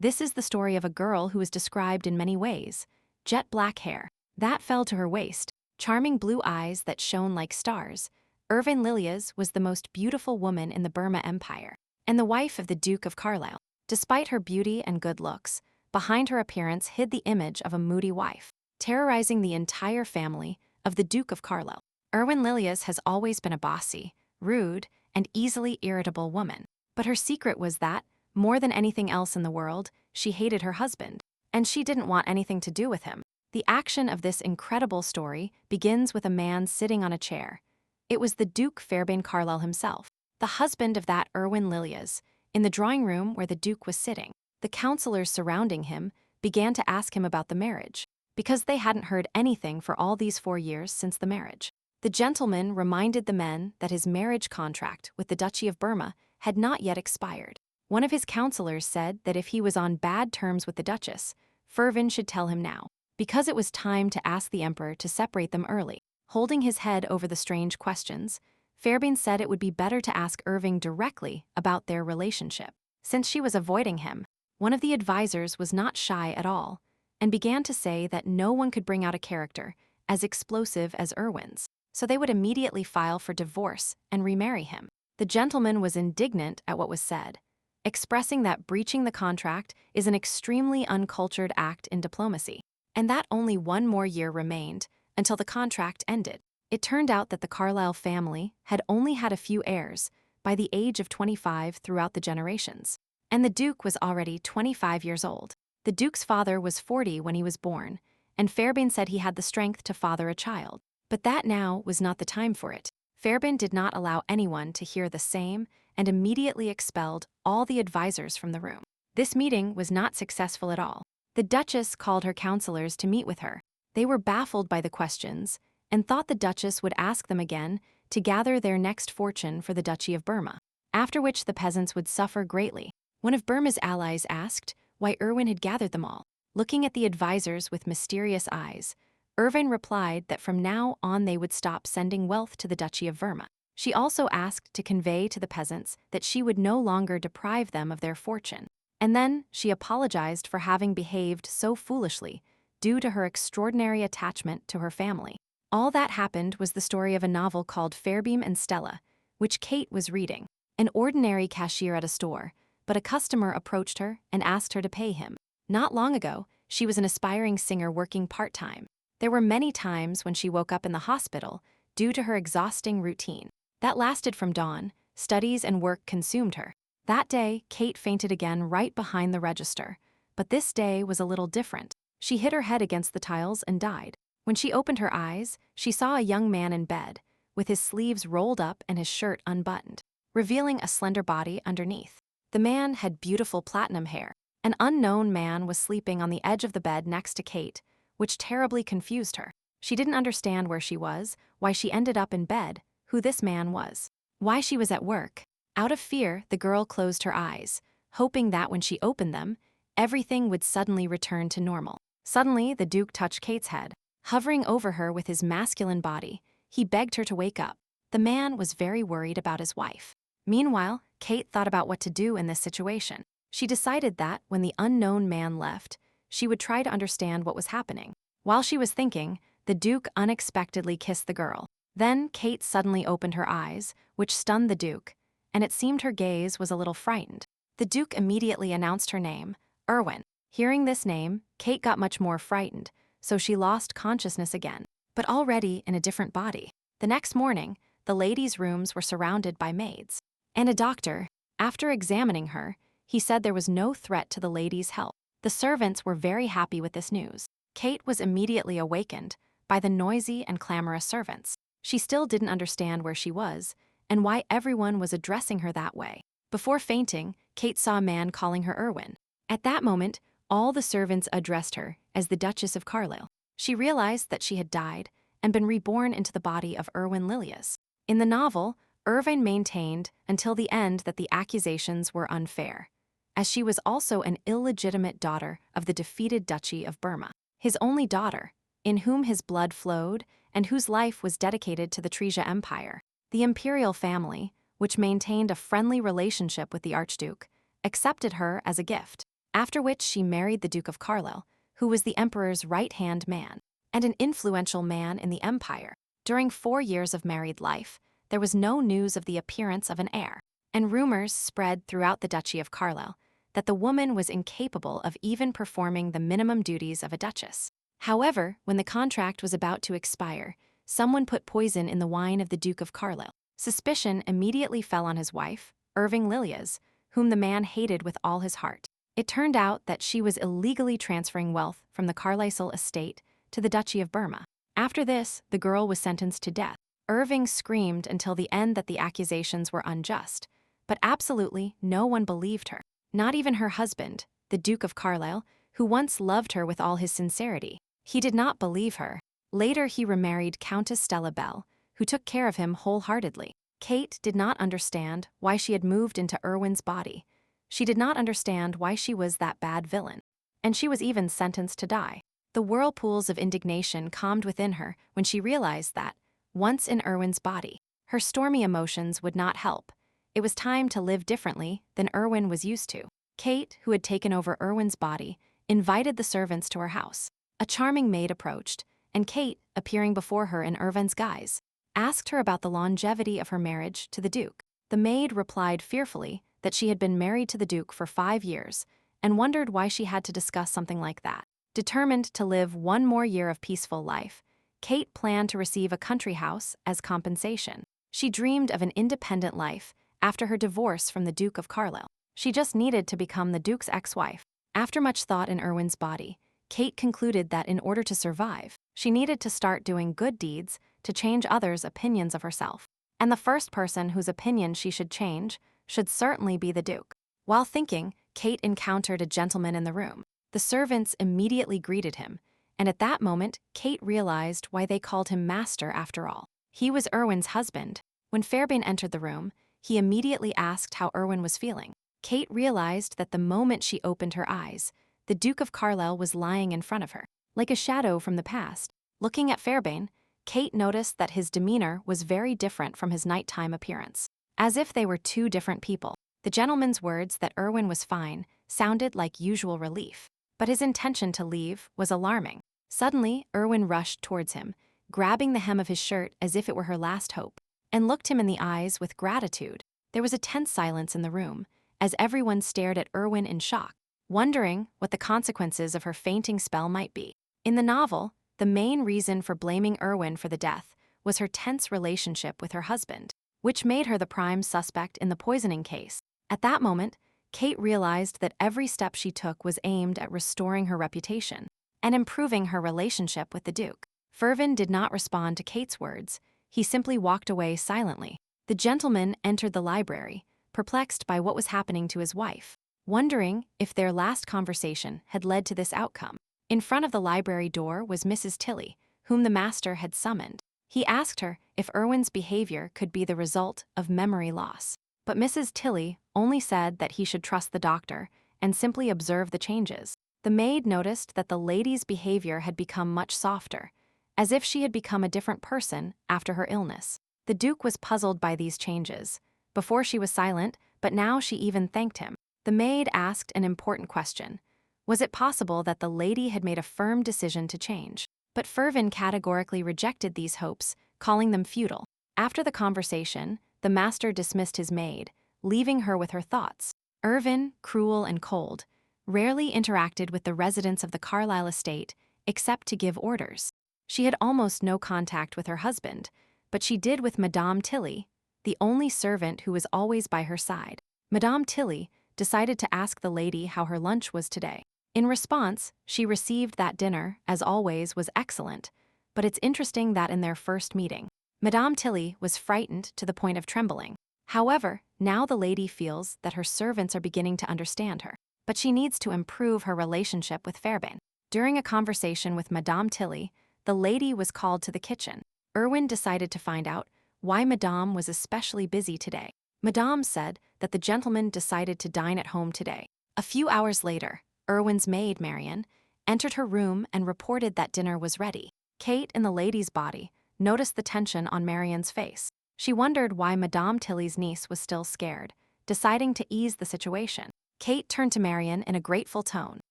This is the story of a girl who is described in many ways. Jet black hair that fell to her waist, charming blue eyes that shone like stars. Irvine Lilias was the most beautiful woman in the Burma Empire, and the wife of the Duke of Carlisle. Despite her beauty and good looks, behind her appearance hid the image of a moody wife, terrorizing the entire family of the Duke of Carlisle. Irvine Lilias has always been a bossy, rude, and easily irritable woman. But her secret was that, more than anything else in the world, she hated her husband, and she didn't want anything to do with him. The action of this incredible story begins with a man sitting on a chair. It was the Duke Fairbairn Carlisle himself, the husband of that Irvine Lilias. In the drawing room where the Duke was sitting, the counselors surrounding him began to ask him about the marriage, because they hadn't heard anything for all these 4 years since the marriage. The gentleman reminded the men that his marriage contract with the Duchy of Burma had not yet expired. One of his counselors said that if he was on bad terms with the Duchess, Fairbairn should tell him now, because it was time to ask the Emperor to separate them early. Holding his head over the strange questions, Fairbairn said it would be better to ask Irving directly about their relationship. Since she was avoiding him, one of the advisors was not shy at all, and began to say that no one could bring out a character as explosive as Irwin's, so they would immediately file for divorce and remarry him. The gentleman was indignant at what was said, expressing that breaching the contract is an extremely uncultured act in diplomacy, and that only 1 more year remained until the contract ended. It turned out that the Carlisle family had only had a few heirs by the age of 25 throughout the generations, and the Duke was already 25 years old. The Duke's father was 40 when he was born, and Fairbairn said he had the strength to father a child. But that now was not the time for it. Fairbairn did not allow anyone to hear the same and immediately expelled all the advisors from the room. This meeting was not successful at all. The Duchess called her counselors to meet with her. They were baffled by the questions and thought the Duchess would ask them again to gather their next fortune for the Duchy of Burma, after which the peasants would suffer greatly. One of Burma's allies asked why Irwin had gathered them all. Looking at the advisors with mysterious eyes, Irvine replied that from now on they would stop sending wealth to the Duchy of Burma. She also asked to convey to the peasants that she would no longer deprive them of their fortune. And then she apologized for having behaved so foolishly due to her extraordinary attachment to her family. All that happened was the story of a novel called Fairbairn and Stella, which Kate was reading. An ordinary cashier at a store, but a customer approached her and asked her to pay him. Not long ago, she was an aspiring singer working part-time. There were many times when she woke up in the hospital due to her exhausting routine. That lasted from dawn. Studies and work consumed her. That day, Kate fainted again right behind the register, but this day was a little different. She hit her head against the tiles and died. When she opened her eyes, she saw a young man in bed, with his sleeves rolled up and his shirt unbuttoned, revealing a slender body underneath. The man had beautiful platinum hair. An unknown man was sleeping on the edge of the bed next to Kate, which terribly confused her. She didn't understand where she was, why she ended up in bed, who this man was, why she was at work. Out of fear, the girl closed her eyes, hoping that when she opened them, everything would suddenly return to normal. Suddenly, the Duke touched Kate's head. Hovering over her with his masculine body, he begged her to wake up. The man was very worried about his wife. Meanwhile, Kate thought about what to do in this situation. She decided that, when the unknown man left, she would try to understand what was happening. While she was thinking, the Duke unexpectedly kissed the girl. Then Kate suddenly opened her eyes, which stunned the Duke, and it seemed her gaze was a little frightened. The Duke immediately announced her name, Irwin. Hearing this name, Kate got much more frightened, so she lost consciousness again, but already in a different body. The next morning, the ladies' rooms were surrounded by maids and a doctor. After examining her, he said there was no threat to the ladies' health. The servants were very happy with this news. Kate was immediately awakened by the noisy and clamorous servants. She still didn't understand where she was and why everyone was addressing her that way. Before fainting, Kate saw a man calling her Irwin. At that moment, all the servants addressed her as the Duchess of Carlisle. She realized that she had died and been reborn into the body of Irwin Lilias. In the novel, Irvine maintained until the end that the accusations were unfair, as she was also an illegitimate daughter of the defeated Duchy of Burma, his only daughter, in whom his blood flowed and whose life was dedicated to the Tresia Empire. The imperial family, which maintained a friendly relationship with the Archduke, accepted her as a gift. after which she married the Duke of Carlisle, who was the emperor's right-hand man and an influential man in the empire. During 4 years of married life, there was no news of the appearance of an heir, and rumors spread throughout the Duchy of Carlisle that the woman was incapable of even performing the minimum duties of a duchess. However, when the contract was about to expire, someone put poison in the wine of the Duke of Carlisle. Suspicion immediately fell on his wife, Irving Lilias, whom the man hated with all his heart. It turned out that she was illegally transferring wealth from the Carlisle estate to the Duchy of Burma. After this, the girl was sentenced to death. Irving screamed until the end that the accusations were unjust, but absolutely no one believed her. Not even her husband, the Duke of Carlisle, who once loved her with all his sincerity. He did not believe her. Later he remarried Countess Stella Bell, who took care of him wholeheartedly. Kate did not understand why she had moved into Erwin's body. She did not understand why she was that bad villain. And she was even sentenced to die. The whirlpools of indignation calmed within her when she realized that, once in Erwin's body, her stormy emotions would not help. It was time to live differently than Erwin was used to. Kate, who had taken over Erwin's body, invited the servants to her house. A charming maid approached, and Kate, appearing before her in Erwin's guise, asked her about the longevity of her marriage to the Duke. The maid replied fearfully that she had been married to the Duke for 5 years and wondered why she had to discuss something like that. Determined to live 1 more year of peaceful life, Kate planned to receive a country house as compensation. She dreamed of an independent life after her divorce from the Duke of Carlisle. She just needed to become the Duke's ex-wife. After much thought in Erwin's body, Kate concluded that in order to survive, she needed to start doing good deeds to change others' opinions of herself. And the first person whose opinion she should change should certainly be the Duke. While thinking, Kate encountered a gentleman in the room. The servants immediately greeted him, and at that moment, Kate realized why they called him master after all. He was Erwin's husband. When Fairbairn entered the room, he immediately asked how Erwin was feeling. Kate realized that the moment she opened her eyes, the Duke of Carlisle was lying in front of her, like a shadow from the past. Looking at Fairbairn, Kate noticed that his demeanor was very different from his nighttime appearance, as if they were 2 different people. The gentleman's words that Erwin was fine sounded like usual relief, but his intention to leave was alarming. Suddenly, Erwin rushed towards him, grabbing the hem of his shirt as if it were her last hope, and looked him in the eyes with gratitude. There was a tense silence in the room, as everyone stared at Erwin in shock, wondering what the consequences of her fainting spell might be. In the novel, the main reason for blaming Erwin for the death was her tense relationship with her husband, which made her the prime suspect in the poisoning case. At that moment, Kate realized that every step she took was aimed at restoring her reputation and improving her relationship with the Duke. Fairbairn did not respond to Kate's words. He simply walked away silently. The gentleman entered the library, perplexed by what was happening to his wife, wondering if their last conversation had led to this outcome. In front of the library door was Mrs. Tilly, whom the master had summoned. He asked her if Erwin's behavior could be the result of memory loss. But Mrs. Tilly only said that he should trust the doctor and simply observe the changes. The maid noticed that the lady's behavior had become much softer, as if she had become a different person after her illness. The Duke was puzzled by these changes. Before she was silent, but now she even thanked him. The maid asked an important question. Was it possible that the lady had made a firm decision to change? But Fairbairn categorically rejected these hopes, calling them futile. After the conversation, the master dismissed his maid, leaving her with her thoughts. Erwin, cruel and cold, rarely interacted with the residents of the Carlisle estate except to give orders. She had almost no contact with her husband, but she did with Madame Tilly, the only servant who was always by her side. Madame Tilly decided to ask the lady how her lunch was today. In response, she received that dinner, as always, was excellent, but it's interesting that in their first meeting, Madame Tilly was frightened to the point of trembling. However, now the lady feels that her servants are beginning to understand her, but she needs to improve her relationship with Fairbairn. During a conversation with Madame Tilly, the lady was called to the kitchen. Erwin decided to find out why Madame was especially busy today. Madame said that the gentleman decided to dine at home today. A few hours later, Erwin's maid, Marion, entered her room and reported that dinner was ready. Kate, in the lady's body, noticed the tension on Marion's face. She wondered why Madame Tilly's niece was still scared, deciding to ease the situation. Kate turned to Marian in a grateful tone.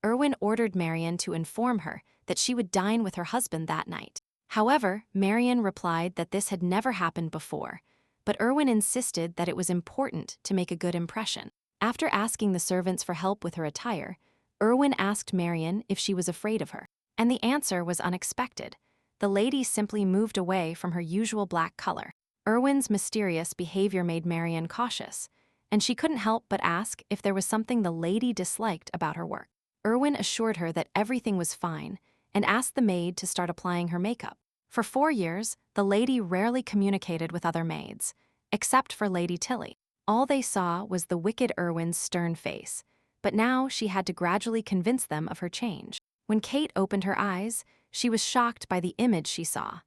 Erwin ordered Marian to inform her that she would dine with her husband that night. However, Marian replied that this had never happened before, but Erwin insisted that it was important to make a good impression. After asking the servants for help with her attire, Erwin asked Marian if she was afraid of her, and the answer was unexpected. The lady simply moved away from her usual black color. Erwin's mysterious behavior made Marian cautious, and she couldn't help but ask if there was something the lady disliked about her work. Erwin assured her that everything was fine and asked the maid to start applying her makeup. For 4 years, the lady rarely communicated with other maids, except for Lady Tilly. All they saw was the wicked Erwin's stern face, but now she had to gradually convince them of her change. When Kate opened her eyes, she was shocked by the image she saw.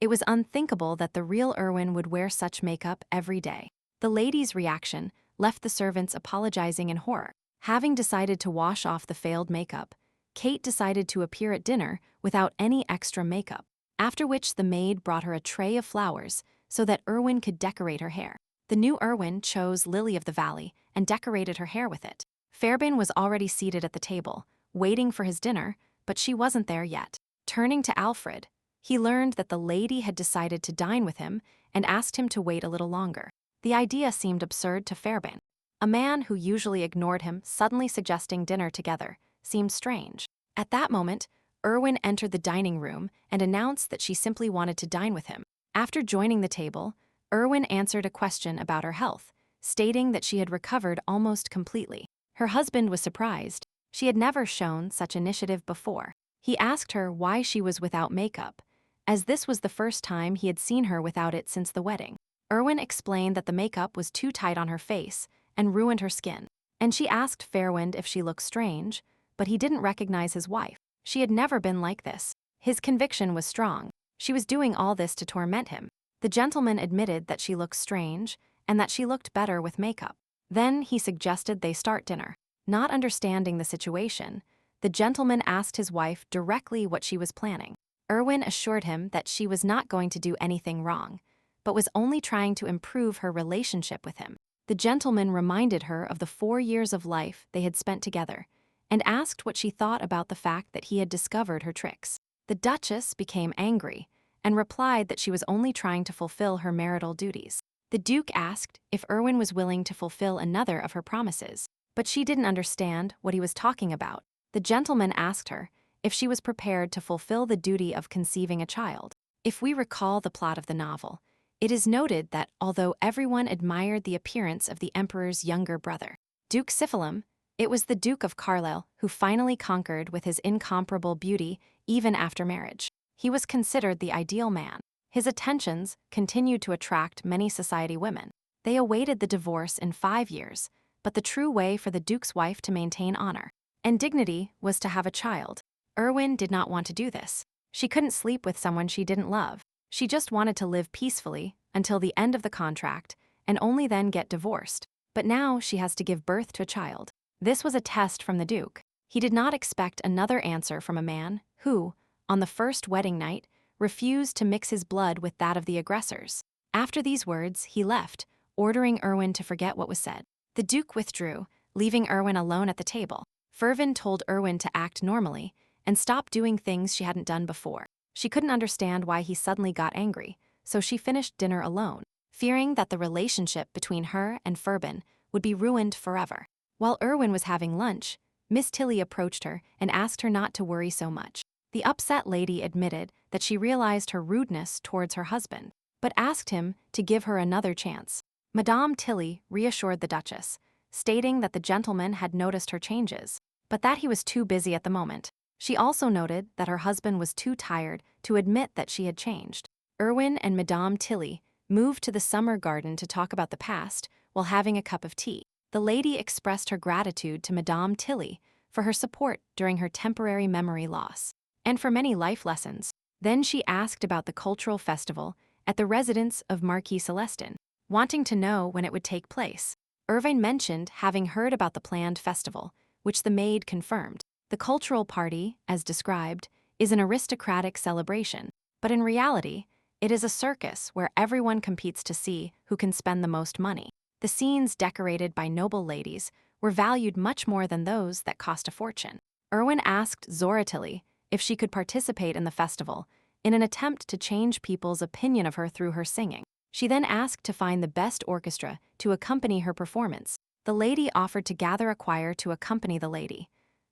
It was unthinkable that the real Erwin would wear such makeup every day. The lady's reaction left the servants apologizing in horror. Having decided to wash off the failed makeup, Kate decided to appear at dinner without any extra makeup, after which the maid brought her a tray of flowers so that Erwin could decorate her hair. The new Erwin chose Lily of the Valley and decorated her hair with it. Fairbairn was already seated at the table, waiting for his dinner, but she wasn't there yet. Turning to Alfred, he learned that the lady had decided to dine with him and asked him to wait a little longer. The idea seemed absurd to Fairbairn. A man who usually ignored him suddenly suggesting dinner together seemed strange. At that moment, Erwin entered the dining room and announced that she simply wanted to dine with him. After joining the table, Erwin answered a question about her health, stating that she had recovered almost completely. Her husband was surprised. She had never shown such initiative before. He asked her why she was without makeup, as this was the first time he had seen her without it since the wedding. Erwin explained that the makeup was too tight on her face and ruined her skin, and she asked Fairwind if she looked strange, but he didn't recognize his wife. She had never been like this. His conviction was strong. She was doing all this to torment him. The gentleman admitted that she looked strange and that she looked better with makeup. Then he suggested they start dinner. Not understanding the situation, the gentleman asked his wife directly what she was planning. Erwin assured him that she was not going to do anything wrong, but was only trying to improve her relationship with him. The gentleman reminded her of the 4 years of life they had spent together and asked what she thought about the fact that he had discovered her tricks. The Duchess became angry and replied that she was only trying to fulfill her marital duties. The Duke asked if Erwin was willing to fulfill another of her promises, but she didn't understand what he was talking about. The gentleman asked her if she was prepared to fulfill the duty of conceiving a child. If we recall the plot of the novel, it is noted that although everyone admired the appearance of the emperor's younger brother, Duke Syphilim, it was the Duke of Carlisle who finally conquered with his incomparable beauty even after marriage. He was considered the ideal man. His attentions continued to attract many society women. They awaited the divorce in 5 years, but the true way for the Duke's wife to maintain honor and dignity was to have a child. Erwin did not want to do this. She couldn't sleep with someone she didn't love. She just wanted to live peacefully until the end of the contract and only then get divorced. But now she has to give birth to a child. This was a test from the Duke. He did not expect another answer from a man who, on the first wedding night, refused to mix his blood with that of the aggressors. After these words, he left, ordering Erwin to forget what was said. The Duke withdrew, leaving Erwin alone at the table. Fervin told Erwin to act normally and stop doing things she hadn't done before. She couldn't understand why he suddenly got angry, so she finished dinner alone, fearing that the relationship between her and Fervin would be ruined forever. While Erwin was having lunch, Miss Tilly approached her and asked her not to worry so much. The upset lady admitted that she realized her rudeness towards her husband, but asked him to give her another chance. Madame Tilly reassured the Duchess, stating that the gentleman had noticed her changes, but that he was too busy at the moment. She also noted that her husband was too tired to admit that she had changed. Erwin and Madame Tilly moved to the summer garden to talk about the past while having a cup of tea. The lady expressed her gratitude to Madame Tilly for her support during her temporary memory loss, and for many life lessons. Then she asked about the cultural festival at the residence of Marquis Celestin, wanting to know when it would take place. Irvine mentioned having heard about the planned festival, which the maid confirmed. The cultural party, as described, is an aristocratic celebration, but in reality, it is a circus where everyone competes to see who can spend the most money. The scenes decorated by noble ladies were valued much more than those that cost a fortune. Erwin asked Zoratilly if she could participate in the festival in an attempt to change people's opinion of her through her singing. She then asked to find the best orchestra to accompany her performance. The lady offered to gather a choir to accompany the lady,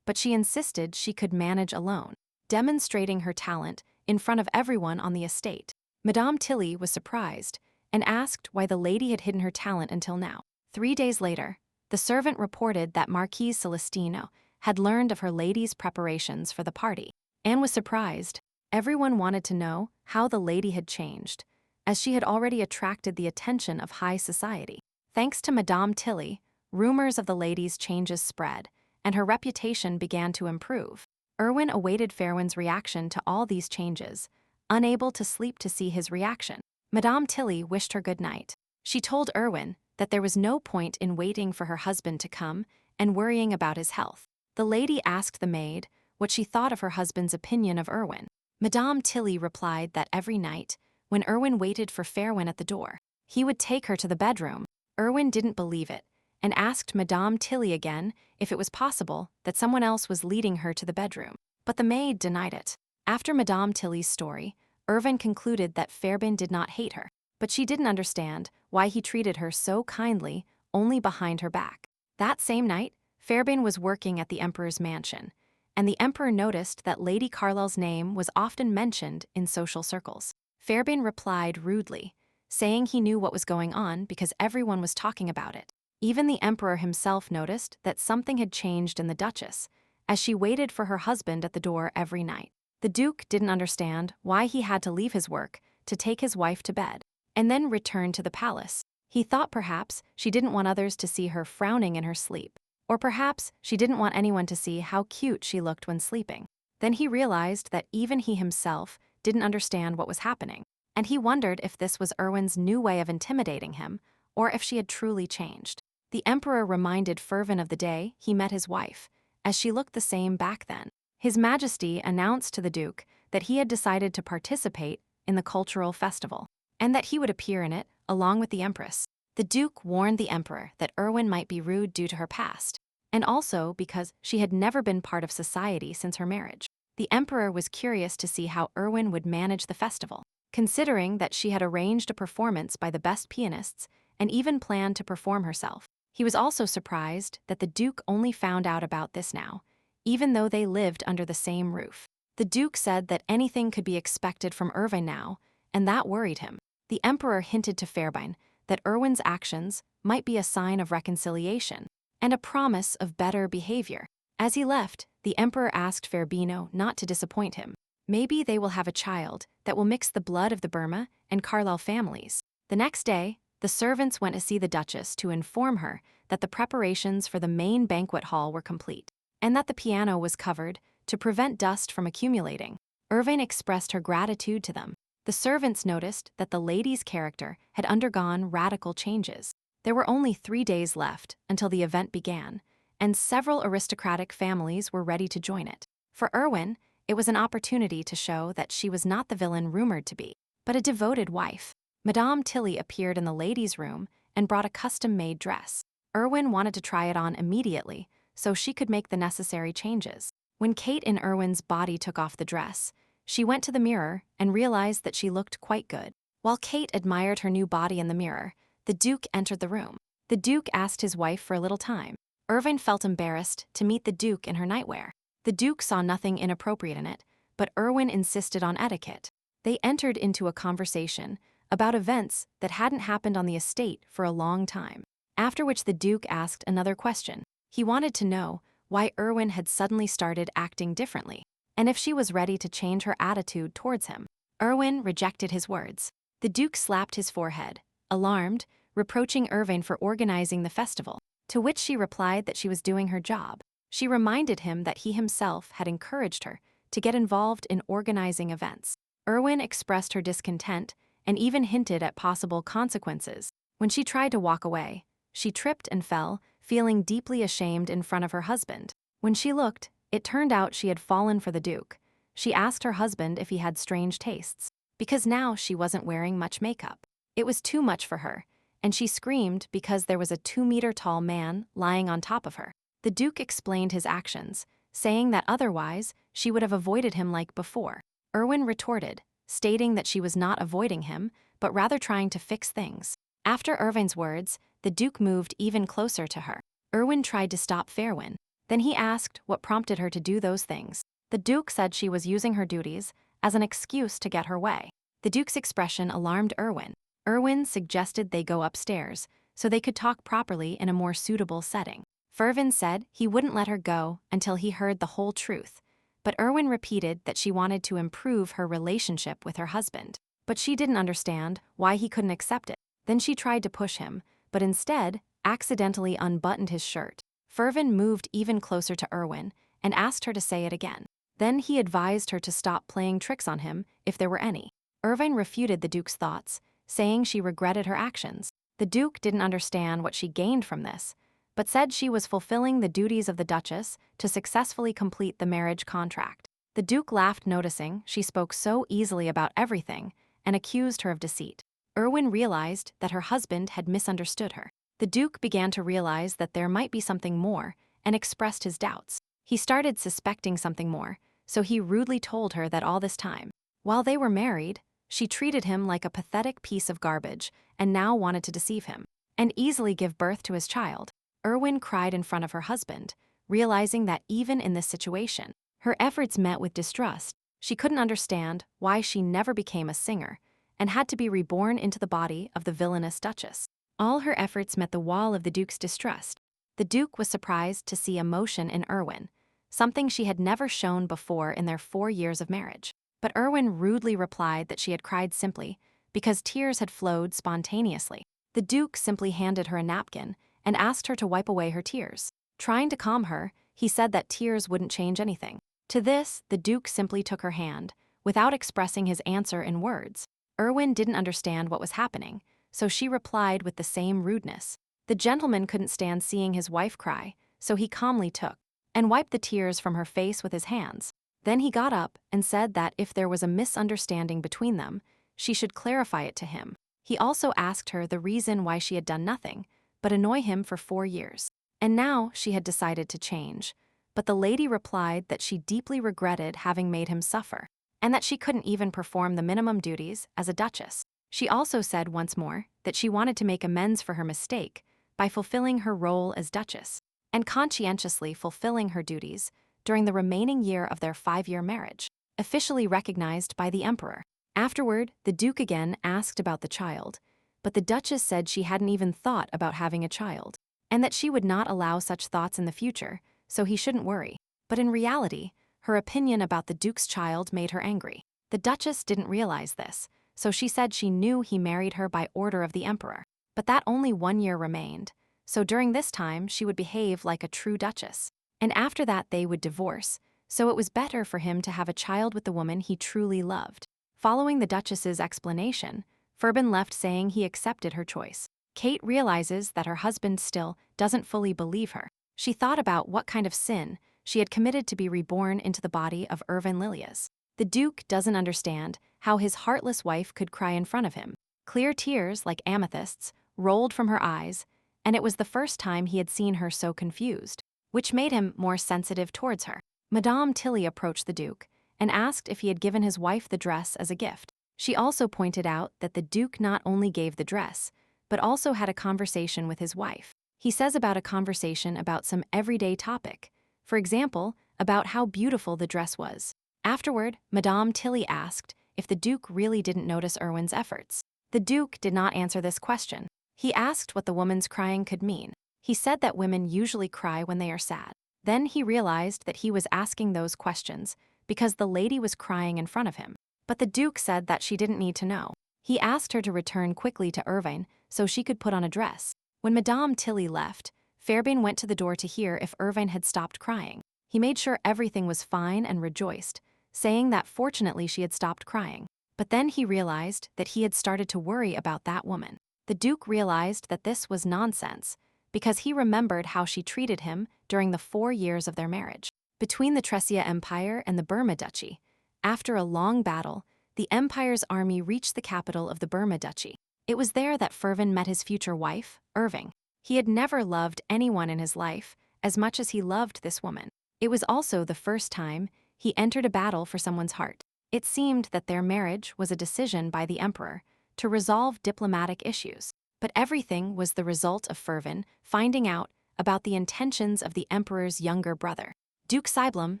but she insisted she could manage alone, demonstrating her talent in front of everyone on the estate. Madame Tilly was surprised and asked why the lady had hidden her talent until now. 3 days later, the servant reported that Marquise Celestino had learned of her lady's preparations for the party. Anne was surprised. Everyone wanted to know how the lady had changed, as she had already attracted the attention of high society. Thanks to Madame Tilly, rumors of the lady's changes spread, and her reputation began to improve. Erwin awaited Fairwin's reaction to all these changes, unable to sleep to see his reaction. Madame Tilly wished her good night. She told Erwin that there was no point in waiting for her husband to come and worrying about his health. The lady asked the maid what she thought of her husband's opinion of Erwin. Madame Tilly replied that every night, when Erwin waited for Fairwin at the door, he would take her to the bedroom. Erwin didn't believe it and asked Madame Tilly again if it was possible that someone else was leading her to the bedroom, but the maid denied it. After Madame Tilly's story, Erwin concluded that Fairbairn did not hate her, but she didn't understand why he treated her so kindly only behind her back. That same night, Fairbairn was working at the Emperor's mansion, and the Emperor noticed that Lady Carlisle's name was often mentioned in social circles. Fairbairn replied rudely, saying he knew what was going on because everyone was talking about it. Even the Emperor himself noticed that something had changed in the Duchess, as she waited for her husband at the door every night. The Duke didn't understand why he had to leave his work to take his wife to bed, and then return to the palace. He thought perhaps she didn't want others to see her frowning in her sleep, or perhaps she didn't want anyone to see how cute she looked when sleeping. Then he realized that even he himself didn't understand what was happening, and he wondered if this was Erwin's new way of intimidating him, or if she had truly changed. The Emperor reminded Fairbairn of the day he met his wife, as she looked the same back then. His Majesty announced to the Duke that he had decided to participate in the cultural festival, and that he would appear in it along with the Empress. The Duke warned the Emperor that Erwin might be rude due to her past, and also because she had never been part of society since her marriage. The Emperor was curious to see how Erwin would manage the festival, considering that she had arranged a performance by the best pianists and even planned to perform herself. He was also surprised that the Duke only found out about this now, even though they lived under the same roof. The Duke said that anything could be expected from Erwin now, and that worried him. The Emperor hinted to Fairbairn that Erwin's actions might be a sign of reconciliation and a promise of better behavior. As he left, the Emperor asked Fairbino not to disappoint him. Maybe they will have a child that will mix the blood of the Burma and Carlisle families. The next day, the servants went to see the Duchess to inform her that the preparations for the main banquet hall were complete, and that the piano was covered to prevent dust from accumulating. Erwin expressed her gratitude to them. The servants noticed that the lady's character had undergone radical changes. There were only 3 days left until the event began, and several aristocratic families were ready to join it. For Erwin, it was an opportunity to show that she was not the villain rumored to be, but a devoted wife. Madame Tilly appeared in the ladies' room and brought a custom-made dress. Erwin wanted to try it on immediately so she could make the necessary changes. When Kate in Erwin's body took off the dress, she went to the mirror and realized that she looked quite good. While Kate admired her new body in the mirror, the Duke entered the room. The Duke asked his wife for a little time. Erwin felt embarrassed to meet the Duke in her nightwear. The Duke saw nothing inappropriate in it, but Erwin insisted on etiquette. They entered into a conversation about events that hadn't happened on the estate for a long time, after which the Duke asked another question. He wanted to know why Erwin had suddenly started acting differently, and if she was ready to change her attitude towards him. Erwin rejected his words. The Duke slapped his forehead, alarmed, reproaching Erwin for organizing the festival, to which she replied that she was doing her job. She reminded him that he himself had encouraged her to get involved in organizing events. Erwin expressed her discontent and even hinted at possible consequences. When she tried to walk away, she tripped and fell, feeling deeply ashamed in front of her husband. When she looked, it turned out she had fallen for the Duke. She asked her husband if he had strange tastes, because now she wasn't wearing much makeup. It was too much for her, and she screamed because there was a 2-meter-tall man lying on top of her. The Duke explained his actions, saying that otherwise she would have avoided him like before. Erwin retorted, stating that she was not avoiding him, but rather trying to fix things. After Erwin's words, the Duke moved even closer to her. Erwin tried to stop Fairwin. Then he asked what prompted her to do those things. The Duke said she was using her duties as an excuse to get her way. The Duke's expression alarmed Erwin. Erwin suggested they go upstairs so they could talk properly in a more suitable setting. Fervin said he wouldn't let her go until he heard the whole truth, but Erwin repeated that she wanted to improve her relationship with her husband. But she didn't understand why he couldn't accept it. Then she tried to push him, but instead accidentally unbuttoned his shirt. Fervin moved even closer to Erwin and asked her to say it again. Then he advised her to stop playing tricks on him if there were any. Erwin refuted the Duke's thoughts, saying she regretted her actions. The Duke didn't understand what she gained from this, but said she was fulfilling the duties of the Duchess to successfully complete the marriage contract. The Duke laughed, noticing she spoke so easily about everything, and accused her of deceit. Erwin realized that her husband had misunderstood her. The Duke began to realize that there might be something more and expressed his doubts. He started suspecting something more, so he rudely told her that all this time, while they were married, she treated him like a pathetic piece of garbage and now wanted to deceive him and easily give birth to his child. Erwin cried in front of her husband, realizing that even in this situation, her efforts met with distrust. She couldn't understand why she never became a singer and had to be reborn into the body of the villainous Duchess. All her efforts met the wall of the Duke's distrust. The Duke was surprised to see emotion in Erwin, something she had never shown before in their 4 years of marriage. But Erwin rudely replied that she had cried simply because tears had flowed spontaneously. The Duke simply handed her a napkin and asked her to wipe away her tears. Trying to calm her, he said that tears wouldn't change anything. To this, the Duke simply took her hand, without expressing his answer in words. Erwin didn't understand what was happening, so she replied with the same rudeness. The gentleman couldn't stand seeing his wife cry, so he calmly took and wiped the tears from her face with his hands. Then he got up and said that if there was a misunderstanding between them, she should clarify it to him. He also asked her the reason why she had done nothing but annoy him for 4 years. And now she had decided to change. But the lady replied that she deeply regretted having made him suffer, and that she couldn't even perform the minimum duties as a duchess. She also said once more that she wanted to make amends for her mistake by fulfilling her role as duchess and conscientiously fulfilling her duties during the remaining year of their 5-year marriage, officially recognized by the emperor. Afterward, the Duke again asked about the child, but the Duchess said she hadn't even thought about having a child, and that she would not allow such thoughts in the future, so he shouldn't worry. But in reality, her opinion about the Duke's child made her angry. The Duchess didn't realize this, so she said she knew he married her by order of the emperor, but that only 1 year remained, so during this time she would behave like a true duchess. And after that they would divorce, so it was better for him to have a child with the woman he truly loved. Following the Duchess's explanation, Ferben left saying he accepted her choice. Kate realizes that her husband still doesn't fully believe her. She thought about what kind of sin she had committed to be reborn into the body of Erwin Lilias. The Duke doesn't understand how his heartless wife could cry in front of him. Clear tears, like amethysts, rolled from her eyes, and it was the first time he had seen her so confused, which made him more sensitive towards her. Madame Tilly approached the Duke and asked if he had given his wife the dress as a gift. She also pointed out that the Duke not only gave the dress, but also had a conversation with his wife. He says about a conversation about some everyday topic, for example, about how beautiful the dress was. Afterward, Madame Tilly asked if the Duke really didn't notice Erwin's efforts. The Duke did not answer this question. He asked what the woman's crying could mean. He said that women usually cry when they are sad. Then he realized that he was asking those questions because the lady was crying in front of him. But the Duke said that she didn't need to know. He asked her to return quickly to Erwin so she could put on a dress. When Madame Tilly left, Fairbairn went to the door to hear if Erwin had stopped crying. He made sure everything was fine and rejoiced, saying that fortunately she had stopped crying. But then he realized that he had started to worry about that woman. The Duke realized that this was nonsense because he remembered how she treated him during the 4 years of their marriage. Between the Tresia Empire and the Burma Duchy, after a long battle, the empire's army reached the capital of the Burma Duchy. It was there that Fervin met his future wife, Irving. He had never loved anyone in his life as much as he loved this woman. It was also the first time he entered a battle for someone's heart. It seemed that their marriage was a decision by the emperor to resolve diplomatic issues. But everything was the result of Fervin finding out about the intentions of the emperor's younger brother, Duke Cybelum,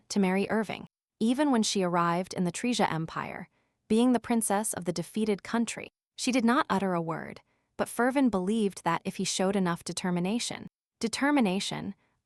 to marry Irving. Even when she arrived in the Tresia Empire, being the princess of the defeated country, she did not utter a word, but Fervin believed that if he showed enough determination,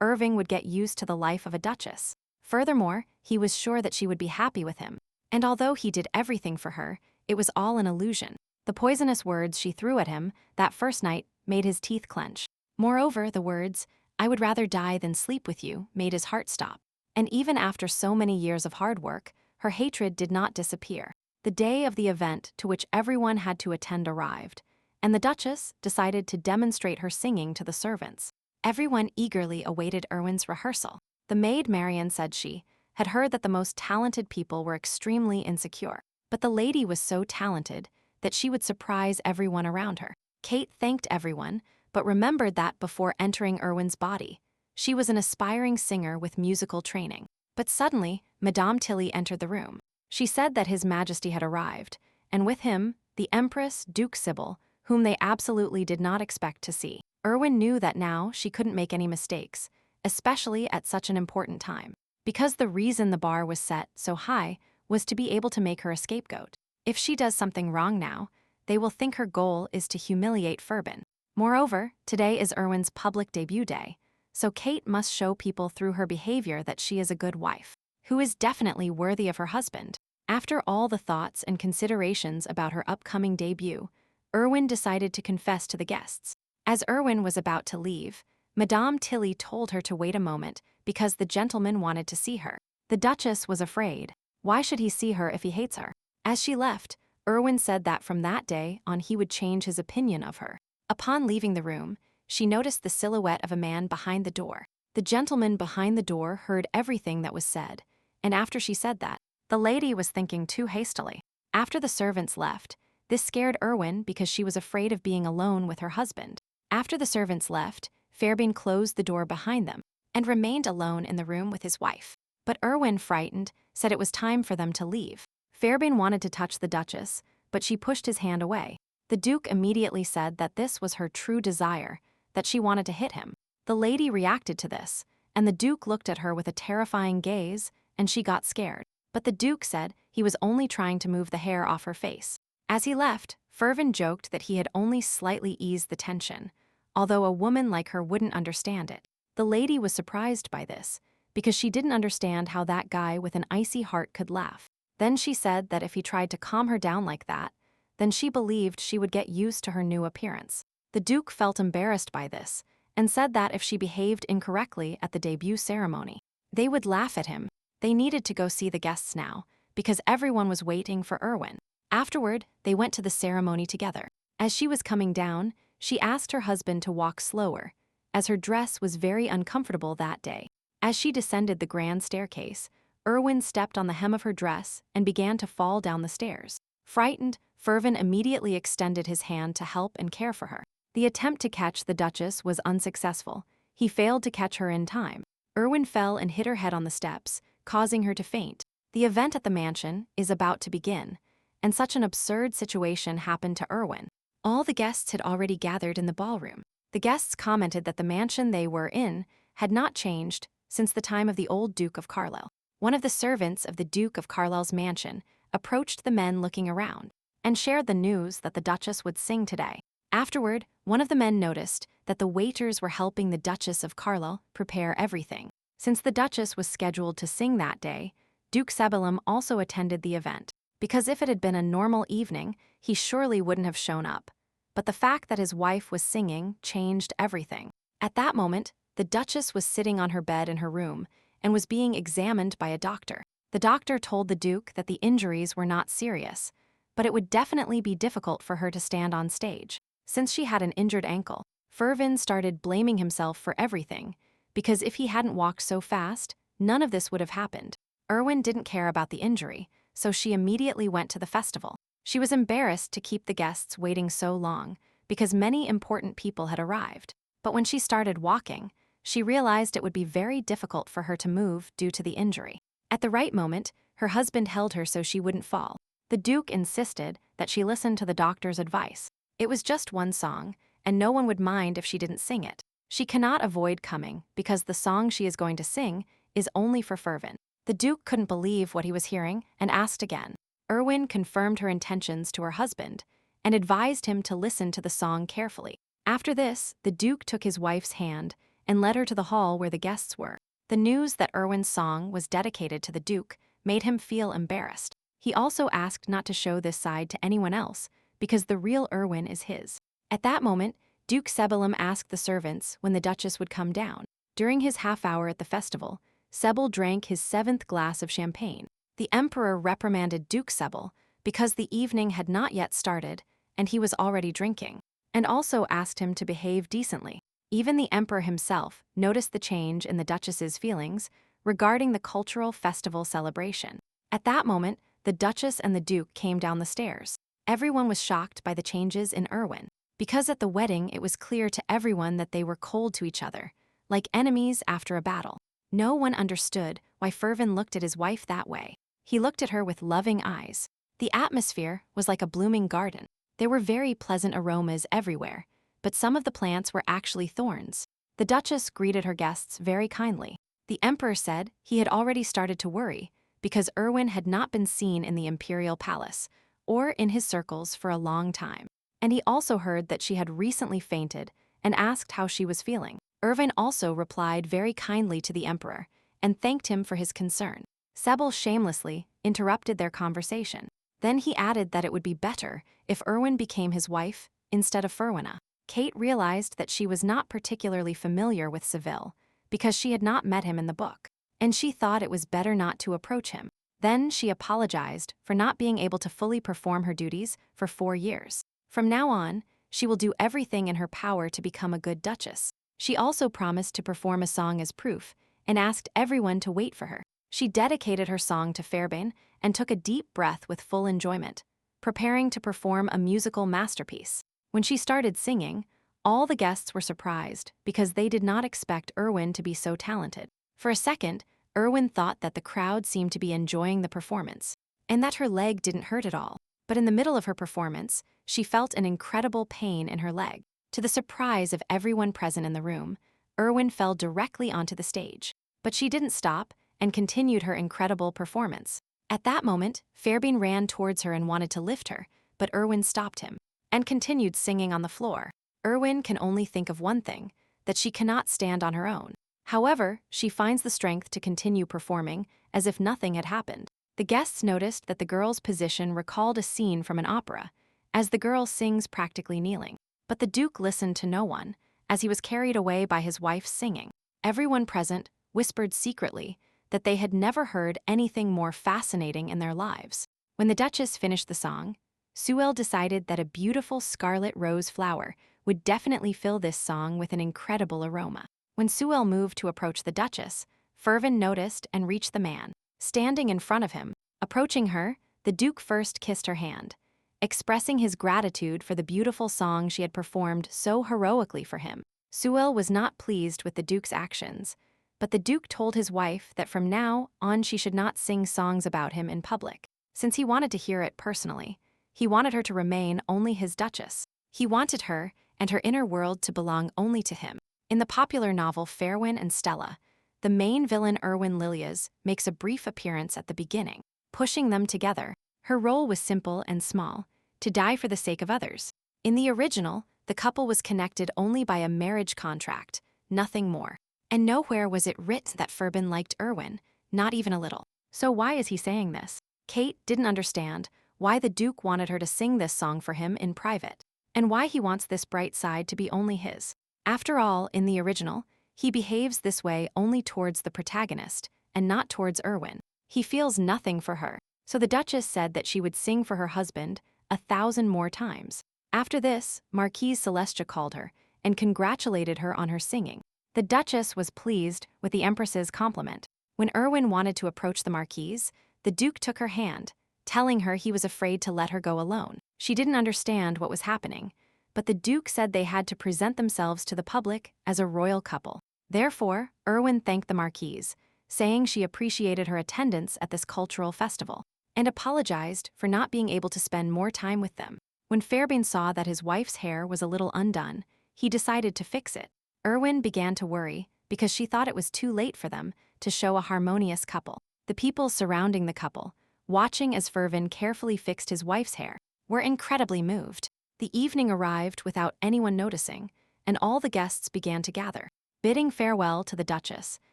Irving would get used to the life of a duchess. Furthermore, he was sure that she would be happy with him. And although he did everything for her, it was all an illusion. The poisonous words she threw at him that first night made his teeth clench. Moreover, the words, "I would rather die than sleep with you," made his heart stop. And even after so many years of hard work, her hatred did not disappear. The day of the event to which everyone had to attend arrived, and the Duchess decided to demonstrate her singing to the servants. Everyone eagerly awaited Erwin's rehearsal. The maid Marian said she had heard that the most talented people were extremely insecure, but the lady was so talented that she would surprise everyone around her. Kate thanked everyone, but remembered that before entering Erwin's body, she was an aspiring singer with musical training. But suddenly, Madame Tilly entered the room. She said that His Majesty had arrived, and with him, the Empress, Duke Sybil, whom they absolutely did not expect to see. Erwin knew that now she couldn't make any mistakes, especially at such an important time, because the reason the bar was set so high was to be able to make her a scapegoat. If she does something wrong now, they will think her goal is to humiliate Fervin. Moreover, today is Erwin's public debut day, so Kate must show people through her behavior that she is a good wife, who is definitely worthy of her husband. After all the thoughts and considerations about her upcoming debut, Erwin decided to confess to the guests. As Erwin was about to leave, Madame Tilly told her to wait a moment because the gentleman wanted to see her. The Duchess was afraid. Why should he see her if he hates her? As she left, Erwin said that from that day on he would change his opinion of her. Upon leaving the room, she noticed the silhouette of a man behind the door. The gentleman behind the door heard everything that was said, and after she said that, the lady was thinking too hastily. After the servants left, this scared Erwin because she was afraid of being alone with her husband. After the servants left, Fairbairn closed the door behind them and remained alone in the room with his wife. But Erwin, frightened, said it was time for them to leave. Fairbairn wanted to touch the Duchess, but she pushed his hand away. The Duke immediately said that this was her true desire, that she wanted to hit him. The lady reacted to this, and the Duke looked at her with a terrifying gaze, and she got scared. But the Duke said he was only trying to move the hair off her face. As he left, Fervin joked that he had only slightly eased the tension, although a woman like her wouldn't understand it. The lady was surprised by this, because she didn't understand how that guy with an icy heart could laugh. Then she said that if he tried to calm her down like that, then she believed she would get used to her new appearance. The Duke felt embarrassed by this, and said that if she behaved incorrectly at the debut ceremony, they would laugh at him. They needed to go see the guests now, because everyone was waiting for Erwin. Afterward, they went to the ceremony together. As she was coming down, she asked her husband to walk slower, as her dress was very uncomfortable that day. As she descended the grand staircase, Erwin stepped on the hem of her dress and began to fall down the stairs. Frightened, Fervin immediately extended his hand to help and care for her. The attempt to catch the Duchess was unsuccessful. He failed to catch her in time. Erwin fell and hit her head on the steps, causing her to faint. The event at the mansion is about to begin, and such an absurd situation happened to Erwin. All the guests had already gathered in the ballroom. The guests commented that the mansion they were in had not changed since the time of the old Duke of Carlisle. One of the servants of the Duke of Carlisle's mansion approached the men looking around and shared the news that the Duchess would sing today. Afterward, one of the men noticed that the waiters were helping the Duchess of Carlisle prepare everything. Since the Duchess was scheduled to sing that day, Duke Cybelum also attended the event, because if it had been a normal evening, he surely wouldn't have shown up. But the fact that his wife was singing changed everything. At that moment, the Duchess was sitting on her bed in her room and was being examined by a doctor. The doctor told the Duke that the injuries were not serious, but it would definitely be difficult for her to stand on stage. Since she had an injured ankle, Fervin started blaming himself for everything, because if he hadn't walked so fast, none of this would have happened. Erwin didn't care about the injury, so she immediately went to the festival. She was embarrassed to keep the guests waiting so long because many important people had arrived. But when she started walking, she realized it would be very difficult for her to move due to the injury. At the right moment, her husband held her so she wouldn't fall. The Duke insisted that she listen to the doctor's advice. It was just one song, and no one would mind if she didn't sing it. She cannot avoid coming because the song she is going to sing is only for Fervin. The Duke couldn't believe what he was hearing and asked again. Erwin confirmed her intentions to her husband and advised him to listen to the song carefully. After this, the Duke took his wife's hand and led her to the hall where the guests were. The news that Erwin's song was dedicated to the Duke made him feel embarrassed. He also asked not to show this side to anyone else because the real Erwin is his. At that moment, Duke Sebelum asked the servants when the Duchess would come down. During his half-hour at the festival, Sebel drank his 7th glass of champagne. The Emperor reprimanded Duke Sebel because the evening had not yet started and he was already drinking, and also asked him to behave decently. Even the Emperor himself noticed the change in the Duchess's feelings regarding the cultural festival celebration. At that moment, the Duchess and the Duke came down the stairs. Everyone was shocked by the changes in Erwin, because at the wedding it was clear to everyone that they were cold to each other, like enemies after a battle. No one understood why Fervin looked at his wife that way. He looked at her with loving eyes. The atmosphere was like a blooming garden. There were very pleasant aromas everywhere, but some of the plants were actually thorns. The Duchess greeted her guests very kindly. The Emperor said he had already started to worry because Erwin had not been seen in the imperial palace or in his circles for a long time. And he also heard that she had recently fainted and asked how she was feeling. Erwin also replied very kindly to the Emperor and thanked him for his concern. Sebel shamelessly interrupted their conversation. Then he added that it would be better if Erwin became his wife instead of Ferwina. Kate realized that she was not particularly familiar with Seville because she had not met him in the book, and she thought it was better not to approach him. Then she apologized for not being able to fully perform her duties for 4 years. From now on, she will do everything in her power to become a good duchess. She also promised to perform a song as proof and asked everyone to wait for her. She dedicated her song to Fairbairn and took a deep breath with full enjoyment, preparing to perform a musical masterpiece. When she started singing, all the guests were surprised because they did not expect Erwin to be so talented. For a second, Erwin thought that the crowd seemed to be enjoying the performance and that her leg didn't hurt at all. But in the middle of her performance, she felt an incredible pain in her leg. To the surprise of everyone present in the room, Erwin fell directly onto the stage. But she didn't stop and continued her incredible performance. At that moment, Fairbairn ran towards her and wanted to lift her, but Erwin stopped him and continued singing on the floor. Erwin can only think of one thing, that she cannot stand on her own. However, she finds the strength to continue performing as if nothing had happened. The guests noticed that the girl's position recalled a scene from an opera, as the girl sings practically kneeling. But the Duke listened to no one, as he was carried away by his wife's singing. Everyone present whispered secretly that they had never heard anything more fascinating in their lives. When the Duchess finished the song, Sewell decided that a beautiful scarlet rose flower would definitely fill this song with an incredible aroma. When Sewell moved to approach the Duchess, Fervin noticed and reached the man standing in front of him. Approaching her, the Duke first kissed her hand, expressing his gratitude for the beautiful song she had performed so heroically for him. Sewell was not pleased with the Duke's actions, but the Duke told his wife that from now on she should not sing songs about him in public. Since he wanted to hear it personally, he wanted her to remain only his Duchess. He wanted her and her inner world to belong only to him. In the popular novel Fairwin and Stella, the main villain Erwin Lilias makes a brief appearance at the beginning, pushing them together. Her role was simple and small, to die for the sake of others. In the original, the couple was connected only by a marriage contract, nothing more. And nowhere was it written that Fervin liked Erwin, not even a little. So why is he saying this? Kate didn't understand why the Duke wanted her to sing this song for him in private, and why he wants this bright side to be only his. After all, in the original, he behaves this way only towards the protagonist and not towards Erwin. He feels nothing for her. So the Duchess said that she would sing for her husband 1,000 more times. After this, Marquise Celestia called her and congratulated her on her singing. The Duchess was pleased with the Empress's compliment. When Erwin wanted to approach the Marquise, the Duke took her hand, telling her he was afraid to let her go alone. She didn't understand what was happening, but the Duke said they had to present themselves to the public as a royal couple. Therefore, Erwin thanked the Marquise, saying she appreciated her attendance at this cultural festival, and apologized for not being able to spend more time with them. When Fairbairn saw that his wife's hair was a little undone, he decided to fix it. Erwin began to worry because she thought it was too late for them to show a harmonious couple. The people surrounding the couple, watching as Fairbairn carefully fixed his wife's hair, were incredibly moved. The evening arrived without anyone noticing, and all the guests began to gather, bidding farewell to the Duchess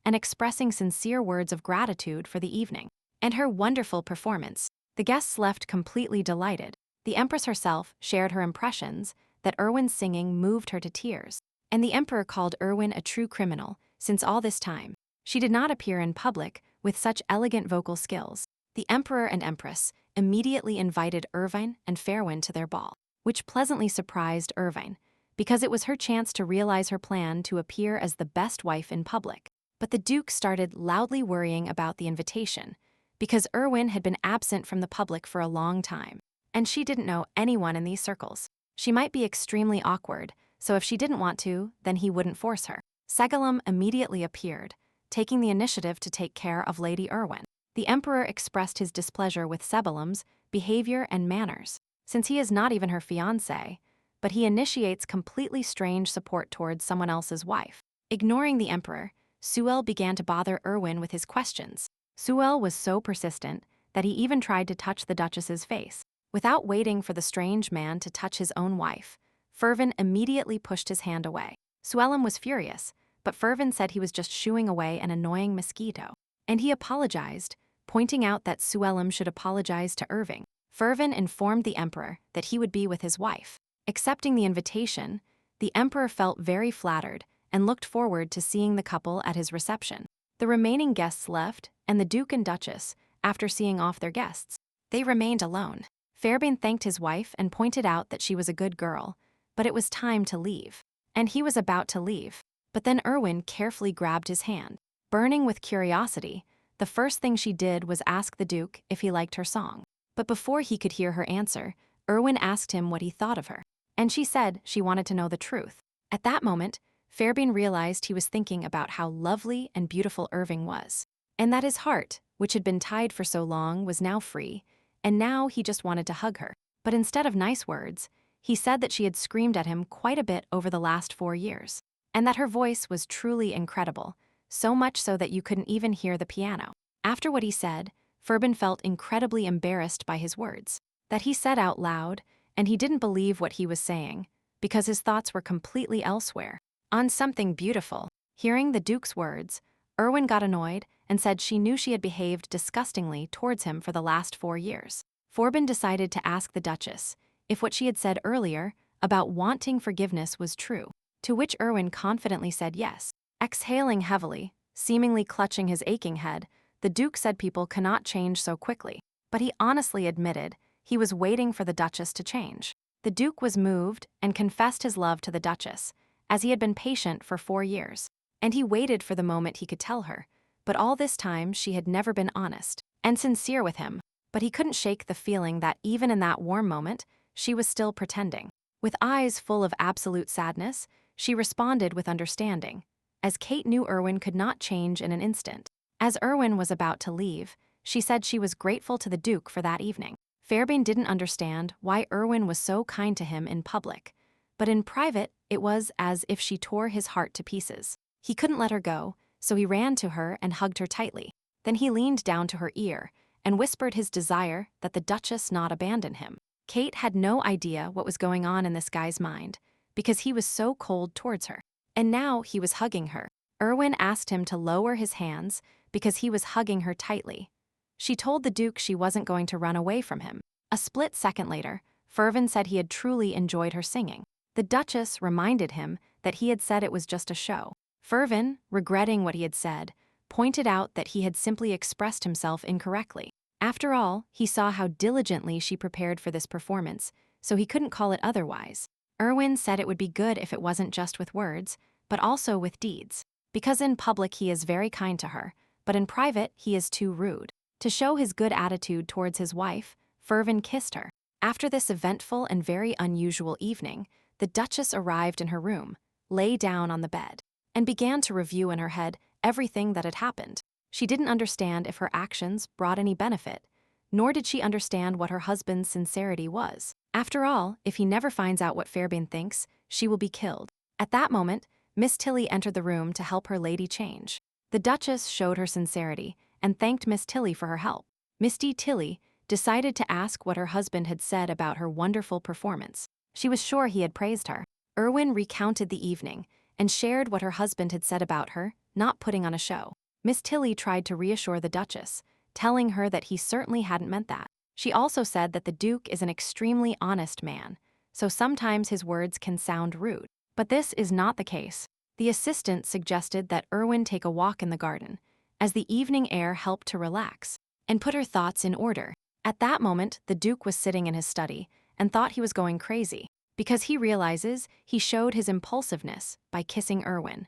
and expressing sincere words of gratitude for the evening and her wonderful performance. The guests left completely delighted. The Empress herself shared her impressions that Erwin's singing moved her to tears, and the Emperor called Erwin a true criminal since all this time she did not appear in public with such elegant vocal skills. The Emperor and Empress immediately invited Erwin and Fairbairn to their ball, which pleasantly surprised Erwin because it was her chance to realize her plan to appear as the best wife in public. But the Duke started loudly worrying about the invitation because Erwin had been absent from the public for a long time, and she didn't know anyone in these circles. She might be extremely awkward, so if she didn't want to, then he wouldn't force her. Segalum immediately appeared, taking the initiative to take care of Lady Erwin. The Emperor expressed his displeasure with Sebalum's behavior and manners, since he is not even her fiancé, but he initiates completely strange support towards someone else's wife. Ignoring the Emperor, Sewell began to bother Erwin with his questions. Sewell was so persistent that he even tried to touch the Duchess's face. Without waiting for the strange man to touch his own wife, Fairbairn immediately pushed his hand away. Sewellum was furious, but Fairbairn said he was just shooing away an annoying mosquito, and he apologized, pointing out that Sewellum should apologize to Irving. Fairbairn informed the Emperor that he would be with his wife. Accepting the invitation, the Emperor felt very flattered and looked forward to seeing the couple at his reception. The remaining guests left, and the Duke and Duchess, after seeing off their guests, they remained alone. Fairbairn thanked his wife and pointed out that she was a good girl, but it was time to leave. And he was about to leave. But then Erwin carefully grabbed his hand. Burning with curiosity, the first thing she did was ask the Duke if he liked her song. But before he could hear her answer, Erwin asked him what he thought of her, and she said she wanted to know the truth. At that moment, Fairbairn realized he was thinking about how lovely and beautiful Irving was, and that his heart, which had been tied for so long, was now free, and now he just wanted to hug her. But instead of nice words, he said that she had screamed at him quite a bit over the last 4 years, and that her voice was truly incredible, so much so that you couldn't even hear the piano. After what he said, Fairbairn felt incredibly embarrassed by his words, that he said out loud, and he didn't believe what he was saying, because his thoughts were completely elsewhere, on something beautiful. Hearing the Duke's words, Erwin got annoyed and said she knew she had behaved disgustingly towards him for the last 4 years. Fairbairn decided to ask the Duchess if what she had said earlier about wanting forgiveness was true, to which Erwin confidently said yes. Exhaling heavily, seemingly clutching his aching head, the Duke said people cannot change so quickly, but he honestly admitted he was waiting for the Duchess to change. The Duke was moved and confessed his love to the Duchess, as he had been patient for 4 years, and he waited for the moment he could tell her, but all this time she had never been honest and sincere with him. But he couldn't shake the feeling that even in that warm moment, she was still pretending. With eyes full of absolute sadness, she responded with understanding, as Kate knew Erwin could not change in an instant. As Erwin was about to leave, she said she was grateful to the Duke for that evening. Fairbairn didn't understand why Erwin was so kind to him in public, but in private, it was as if she tore his heart to pieces. He couldn't let her go, so he ran to her and hugged her tightly. Then he leaned down to her ear and whispered his desire that the Duchess not abandon him. Kate had no idea what was going on in this guy's mind, because he was so cold towards her. And now he was hugging her. Erwin asked him to lower his hands because he was hugging her tightly. She told the Duke she wasn't going to run away from him. A split second later, Fairbairn said he had truly enjoyed her singing. The Duchess reminded him that he had said it was just a show. Fairbairn, regretting what he had said, pointed out that he had simply expressed himself incorrectly. After all, he saw how diligently she prepared for this performance, so he couldn't call it otherwise. Erwin said it would be good if it wasn't just with words, but also with deeds, because in public he is very kind to her, but in private he is too rude. To show his good attitude towards his wife, Fervin kissed her. After this eventful and very unusual evening, the Duchess arrived in her room, lay down on the bed, and began to review in her head everything that had happened. She didn't understand if her actions brought any benefit, nor did she understand what her husband's sincerity was. After all, if he never finds out what Fairbairn thinks, she will be killed. At that moment, Miss Tilly entered the room to help her lady change. The Duchess showed her sincerity and thanked Miss Tilly for her help. Misty Tilly decided to ask what her husband had said about her wonderful performance. She was sure he had praised her. Erwin recounted the evening and shared what her husband had said about her, not putting on a show. Miss Tilly tried to reassure the Duchess, telling her that he certainly hadn't meant that. She also said that the Duke is an extremely honest man, so sometimes his words can sound rude. But this is not the case. The assistant suggested that Erwin take a walk in the garden, as the evening air helped to relax and put her thoughts in order. At that moment, the Duke was sitting in his study and thought he was going crazy, because he realizes he showed his impulsiveness by kissing Erwin,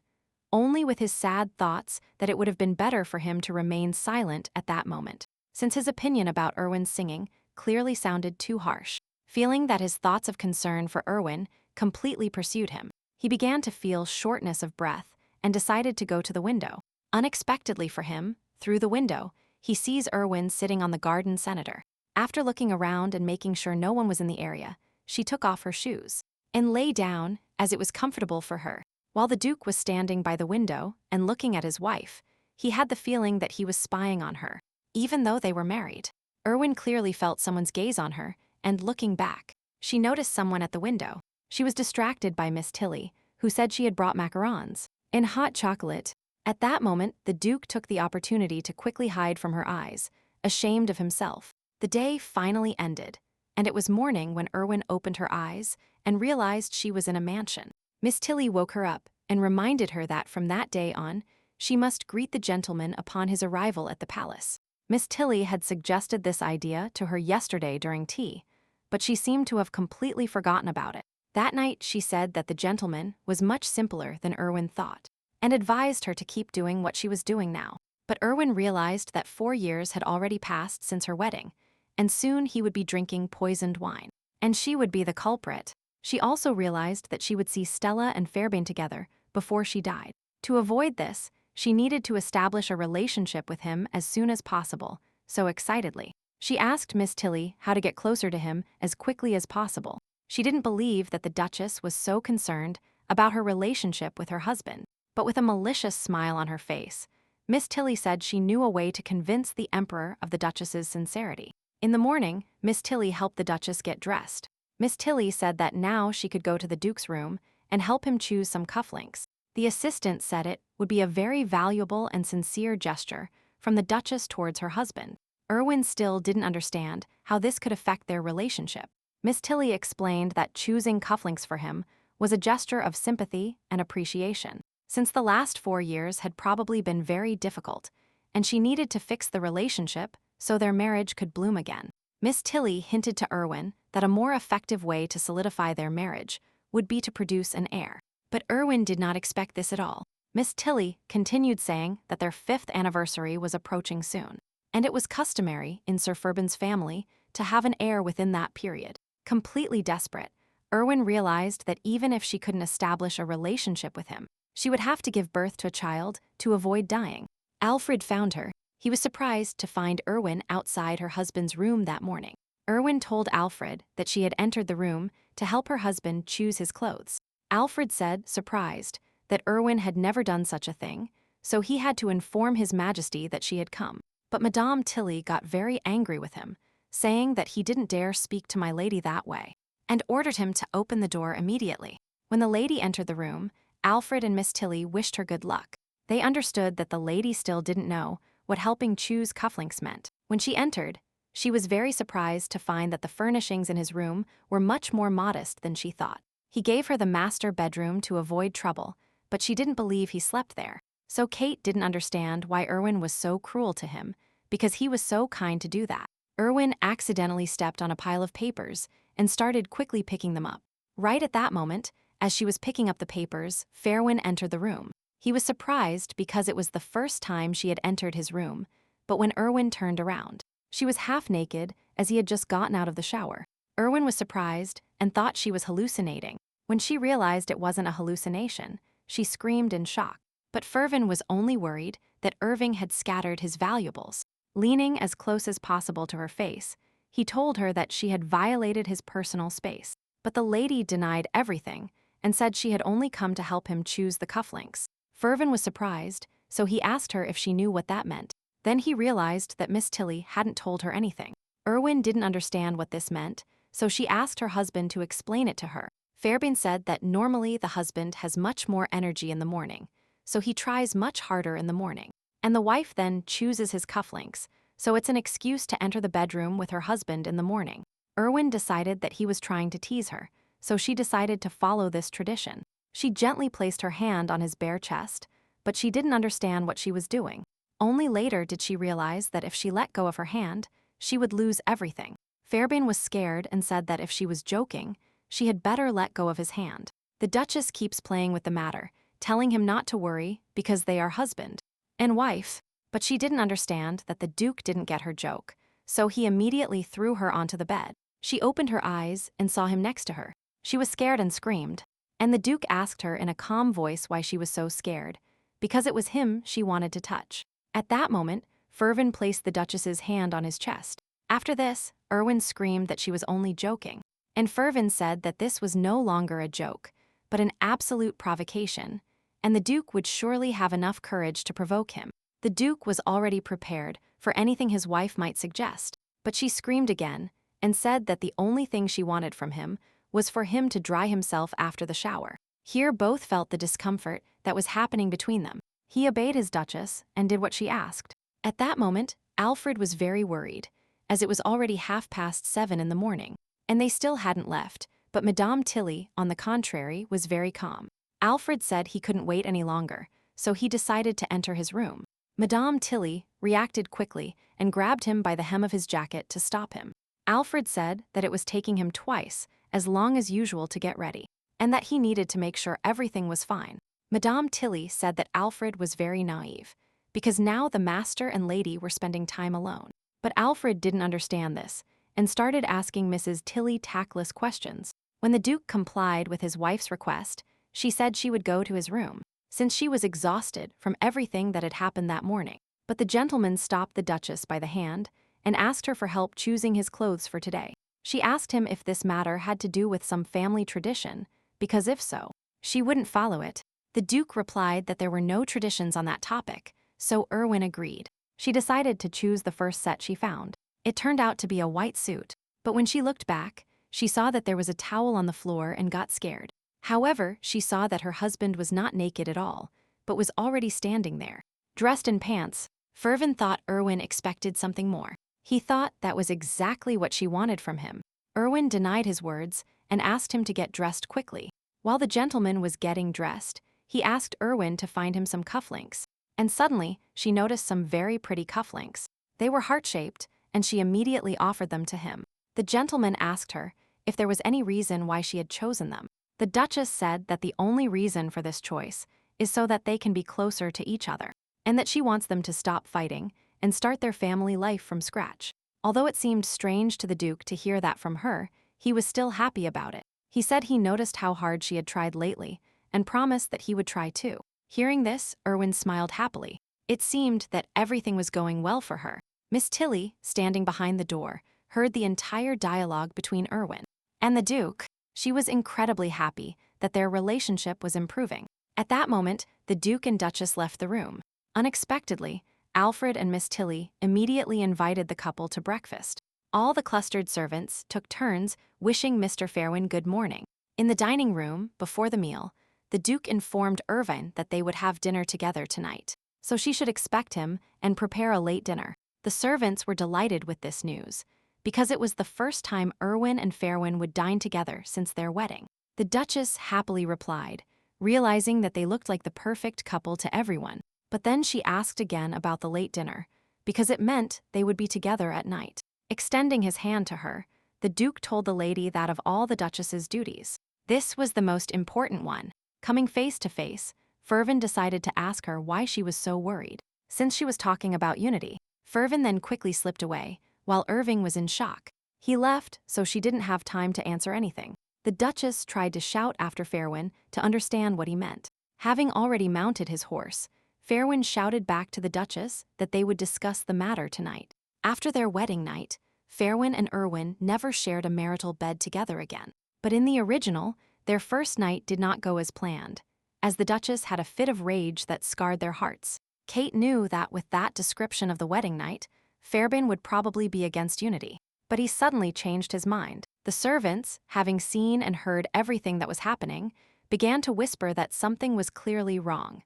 only with his sad thoughts that it would have been better for him to remain silent at that moment, since his opinion about Erwin's singing clearly sounded too harsh. Feeling that his thoughts of concern for Erwin completely pursued him, he began to feel shortness of breath and decided to go to the window. Unexpectedly for him, through the window, he sees Erwin sitting on the garden senator. After looking around and making sure no one was in the area, she took off her shoes and lay down as it was comfortable for her. While the Duke was standing by the window and looking at his wife, he had the feeling that he was spying on her, even though they were married. Erwin clearly felt someone's gaze on her, and looking back, she noticed someone at the window. She was distracted by Miss Tilly, who said she had brought macarons and hot chocolate. At that moment, the Duke took the opportunity to quickly hide from her eyes, ashamed of himself. The day finally ended, and it was morning when Erwin opened her eyes and realized she was in a mansion. Miss Tilly woke her up and reminded her that from that day on, she must greet the gentleman upon his arrival at the palace. Miss Tilly had suggested this idea to her yesterday during tea, but she seemed to have completely forgotten about it. That night, she said that the gentleman was much simpler than Erwin thought, and advised her to keep doing what she was doing now. But Erwin realized that 4 years had already passed since her wedding, and soon he would be drinking poisoned wine, and she would be the culprit. She also realized that she would see Stella and Fairbairn together before she died. To avoid this, she needed to establish a relationship with him as soon as possible, so excitedly, she asked Miss Tilly how to get closer to him as quickly as possible. She didn't believe that the Duchess was so concerned about her relationship with her husband, but with a malicious smile on her face, Miss Tilly said she knew a way to convince the Emperor of the Duchess's sincerity. In the morning, Miss Tilly helped the Duchess get dressed. Miss Tilly said that now she could go to the Duke's room and help him choose some cufflinks. The assistant said it would be a very valuable and sincere gesture from the Duchess towards her husband. Erwin still didn't understand how this could affect their relationship. Miss Tilly explained that choosing cufflinks for him was a gesture of sympathy and appreciation, since the last 4 years had probably been very difficult, and she needed to fix the relationship so their marriage could bloom again. Miss Tilly hinted to Erwin that a more effective way to solidify their marriage would be to produce an heir. But Erwin did not expect this at all. Miss Tilly continued saying that their 5th anniversary was approaching soon, and it was customary in Sir Fairbairn's family to have an heir within that period. Completely desperate, Erwin realized that even if she couldn't establish a relationship with him, she would have to give birth to a child to avoid dying. Alfred found her. He was surprised to find Erwin outside her husband's room that morning. Erwin told Alfred that she had entered the room to help her husband choose his clothes. Alfred said, surprised, that Erwin had never done such a thing, so he had to inform His Majesty that she had come. But Madame Tilly got very angry with him, saying that he didn't dare speak to my lady that way, and ordered him to open the door immediately. When the lady entered the room, Alfred and Miss Tilly wished her good luck. They understood that the lady still didn't know what helping choose cufflinks meant. When she entered, she was very surprised to find that the furnishings in his room were much more modest than she thought. He gave her the master bedroom to avoid trouble, but she didn't believe he slept there. So Kate didn't understand why Erwin was so cruel to him, because he was so kind to do that. Erwin accidentally stepped on a pile of papers and started quickly picking them up. Right at that moment, as she was picking up the papers, Fairbairn entered the room. He was surprised because it was the first time she had entered his room, but when Erwin turned around, she was half naked as he had just gotten out of the shower. Erwin was surprised and thought she was hallucinating. When she realized it wasn't a hallucination, she screamed in shock. But Fervin was only worried that Irving had scattered his valuables. Leaning as close as possible to her face, he told her that she had violated his personal space. But the lady denied everything and said she had only come to help him choose the cufflinks. Fervin was surprised, so he asked her if she knew what that meant. Then he realized that Miss Tilly hadn't told her anything. Erwin didn't understand what this meant, so she asked her husband to explain it to her. Fairbairn said that normally the husband has much more energy in the morning, so he tries much harder in the morning. And the wife then chooses his cufflinks, so it's an excuse to enter the bedroom with her husband in the morning. Erwin decided that he was trying to tease her, so she decided to follow this tradition. She gently placed her hand on his bare chest, but she didn't understand what she was doing. Only later did she realize that if she let go of her hand, she would lose everything. Fairbairn was scared and said that if she was joking, she had better let go of his hand. The Duchess keeps playing with the matter, telling him not to worry because they are husband and wife, but she didn't understand that the Duke didn't get her joke, so he immediately threw her onto the bed. She opened her eyes and saw him next to her. She was scared and screamed, and the Duke asked her in a calm voice why she was so scared, because it was him she wanted to touch. At that moment, Fervin placed the Duchess's hand on his chest. After this, Erwin screamed that she was only joking, and Fervin said that this was no longer a joke, but an absolute provocation, and the Duke would surely have enough courage to provoke him. The Duke was already prepared for anything his wife might suggest, but she screamed again and said that the only thing she wanted from him was for him to dry himself after the shower. Here both felt the discomfort that was happening between them. He obeyed his Duchess and did what she asked. At that moment, Alfred was very worried, as it was already 7:30 in the morning, and they still hadn't left, but Madame Tilly, on the contrary, was very calm. Alfred said he couldn't wait any longer, so he decided to enter his room. Madame Tilly reacted quickly and grabbed him by the hem of his jacket to stop him. Alfred said that it was taking him twice as long as usual to get ready, and that he needed to make sure everything was fine. Madame Tilly said that Alfred was very naive, because now the master and lady were spending time alone. But Alfred didn't understand this, and started asking Mrs. Tilly tactless questions. When the Duke complied with his wife's request, she said she would go to his room, since she was exhausted from everything that had happened that morning. But the gentleman stopped the Duchess by the hand and asked her for help choosing his clothes for today. She asked him if this matter had to do with some family tradition, because if so, she wouldn't follow it. The Duke replied that there were no traditions on that topic, so Erwin agreed. She decided to choose the first set she found. It turned out to be a white suit, but when she looked back, she saw that there was a towel on the floor and got scared. However, she saw that her husband was not naked at all, but was already standing there, dressed in pants. Fervin thought Erwin expected something more. He thought that was exactly what she wanted from him. Erwin denied his words and asked him to get dressed quickly. While the gentleman was getting dressed, he asked Erwin to find him some cufflinks, and suddenly she noticed some very pretty cufflinks. They were heart-shaped, and she immediately offered them to him. The gentleman asked her if there was any reason why she had chosen them. The Duchess said that the only reason for this choice is so that they can be closer to each other, and that she wants them to stop fighting and start their family life from scratch. Although it seemed strange to the Duke to hear that from her, he was still happy about it. He said he noticed how hard she had tried lately and promised that he would try too. Hearing this, Erwin smiled happily. It seemed that everything was going well for her. Miss Tilly, standing behind the door, heard the entire dialogue between Erwin and the Duke. She was incredibly happy that their relationship was improving. At that moment, the Duke and Duchess left the room. Unexpectedly, Alfred and Miss Tilly immediately invited the couple to breakfast. All the clustered servants took turns wishing Mr. Fairwin good morning. In the dining room, before the meal, the Duke informed Irvine that they would have dinner together tonight, so she should expect him and prepare a late dinner. The servants were delighted with this news, because it was the first time Erwin and Fairwin would dine together since their wedding. The Duchess happily replied, realizing that they looked like the perfect couple to everyone. But then she asked again about the late dinner, because it meant they would be together at night. Extending his hand to her, the Duke told the lady that of all the Duchess's duties, this was the most important one. Coming face to face, Fervin decided to ask her why she was so worried. Since she was talking about unity, Fervin then quickly slipped away, while Irving was in shock. He left, so she didn't have time to answer anything. The Duchess tried to shout after Fairwin to understand what he meant. Having already mounted his horse, Fairwin shouted back to the Duchess that they would discuss the matter tonight. After their wedding night, Fairwin and Irwin never shared a marital bed together again. But in the original, their first night did not go as planned, as the Duchess had a fit of rage that scarred their hearts. Kate knew that with that description of the wedding night, Fairbairn would probably be against Unity. But he suddenly changed his mind. The servants, having seen and heard everything that was happening, began to whisper that something was clearly wrong.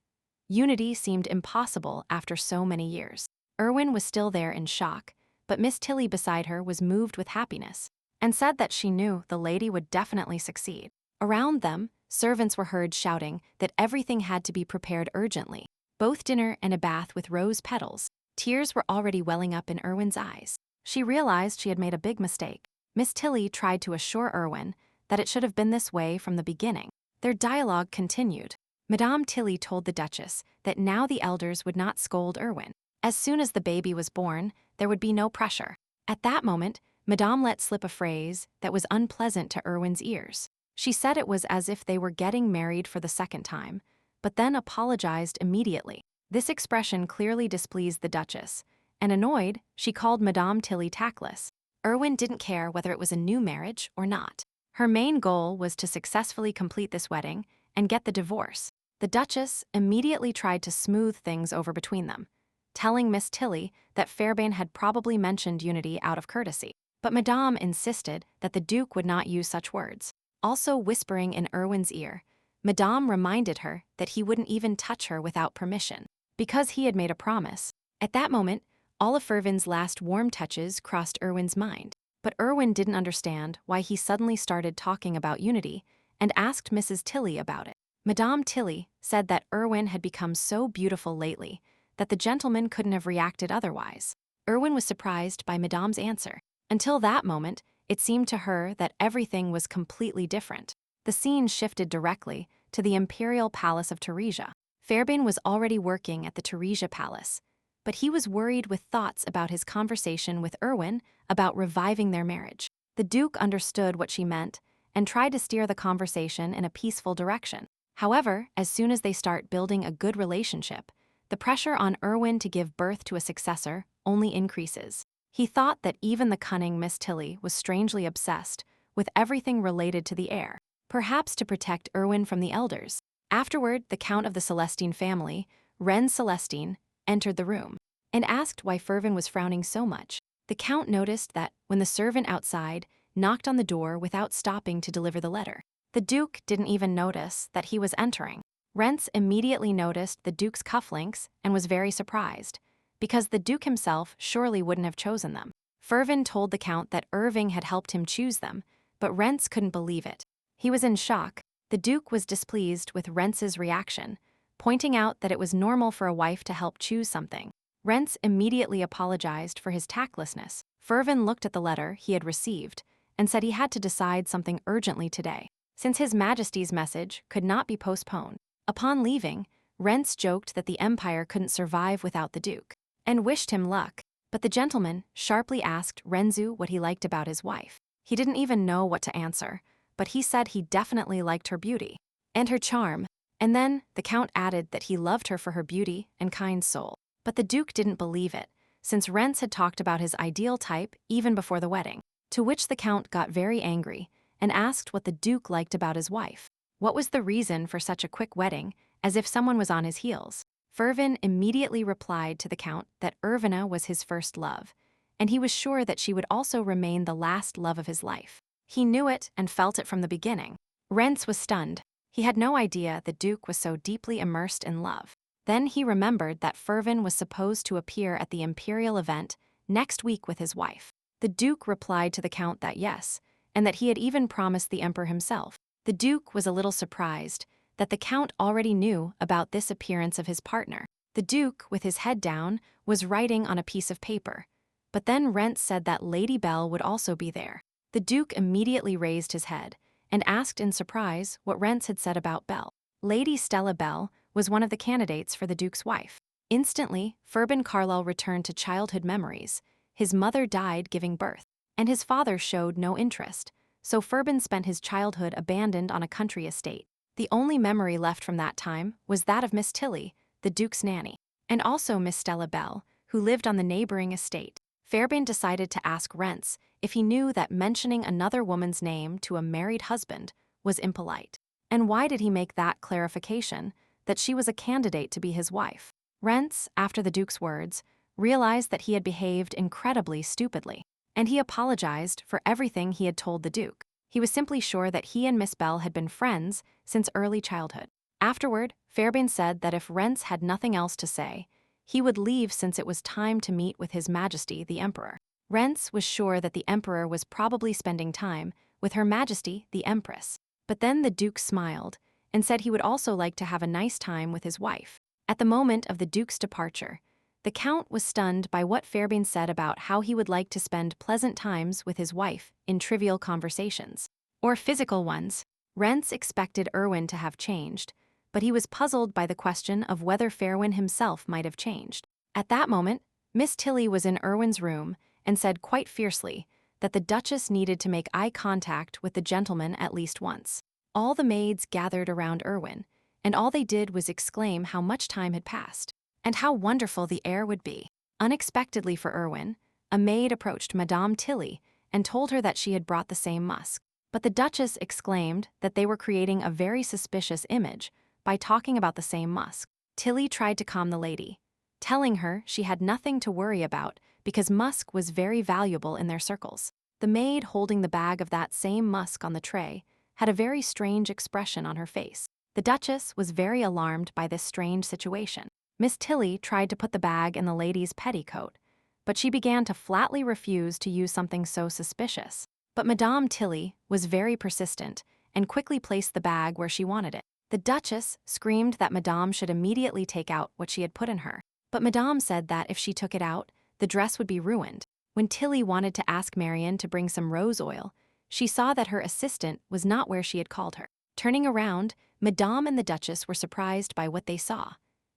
Unity seemed impossible after so many years. Irwin was still there in shock, but Miss Tilly beside her was moved with happiness, and said that she knew the lady would definitely succeed. Around them, servants were heard shouting that everything had to be prepared urgently. Both dinner and a bath with rose petals. Tears were already welling up in Irwin's eyes. She realized she had made a big mistake. Miss Tilly tried to assure Irwin that it should have been this way from the beginning. Their dialogue continued. Madame Tilly told the Duchess that now the elders would not scold Irwin. As soon as the baby was born, there would be no pressure. At that moment, Madame let slip a phrase that was unpleasant to Irwin's ears. She said it was as if they were getting married for the second time, but then apologized immediately. This expression clearly displeased the Duchess, and annoyed, she called Madame Tilly tactless. Irwin didn't care whether it was a new marriage or not. Her main goal was to successfully complete this wedding and get the divorce. The Duchess immediately tried to smooth things over between them, telling Miss Tilly that Fairbairn had probably mentioned Unity out of courtesy. But Madame insisted that the Duke would not use such words. Also whispering in Irwin's ear, Madame reminded her that he wouldn't even touch her without permission, because he had made a promise. At that moment, all of Fervin's last warm touches crossed Irwin's mind, but Irwin didn't understand why he suddenly started talking about Unity and asked Mrs. Tilly about it. Madame Tilly said that Irwin had become so beautiful lately that the gentleman couldn't have reacted otherwise. Irwin was surprised by Madame's answer. Until that moment, it seemed to her that everything was completely different. The scene shifted directly to the imperial palace of Teresia. Fairbairn was already working at the Teresia Palace, but he was worried with thoughts about his conversation with Irwin about reviving their marriage. The Duke understood what she meant and tried to steer the conversation in a peaceful direction. However, as soon as they start building a good relationship, the pressure on Irwin to give birth to a successor only increases. He thought that even the cunning Miss Tilly was strangely obsessed with everything related to the heir, perhaps to protect Irwin from the elders. Afterward, the Count of the Celestine family, Reine Celestine, entered the room and asked why Fervin was frowning so much. The Count noticed that when the servant outside knocked on the door without stopping to deliver the letter, the Duke didn't even notice that he was entering. Rents immediately noticed the Duke's cufflinks and was very surprised, because the Duke himself surely wouldn't have chosen them. Fervin told the Count that Irving had helped him choose them, but Rents couldn't believe it. He was in shock. The Duke was displeased with Rents's reaction, pointing out that it was normal for a wife to help choose something. Rents immediately apologized for his tactlessness. Fervin looked at the letter he had received and said he had to decide something urgently today, since His Majesty's message could not be postponed. Upon leaving, Rents joked that the Empire couldn't survive without the Duke, and wished him luck. But the gentleman sharply asked Renzu what he liked about his wife. He didn't even know what to answer, but he said he definitely liked her beauty and her charm. And then the Count added that he loved her for her beauty and kind soul. But the Duke didn't believe it, since Rents had talked about his ideal type even before the wedding, to which the Count got very angry and asked what the Duke liked about his wife. What was the reason for such a quick wedding, as if someone was on his heels? Fervin immediately replied to the Count that Irvina was his first love, and he was sure that she would also remain the last love of his life. He knew it and felt it from the beginning. Rents was stunned. He had no idea the Duke was so deeply immersed in love. Then he remembered that Fervin was supposed to appear at the imperial event next week with his wife. The Duke replied to the Count that yes, and that he had even promised the Emperor himself. The Duke was a little surprised that the Count already knew about this appearance of his partner. The Duke, with his head down, was writing on a piece of paper. But then Rents said that Lady Belle would also be there. The Duke immediately raised his head and asked in surprise what Rents had said about Belle. Lady Stella Belle was one of the candidates for the Duke's wife. Instantly, Ferben Carlyle returned to childhood memories. His mother died giving birth, and his father showed no interest, so Ferben spent his childhood abandoned on a country estate. The only memory left from that time was that of Miss Tilly, the Duke's nanny, and also Miss Stella Bell, who lived on the neighboring estate. Fairbairn decided to ask Rents if he knew that mentioning another woman's name to a married husband was impolite. And why did he make that clarification, that she was a candidate to be his wife? Rents, after the Duke's words, realized that he had behaved incredibly stupidly, and he apologized for everything he had told the Duke. He was simply sure that he and Miss Bell had been friends since early childhood. Afterward, Fairbairn said that if Rents had nothing else to say, he would leave since it was time to meet with His Majesty the Emperor. Rents was sure that the Emperor was probably spending time with Her Majesty the Empress. But then the Duke smiled and said he would also like to have a nice time with his wife. At the moment of the Duke's departure, the Count was stunned by what Fairbairn said about how he would like to spend pleasant times with his wife in trivial conversations, or physical ones. Rents expected Erwin to have changed, but he was puzzled by the question of whether Fairwin himself might have changed. At that moment, Miss Tilly was in Erwin's room and said quite fiercely that the Duchess needed to make eye contact with the gentleman at least once. All the maids gathered around Erwin, and all they did was exclaim how much time had passed, and how wonderful the air would be. Unexpectedly for Erwin, a maid approached Madame Tilly and told her that she had brought the same musk. But the Duchess exclaimed that they were creating a very suspicious image by talking about the same musk. Tilly tried to calm the lady, telling her she had nothing to worry about because musk was very valuable in their circles. The maid holding the bag of that same musk on the tray had a very strange expression on her face. The Duchess was very alarmed by this strange situation. Miss Tilly tried to put the bag in the lady's petticoat, but she began to flatly refuse to use something so suspicious. But Madame Tilly was very persistent and quickly placed the bag where she wanted it. The Duchess screamed that Madame should immediately take out what she had put in her, but Madame said that if she took it out, the dress would be ruined. When Tilly wanted to ask Marian to bring some rose oil, she saw that her assistant was not where she had called her. Turning around, Madame and the Duchess were surprised by what they saw.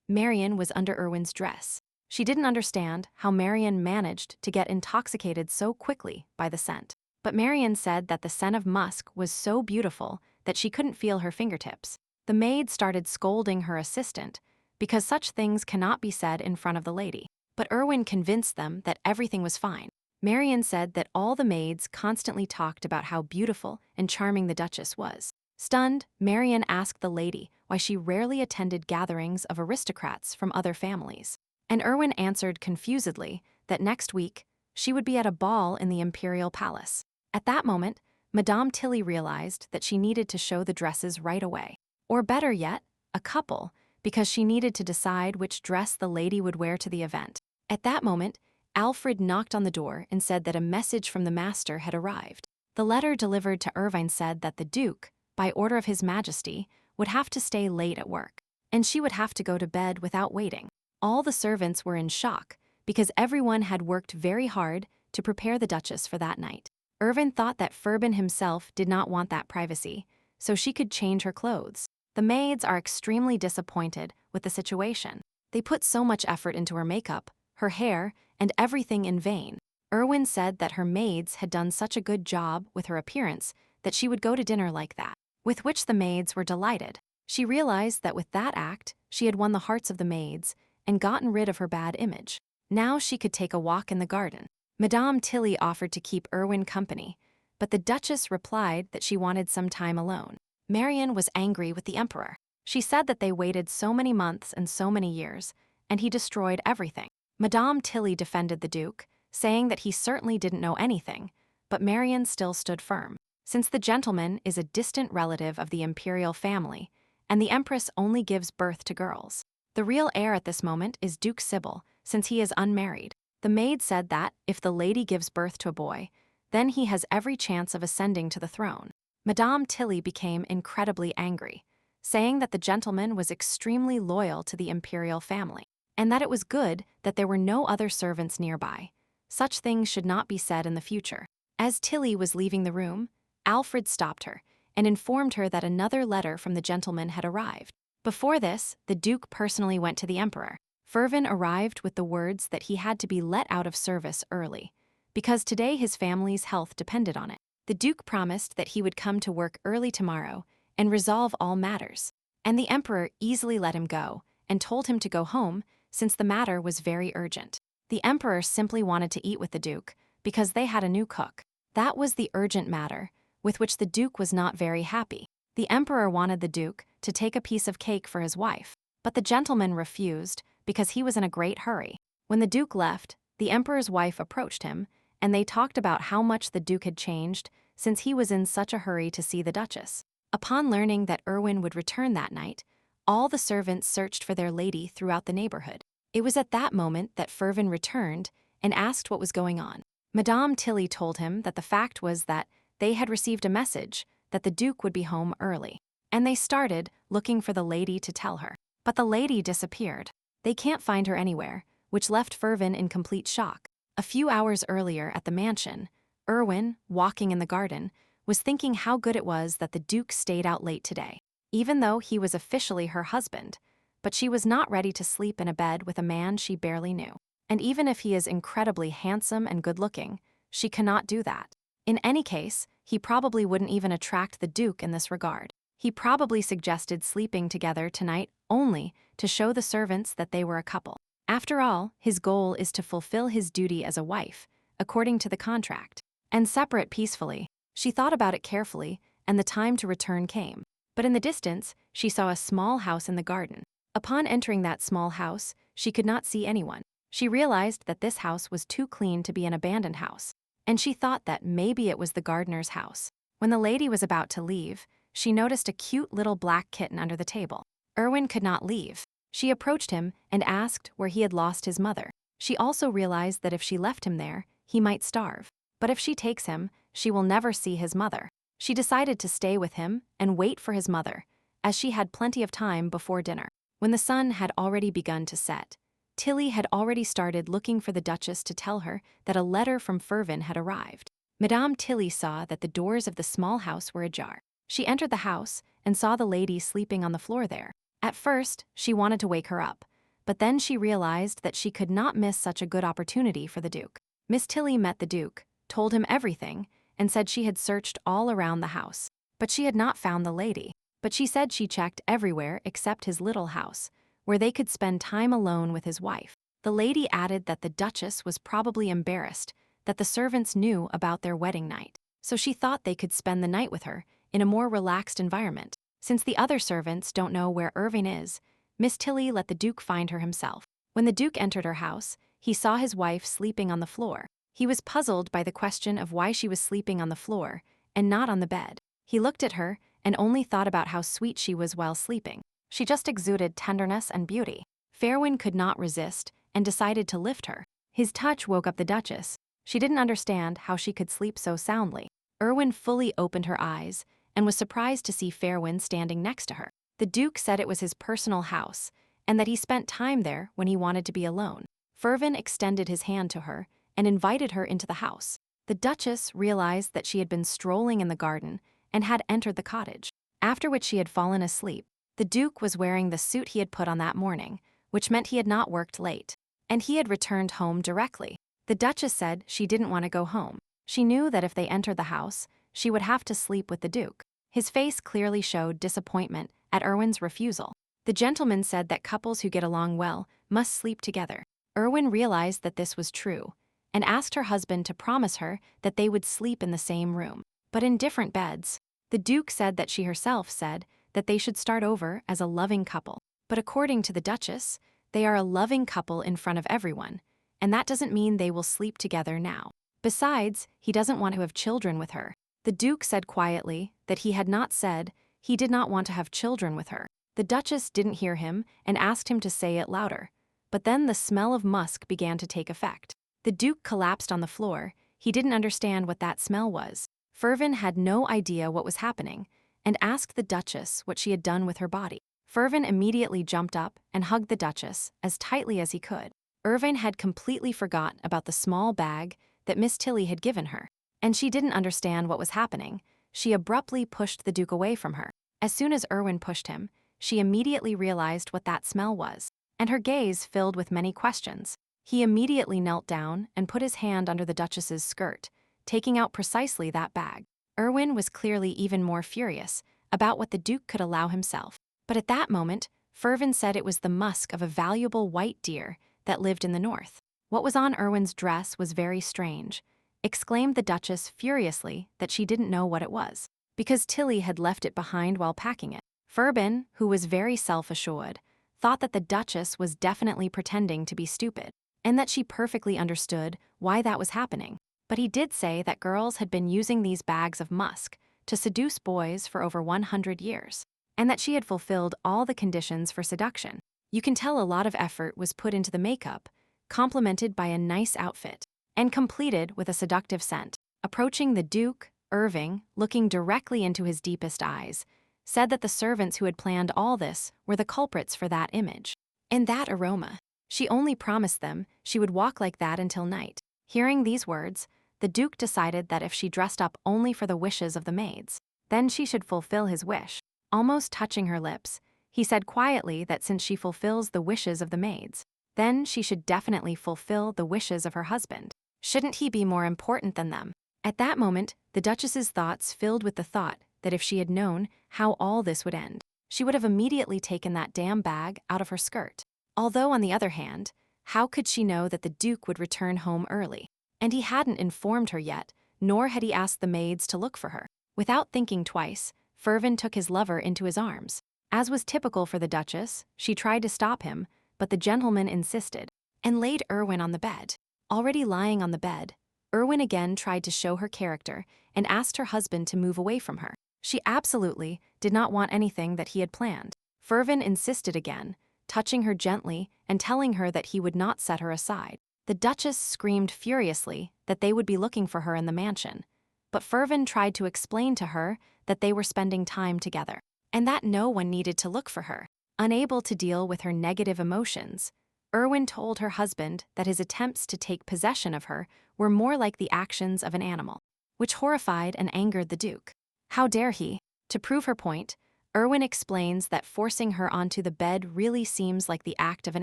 Marian was under Erwin's dress. She didn't understand how Marian managed to get intoxicated so quickly by the scent. But Marian said that the scent of musk was so beautiful that she couldn't feel her fingertips. The maid started scolding her assistant because such things cannot be said in front of the lady. But Erwin convinced them that everything was fine. Marian said that all the maids constantly talked about how beautiful and charming the Duchess was. Stunned, Marian asked the lady why she rarely attended gatherings of aristocrats from other families. And Erwin answered confusedly that next week she would be at a ball in the Imperial Palace. At that moment, Madame Tilly realized that she needed to show the dresses right away. Or better yet, a couple, because she needed to decide which dress the lady would wear to the event. At that moment, Alfred knocked on the door and said that a message from the master had arrived. The letter delivered to Irvine said that the Duke, by order of His Majesty, would have to stay late at work, and she would have to go to bed without waiting. All the servants were in shock, because everyone had worked very hard to prepare the Duchess for that night. Irvine thought that Ferben himself did not want that privacy, so she could change her clothes. The maids are extremely disappointed with the situation. They put so much effort into her makeup, her hair, and everything in vain. Erwin said that her maids had done such a good job with her appearance that she would go to dinner like that, with which the maids were delighted. She realized that with that act, she had won the hearts of the maids and gotten rid of her bad image. Now she could take a walk in the garden. Madame Tilly offered to keep Erwin company, but the Duchess replied that she wanted some time alone. Marian was angry with the Emperor. She said that they waited so many months and so many years, and he destroyed everything. Madame Tilly defended the Duke, saying that he certainly didn't know anything, but Marian still stood firm. Since the gentleman is a distant relative of the imperial family, and the Empress only gives birth to girls, the real heir at this moment is Duke Sybil, since he is unmarried. The maid said that, if the lady gives birth to a boy, then he has every chance of ascending to the throne. Madame Tilly became incredibly angry, saying that the gentleman was extremely loyal to the imperial family, and that it was good that there were no other servants nearby. Such things should not be said in the future. As Tilly was leaving the room, Alfred stopped her and informed her that another letter from the gentleman had arrived. Before this, the Duke personally went to the Emperor. Fervin arrived with the words that he had to be let out of service early, because today his family's health depended on it. The Duke promised that he would come to work early tomorrow and resolve all matters, and the Emperor easily let him go and told him to go home since the matter was very urgent. The Emperor simply wanted to eat with the Duke because they had a new cook. That was the urgent matter, with which the Duke was not very happy. The Emperor wanted the Duke to take a piece of cake for his wife, but the gentleman refused because he was in a great hurry. When the Duke left, the Emperor's wife approached him, and they talked about how much the Duke had changed since he was in such a hurry to see the Duchess. Upon learning that Erwin would return that night, all the servants searched for their lady throughout the neighborhood. It was at that moment that Fervin returned and asked what was going on. Madame Tilly told him that the fact was that they had received a message that the Duke would be home early, and they started looking for the lady to tell her. But the lady disappeared. They can't find her anywhere, which left Fervin in complete shock. A few hours earlier at the mansion, Erwin, walking in the garden, was thinking how good it was that the Duke stayed out late today, even though he was officially her husband, but she was not ready to sleep in a bed with a man she barely knew. And even if he is incredibly handsome and good-looking, she cannot do that. In any case, he probably wouldn't even attract the Duke in this regard. He probably suggested sleeping together tonight only to show the servants that they were a couple. After all, his goal is to fulfill his duty as a wife, according to the contract, and separate peacefully. She thought about it carefully, and the time to return came. But in the distance, she saw a small house in the garden. Upon entering that small house, she could not see anyone. She realized that this house was too clean to be an abandoned house, and she thought that maybe it was the gardener's house. When the lady was about to leave, she noticed a cute little black kitten under the table. Erwin could not leave. She approached him and asked where he had lost his mother. She also realized that if she left him there, he might starve. But if she takes him, she will never see his mother. She decided to stay with him and wait for his mother, as she had plenty of time before dinner. When the sun had already begun to set, Tilly had already started looking for the Duchess to tell her that a letter from Fervin had arrived. Madame Tilly saw that the doors of the small house were ajar. She entered the house and saw the lady sleeping on the floor there. At first, she wanted to wake her up, but then she realized that she could not miss such a good opportunity for the Duke. Miss Tilly met the Duke, told him everything, and said she had searched all around the house, but she had not found the lady. But she said she checked everywhere except his little house, where they could spend time alone with his wife. The lady added that the Duchess was probably embarrassed that the servants knew about their wedding night, so she thought they could spend the night with her in a more relaxed environment. Since the other servants don't know where Irving is, Miss Tilly let the Duke find her himself. When the Duke entered her house, he saw his wife sleeping on the floor. He was puzzled by the question of why she was sleeping on the floor and not on the bed. He looked at her and only thought about how sweet she was while sleeping. She just exuded tenderness and beauty. Ferwin could not resist and decided to lift her. His touch woke up the Duchess. She didn't understand how she could sleep so soundly. Erwin fully opened her eyes and was surprised to see Ferwin standing next to her. The Duke said it was his personal house and that he spent time there when he wanted to be alone. Fervin extended his hand to her and invited her into the house. The Duchess realized that she had been strolling in the garden and had entered the cottage, after which she had fallen asleep. The Duke was wearing the suit he had put on that morning, which meant he had not worked late, and he had returned home directly. The Duchess said she didn't want to go home. She knew that if they entered the house, she would have to sleep with the Duke. His face clearly showed disappointment at Erwin's refusal. The gentleman said that couples who get along well must sleep together. Erwin realized that this was true, and asked her husband to promise her that they would sleep in the same room, but in different beds. The Duke said that she herself said that they should start over as a loving couple. But according to the Duchess, they are a loving couple in front of everyone, and that doesn't mean they will sleep together now. Besides, he doesn't want to have children with her. The Duke said quietly that he had not said he did not want to have children with her. The Duchess didn't hear him and asked him to say it louder, but then the smell of musk began to take effect. The Duke collapsed on the floor. He didn't understand what that smell was. Fervin had no idea what was happening and asked the Duchess what she had done with her body. Fervin immediately jumped up and hugged the Duchess as tightly as he could. Irving had completely forgot about the small bag that Miss Tilly had given her, and she didn't understand what was happening. She abruptly pushed the Duke away from her. As soon as Erwin pushed him, she immediately realized what that smell was, and her gaze filled with many questions. He immediately knelt down and put his hand under the Duchess's skirt, taking out precisely that bag. Erwin was clearly even more furious about what the Duke could allow himself. But at that moment, Fervin said it was the musk of a valuable white deer that lived in the north. What was on Erwin's dress was very strange, exclaimed the Duchess furiously that she didn't know what it was, because Tilly had left it behind while packing it. Fervin, who was very self-assured, thought that the Duchess was definitely pretending to be stupid, and that she perfectly understood why that was happening. But he did say that girls had been using these bags of musk to seduce boys for over 100 years, and that she had fulfilled all the conditions for seduction. You can tell a lot of effort was put into the makeup, complemented by a nice outfit, and completed with a seductive scent. Approaching the Duke, Irving, looking directly into his deepest eyes, said that the servants who had planned all this were the culprits for that image. And that aroma. She only promised them she would walk like that until night. Hearing these words, the Duke decided that if she dressed up only for the wishes of the maids, then she should fulfill his wish. Almost touching her lips, he said quietly that since she fulfills the wishes of the maids, then she should definitely fulfill the wishes of her husband. Shouldn't he be more important than them? At that moment, the Duchess's thoughts filled with the thought that if she had known how all this would end, she would have immediately taken that damn bag out of her skirt. Although, on the other hand, how could she know that the Duke would return home early? And he hadn't informed her yet, nor had he asked the maids to look for her. Without thinking twice, Fervin took his lover into his arms. As was typical for the Duchess, she tried to stop him, but the gentleman insisted, and laid Erwin on the bed. Already lying on the bed, Erwin again tried to show her character and asked her husband to move away from her. She absolutely did not want anything that he had planned. Fervin insisted again, touching her gently and telling her that he would not set her aside. The Duchess screamed furiously that they would be looking for her in the mansion, but Fervin tried to explain to her that they were spending time together, and that no one needed to look for her. Unable to deal with her negative emotions, Erwin told her husband that his attempts to take possession of her were more like the actions of an animal, which horrified and angered the Duke. How dare he? To prove her point, Erwin explains that forcing her onto the bed really seems like the act of an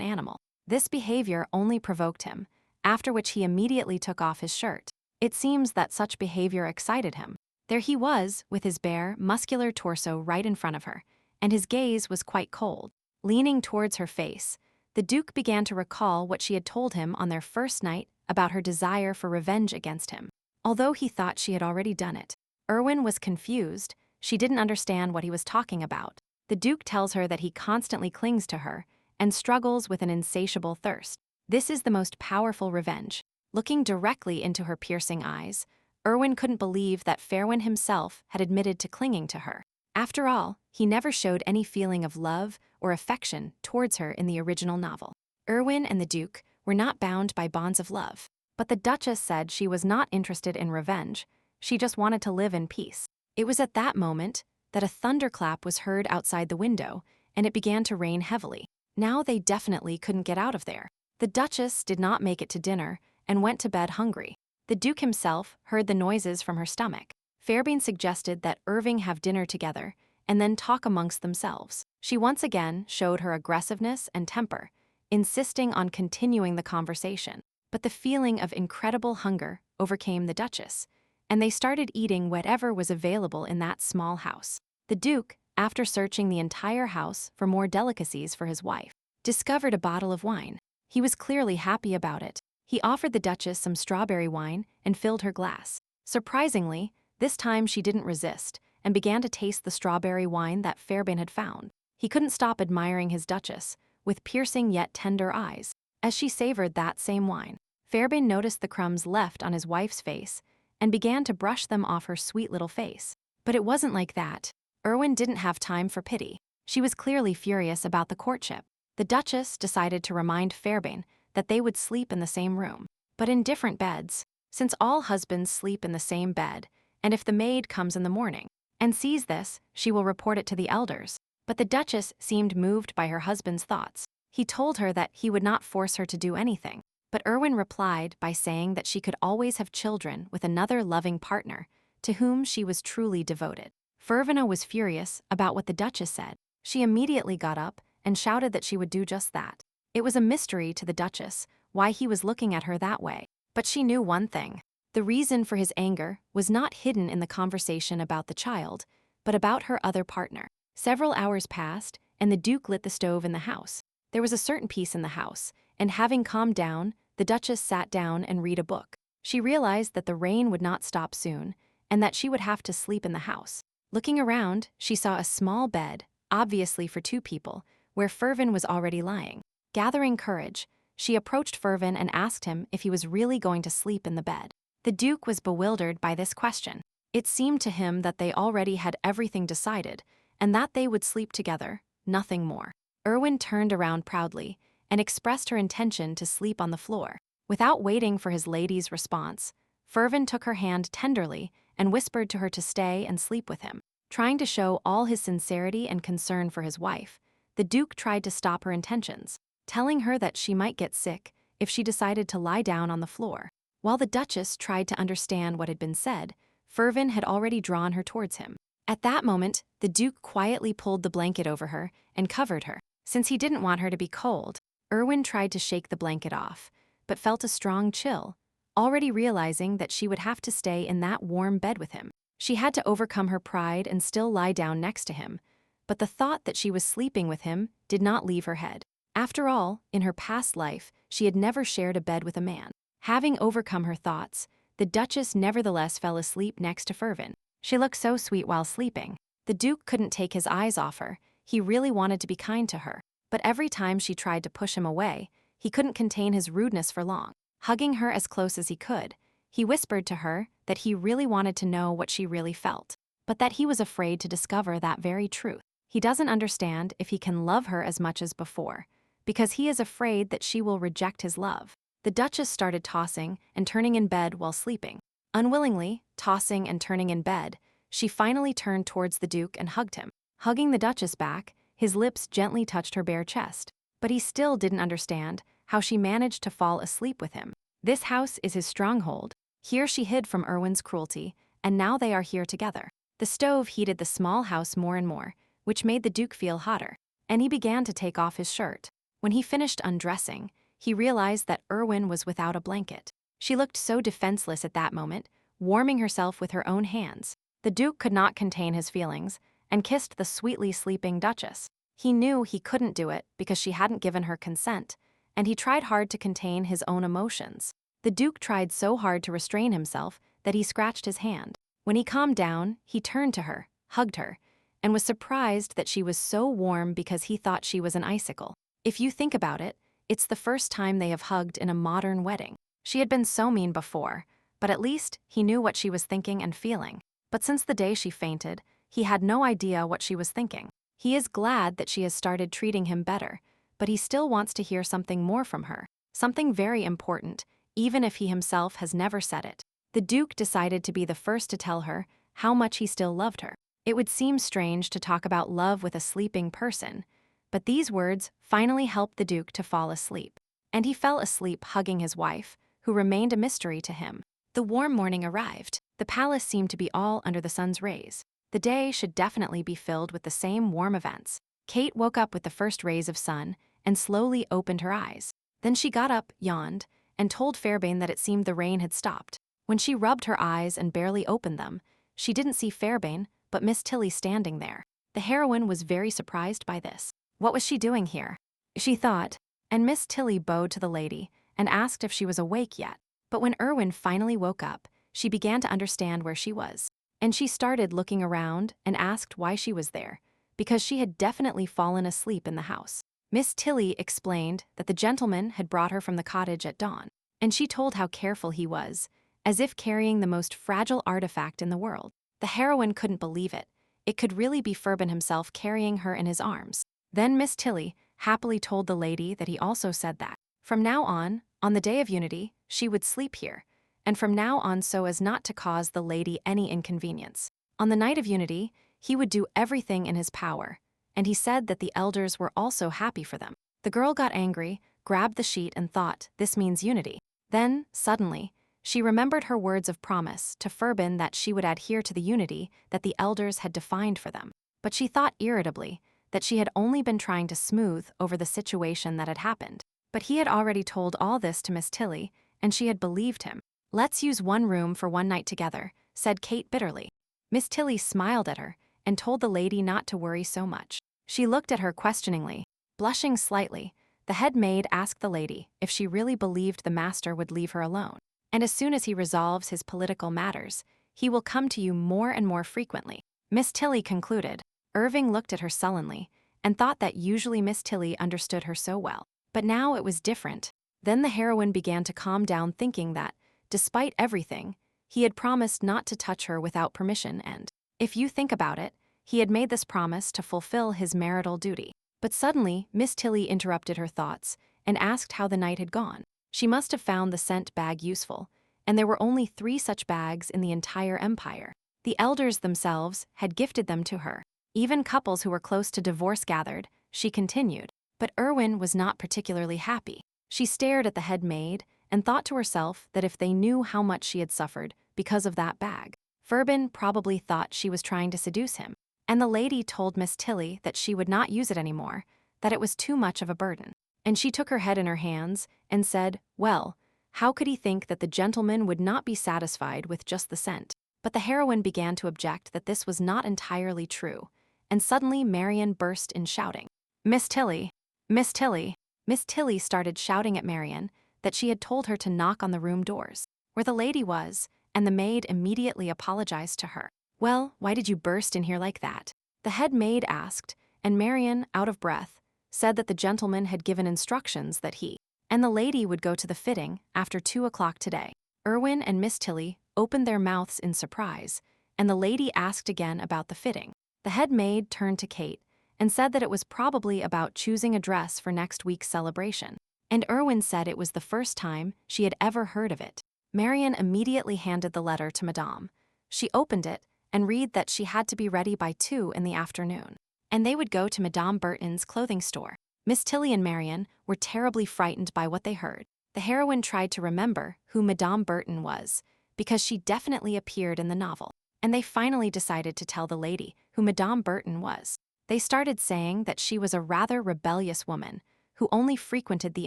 animal. This behavior only provoked him, after which he immediately took off his shirt. It seems that such behavior excited him. There he was, with his bare, muscular torso right in front of her, and his gaze was quite cold. Leaning towards her face, the Duke began to recall what she had told him on their first night about her desire for revenge against him. Although he thought she had already done it, Erwin was confused. She didn't understand what he was talking about. The Duke tells her that he constantly clings to her and struggles with an insatiable thirst. This is the most powerful revenge. Looking directly into her piercing eyes, Erwin couldn't believe that Ferwin himself had admitted to clinging to her. After all, he never showed any feeling of love or affection towards her in the original novel. Erwin and the Duke were not bound by bonds of love, but the Duchess said she was not interested in revenge. She just wanted to live in peace. It was at that moment that a thunderclap was heard outside the window, and it began to rain heavily. Now they definitely couldn't get out of there. The Duchess did not make it to dinner and went to bed hungry. The Duke himself heard the noises from her stomach. Fairbairn suggested that Irving have dinner together and then talk amongst themselves. She once again showed her aggressiveness and temper, insisting on continuing the conversation. But the feeling of incredible hunger overcame the Duchess, and they started eating whatever was available in that small house. The Duke, after searching the entire house for more delicacies for his wife, discovered a bottle of wine. He was clearly happy about it. He offered the Duchess some strawberry wine and filled her glass. Surprisingly, this time she didn't resist and began to taste the strawberry wine that Fairbairn had found. He couldn't stop admiring his Duchess, with piercing yet tender eyes, as she savored that same wine. Fairbairn noticed the crumbs left on his wife's face and began to brush them off her sweet little face. But it wasn't like that. Erwin didn't have time for pity. She was clearly furious about the courtship. The Duchess decided to remind Fairbairn that they would sleep in the same room, but in different beds, since all husbands sleep in the same bed, and if the maid comes in the morning and sees this, she will report it to the elders. But the Duchess seemed moved by her husband's thoughts. He told her that he would not force her to do anything, but Erwin replied by saying that she could always have children with another loving partner, to whom she was truly devoted. Fervina was furious about what the Duchess said. She immediately got up and shouted that she would do just that. It was a mystery to the Duchess why he was looking at her that way. But she knew one thing. The reason for his anger was not hidden in the conversation about the child, but about her other partner. Several hours passed, and the Duke lit the stove in the house. There was a certain peace in the house, and having calmed down, the Duchess sat down and read a book. She realized that the rain would not stop soon, and that she would have to sleep in the house. Looking around, she saw a small bed, obviously for 2 people, where Fervin was already lying. Gathering courage, she approached Fervin and asked him if he was really going to sleep in the bed. The Duke was bewildered by this question. It seemed to him that they already had everything decided, and that they would sleep together, nothing more. Erwin turned around proudly and expressed her intention to sleep on the floor. Without waiting for his lady's response, Fervin took her hand tenderly and whispered to her to stay and sleep with him. Trying to show all his sincerity and concern for his wife, the Duke tried to stop her intentions, telling her that she might get sick if she decided to lie down on the floor. While the Duchess tried to understand what had been said, Fervin had already drawn her towards him. At that moment, the Duke quietly pulled the blanket over her and covered her. Since he didn't want her to be cold, Erwin tried to shake the blanket off, but felt a strong chill, already realizing that she would have to stay in that warm bed with him. She had to overcome her pride and still lie down next to him, but the thought that she was sleeping with him did not leave her head. After all, in her past life, she had never shared a bed with a man. Having overcome her thoughts, the Duchess nevertheless fell asleep next to Fervin. She looked so sweet while sleeping. The Duke couldn't take his eyes off her. He really wanted to be kind to her. But every time she tried to push him away, he couldn't contain his rudeness for long. Hugging her as close as he could, he whispered to her that he really wanted to know what she really felt, but that he was afraid to discover that very truth. He doesn't understand if he can love her as much as before, because he is afraid that she will reject his love. The Duchess started tossing and turning in bed while sleeping. Unwillingly, tossing and turning in bed, she finally turned towards the Duke and hugged him. Hugging the Duchess back, his lips gently touched her bare chest. But he still didn't understand how she managed to fall asleep with him. This house is his stronghold. Here she hid from Erwin's cruelty, and now they are here together. The stove heated the small house more and more, which made the Duke feel hotter, and he began to take off his shirt. When he finished undressing, he realized that Erwin was without a blanket. She looked so defenseless at that moment, warming herself with her own hands. The Duke could not contain his feelings and kissed the sweetly sleeping Duchess. He knew he couldn't do it because she hadn't given her consent, and he tried hard to contain his own emotions. The Duke tried so hard to restrain himself that he scratched his hand. When he calmed down, he turned to her, hugged her, and was surprised that she was so warm because he thought she was an icicle. If you think about it, it's the first time they have hugged in a modern wedding. She had been so mean before, but at least he knew what she was thinking and feeling. But since the day she fainted, he had no idea what she was thinking. He is glad that she has started treating him better, but he still wants to hear something more from her, something very important, even if he himself has never said it. The Duke decided to be the first to tell her how much he still loved her. It would seem strange to talk about love with a sleeping person, but these words finally helped the Duke to fall asleep. And he fell asleep hugging his wife, who remained a mystery to him. The warm morning arrived. The palace seemed to be all under the sun's rays. The day should definitely be filled with the same warm events. Kate woke up with the first rays of sun and slowly opened her eyes. Then she got up, yawned, and told Fairbairn that it seemed the rain had stopped. When she rubbed her eyes and barely opened them, she didn't see Fairbairn, but Miss Tilly standing there. The heroine was very surprised by this. What was she doing here? She thought, and Miss Tilly bowed to the lady and asked if she was awake yet. But when Erwin finally woke up, she began to understand where she was. And she started looking around and asked why she was there, because she had definitely fallen asleep in the house. Miss Tilly explained that the gentleman had brought her from the cottage at dawn, and she told how careful he was, as if carrying the most fragile artifact in the world. The heroine couldn't believe it. It could really be Ferben himself carrying her in his arms. Then Miss Tilly happily told the lady that he also said that, from now on the day of Unity, she would sleep here, and from now on so as not to cause the lady any inconvenience. On the night of Unity, he would do everything in his power, and he said that the elders were also happy for them. The girl got angry, grabbed the sheet and thought, this means Unity. Then, suddenly, she remembered her words of promise to Ferben that she would adhere to the unity that the elders had defined for them. But she thought irritably that she had only been trying to smooth over the situation that had happened. But he had already told all this to Miss Tilly, and she had believed him. "Let's use one room for one night together," said Kate bitterly. Miss Tilly smiled at her and told the lady not to worry so much. She looked at her questioningly. Blushing slightly, the head maid asked the lady if she really believed the master would leave her alone. "And as soon as he resolves his political matters, he will come to you more and more frequently," Miss Tilly concluded. Irving looked at her sullenly and thought that usually Miss Tilly understood her so well. But now it was different. Then the heroine began to calm down, thinking that, despite everything, he had promised not to touch her without permission, and, if you think about it, he had made this promise to fulfill his marital duty. But suddenly, Miss Tilly interrupted her thoughts and asked how the night had gone. She must have found the scent bag useful, and there were only 3 such bags in the entire empire. The elders themselves had gifted them to her. Even couples who were close to divorce gathered, she continued. But Irwin was not particularly happy. She stared at the head maid and thought to herself that if they knew how much she had suffered because of that bag, Ferbin probably thought she was trying to seduce him. And the lady told Miss Tilly that she would not use it anymore, that it was too much of a burden. And she took her head in her hands and said, well, how could he think that the gentleman would not be satisfied with just the scent? But the heroine began to object that this was not entirely true, and suddenly Marian burst in shouting, "Miss Tilly! Miss Tilly!" Miss Tilly started shouting at Marian that she had told her to knock on the room doors, where the lady was, and the maid immediately apologized to her. "Well, why did you burst in here like that?" the head maid asked, and Marian, out of breath, said that the gentleman had given instructions that he and the lady would go to the fitting after 2 o'clock today. Irwin and Miss Tilly opened their mouths in surprise, and the lady asked again about the fitting. The head maid turned to Kate and said that it was probably about choosing a dress for next week's celebration, and Irwin said it was the first time she had ever heard of it. Marian immediately handed the letter to Madame. She opened it and read that she had to be ready by 2 in the afternoon, and they would go to Madame Burton's clothing store. Miss Tilly and Marian were terribly frightened by what they heard. The heroine tried to remember who Madame Burton was, because she definitely appeared in the novel, and they finally decided to tell the lady who Madame Burton was. They started saying that she was a rather rebellious woman who only frequented the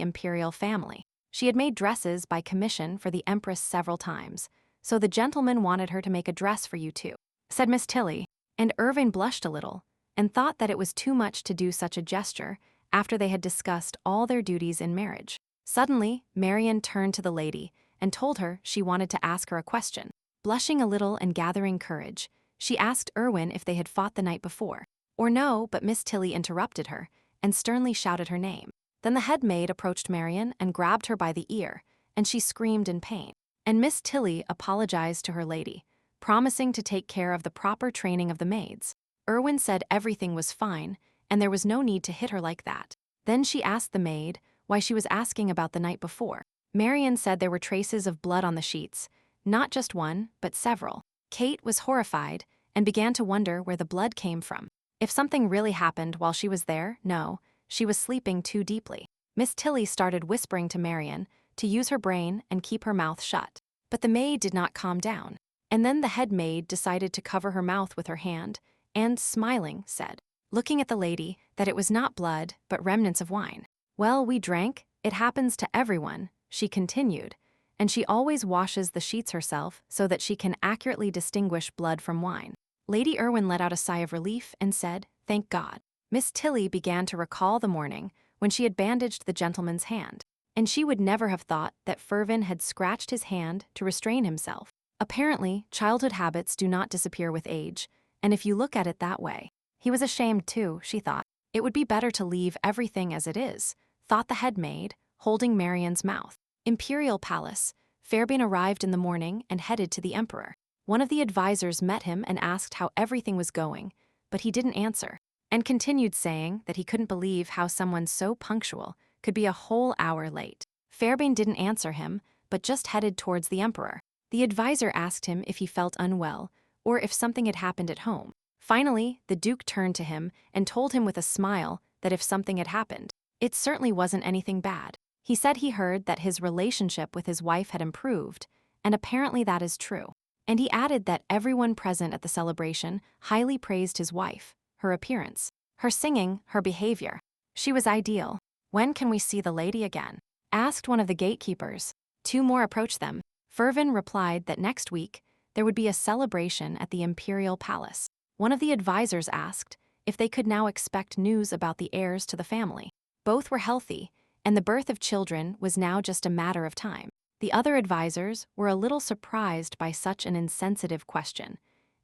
imperial family. She had made dresses by commission for the Empress several times, so the gentleman wanted her to make a dress for you too, said Miss Tilly, and Irving blushed a little and thought that it was too much to do such a gesture after they had discussed all their duties in marriage. Suddenly, Marian turned to the lady and told her she wanted to ask her a question. Blushing a little and gathering courage, she asked Irwin if they had fought the night before. Or no, but Miss Tilly interrupted her and sternly shouted her name. Then the head maid approached Marian and grabbed her by the ear, and she screamed in pain. And Miss Tilly apologized to her lady, promising to take care of the proper training of the maids. Irwin said everything was fine, and there was no need to hit her like that. Then she asked the maid why she was asking about the night before. Marian said there were traces of blood on the sheets, not just one, but several. Kate was horrified and began to wonder where the blood came from. If something really happened while she was there, no, she was sleeping too deeply. Miss Tilly started whispering to Marian to use her brain and keep her mouth shut. But the maid did not calm down, and then the head maid decided to cover her mouth with her hand and, smiling, said, looking at the lady, that it was not blood but remnants of wine. "Well, we drank, it happens to everyone," she continued, "and she always washes the sheets herself so that she can accurately distinguish blood from wine." Lady Irwin let out a sigh of relief and said, "Thank God." Miss Tilly began to recall the morning when she had bandaged the gentleman's hand, and she would never have thought that Fervin had scratched his hand to restrain himself. Apparently, childhood habits do not disappear with age, and if you look at it that way, he was ashamed too, she thought. It would be better to leave everything as it is, thought the head maid, holding Marian's mouth. Imperial Palace. Fairbin arrived in the morning and headed to the emperor. One of the advisors met him and asked how everything was going, but he didn't answer, and continued saying that he couldn't believe how someone so punctual could be a whole hour late. Fairbin didn't answer him, but just headed towards the emperor. The advisor asked him if he felt unwell, or if something had happened at home. Finally, the Duke turned to him and told him with a smile that if something had happened, it certainly wasn't anything bad. He said he heard that his relationship with his wife had improved, and apparently that is true. And he added that everyone present at the celebration highly praised his wife, her appearance, Her singing, her behavior. She was ideal. When can we see the lady again? Asked one of the gatekeepers. Two more approached them. Fervin replied that next week, there would be a celebration at the imperial palace. One of the advisors asked if they could now expect news about the heirs to the family. Both were healthy, and the birth of children was now just a matter of time. The other advisors were a little surprised by such an insensitive question,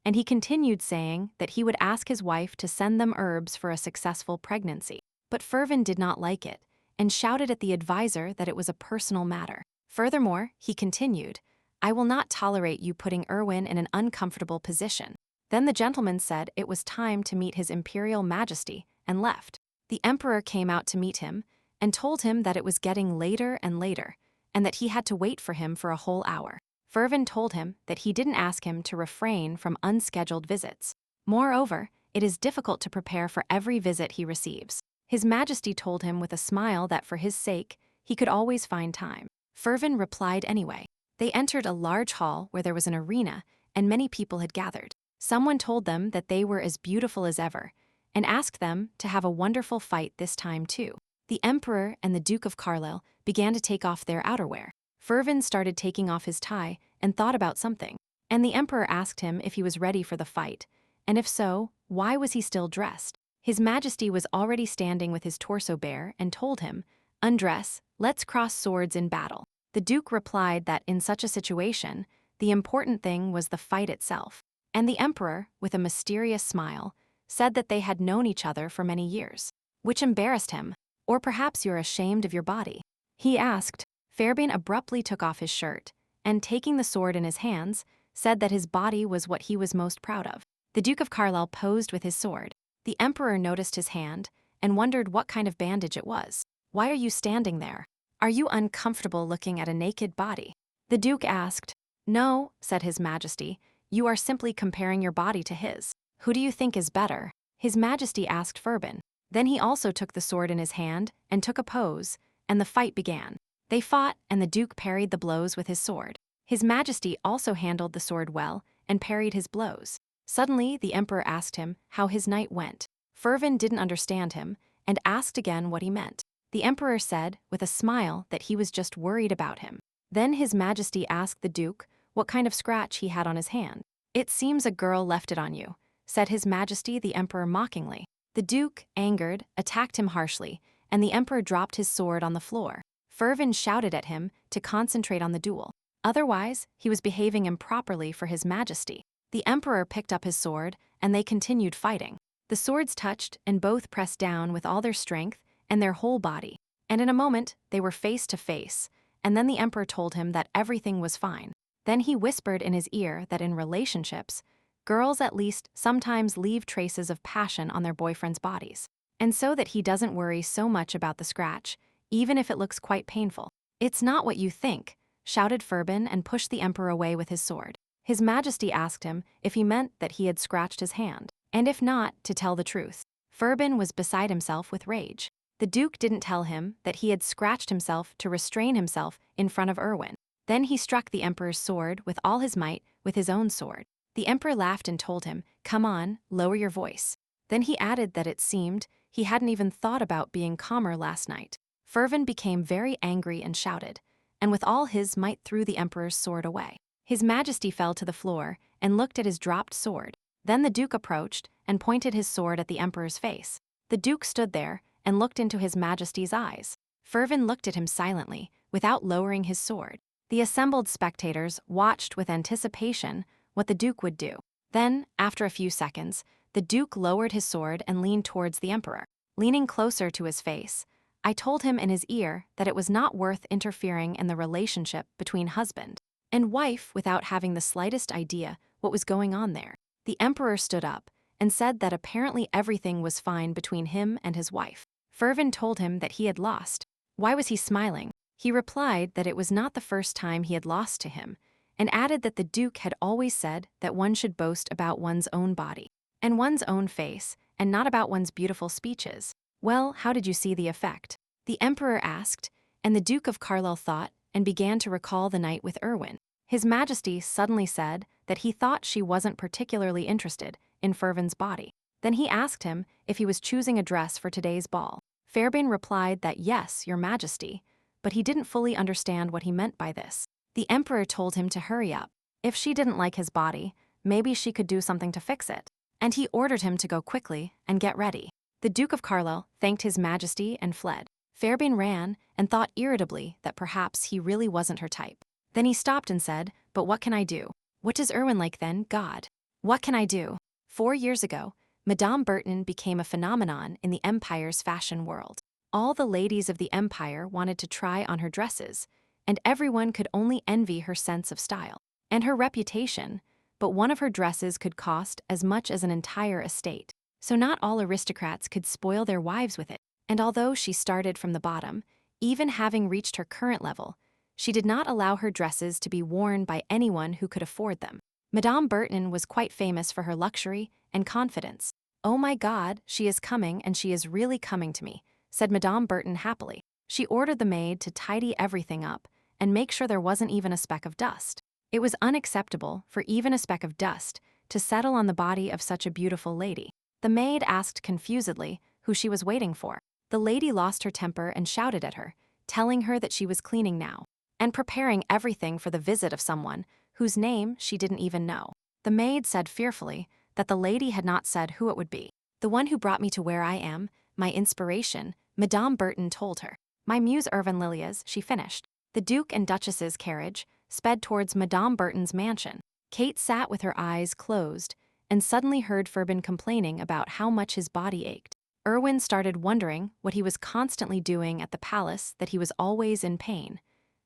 and he continued saying that he would ask his wife to send them herbs for a successful pregnancy. But Fervin did not like it, and shouted at the advisor that it was a personal matter. Furthermore, he continued, "I will not tolerate you putting Erwin in an uncomfortable position." Then the gentleman said it was time to meet his imperial majesty and left. The emperor came out to meet him and told him that it was getting later and later, and that he had to wait for him for a whole hour. Fervin told him that he didn't ask him to refrain from unscheduled visits. Moreover, it is difficult to prepare for every visit he receives. His Majesty told him with a smile that for his sake, he could always find time. Fervin replied anyway. They entered a large hall where there was an arena, and many people had gathered. Someone told them that they were as beautiful as ever, and asked them to have a wonderful fight this time too. The Emperor and the Duke of Carlisle began to take off their outerwear. Fervin started taking off his tie and thought about something, and the Emperor asked him if he was ready for the fight, and if so, why was he still dressed? His Majesty was already standing with his torso bare and told him, "Undress, let's cross swords in battle." The Duke replied that in such a situation, the important thing was the fight itself, and the Emperor, with a mysterious smile, said that they had known each other for many years, which embarrassed him. "Or perhaps you're ashamed of your body?" he asked. Fervin abruptly took off his shirt, and taking the sword in his hands, said that his body was what he was most proud of. The Duke of Carlisle posed with his sword. The Emperor noticed his hand and wondered what kind of bandage it was. "Why are you standing there? Are you uncomfortable looking at a naked body?" The Duke asked. "No," said His Majesty, "you are simply comparing your body to his. Who do you think is better?" His Majesty asked Fervin. Then he also took the sword in his hand and took a pose, and the fight began. They fought, and the Duke parried the blows with his sword. His Majesty also handled the sword well and parried his blows. Suddenly, the Emperor asked him how his night went. Fervin didn't understand him and asked again what he meant. The Emperor said, with a smile, that he was just worried about him. Then His Majesty asked the Duke what kind of scratch he had on his hand. "It seems a girl left it on you," said His Majesty the Emperor mockingly. The Duke, angered, attacked him harshly, and the Emperor dropped his sword on the floor. Fervin shouted at him to concentrate on the duel. Otherwise, he was behaving improperly for His Majesty. The Emperor picked up his sword, and they continued fighting. The swords touched, and both pressed down with all their strength and their whole body. And in a moment, they were face to face, and then the Emperor told him that everything was fine. Then he whispered in his ear that in relationships, girls at least sometimes leave traces of passion on their boyfriends' bodies, and so that he doesn't worry so much about the scratch, even if it looks quite painful. "It's not what you think," shouted Fervin and pushed the Emperor away with his sword. His Majesty asked him if he meant that he had scratched his hand, and if not, to tell the truth. Fervin was beside himself with rage. The Duke didn't tell him that he had scratched himself to restrain himself in front of Erwin. Then he struck the Emperor's sword with all his might with his own sword. The Emperor laughed and told him, "Come on, lower your voice." Then he added that it seemed he hadn't even thought about being calmer last night. Fervin became very angry and shouted, and with all his might threw the Emperor's sword away. His Majesty fell to the floor and looked at his dropped sword. Then the Duke approached and pointed his sword at the Emperor's face. The Duke stood there and looked into His Majesty's eyes. Fervin looked at him silently, without lowering his sword. The assembled spectators watched with anticipation what the Duke would do. Then, after a few seconds, the Duke lowered his sword and leaned towards the Emperor. Leaning closer to his face, I told him in his ear that it was not worth interfering in the relationship between husband and wife without having the slightest idea what was going on there. The Emperor stood up and said that apparently everything was fine between him and his wife. Fervin told him that he had lost. Why was he smiling? He replied that it was not the first time he had lost to him, and added that the Duke had always said that one should boast about one's own body and one's own face, and not about one's beautiful speeches. "Well, how did you see the effect?" the Emperor asked, and the Duke of Carlisle thought and began to recall the night with Erwin. His Majesty suddenly said that he thought she wasn't particularly interested in Fervin's body. Then he asked him if he was choosing a dress for today's ball. Fairbairn replied that yes, your majesty, but he didn't fully understand what he meant by this. The emperor told him to hurry up. If she didn't like his body, maybe she could do something to fix it. And he ordered him to go quickly and get ready. The Duke of Carlisle thanked his majesty and fled. Fairbairn ran and thought irritably that perhaps he really wasn't her type. Then he stopped and said, "But what can I do? What does Erwin like then, God? What can I do?" 4 years ago, Madame Burton became a phenomenon in the Empire's fashion world. All the ladies of the Empire wanted to try on her dresses, and everyone could only envy her sense of style and her reputation, but one of her dresses could cost as much as an entire estate. So not all aristocrats could spoil their wives with it. And although she started from the bottom, even having reached her current level, she did not allow her dresses to be worn by anyone who could afford them. Madame Burton was quite famous for her luxury and confidence. "Oh my God, she is coming and she is really coming to me," said Madame Burton happily. She ordered the maid to tidy everything up and make sure there wasn't even a speck of dust. It was unacceptable for even a speck of dust to settle on the body of such a beautiful lady. The maid asked confusedly who she was waiting for. The lady lost her temper and shouted at her, telling her that she was cleaning now and preparing everything for the visit of someone whose name she didn't even know. The maid said fearfully that the lady had not said who it would be. "The one who brought me to where I am, my inspiration," Madame Burton told her. "My muse Irvin Lilias," she finished. The Duke and Duchess's carriage sped towards Madame Burton's mansion. Kate sat with her eyes closed and suddenly heard Fairbairn complaining about how much his body ached. Erwin started wondering what he was constantly doing at the palace, that he was always in pain.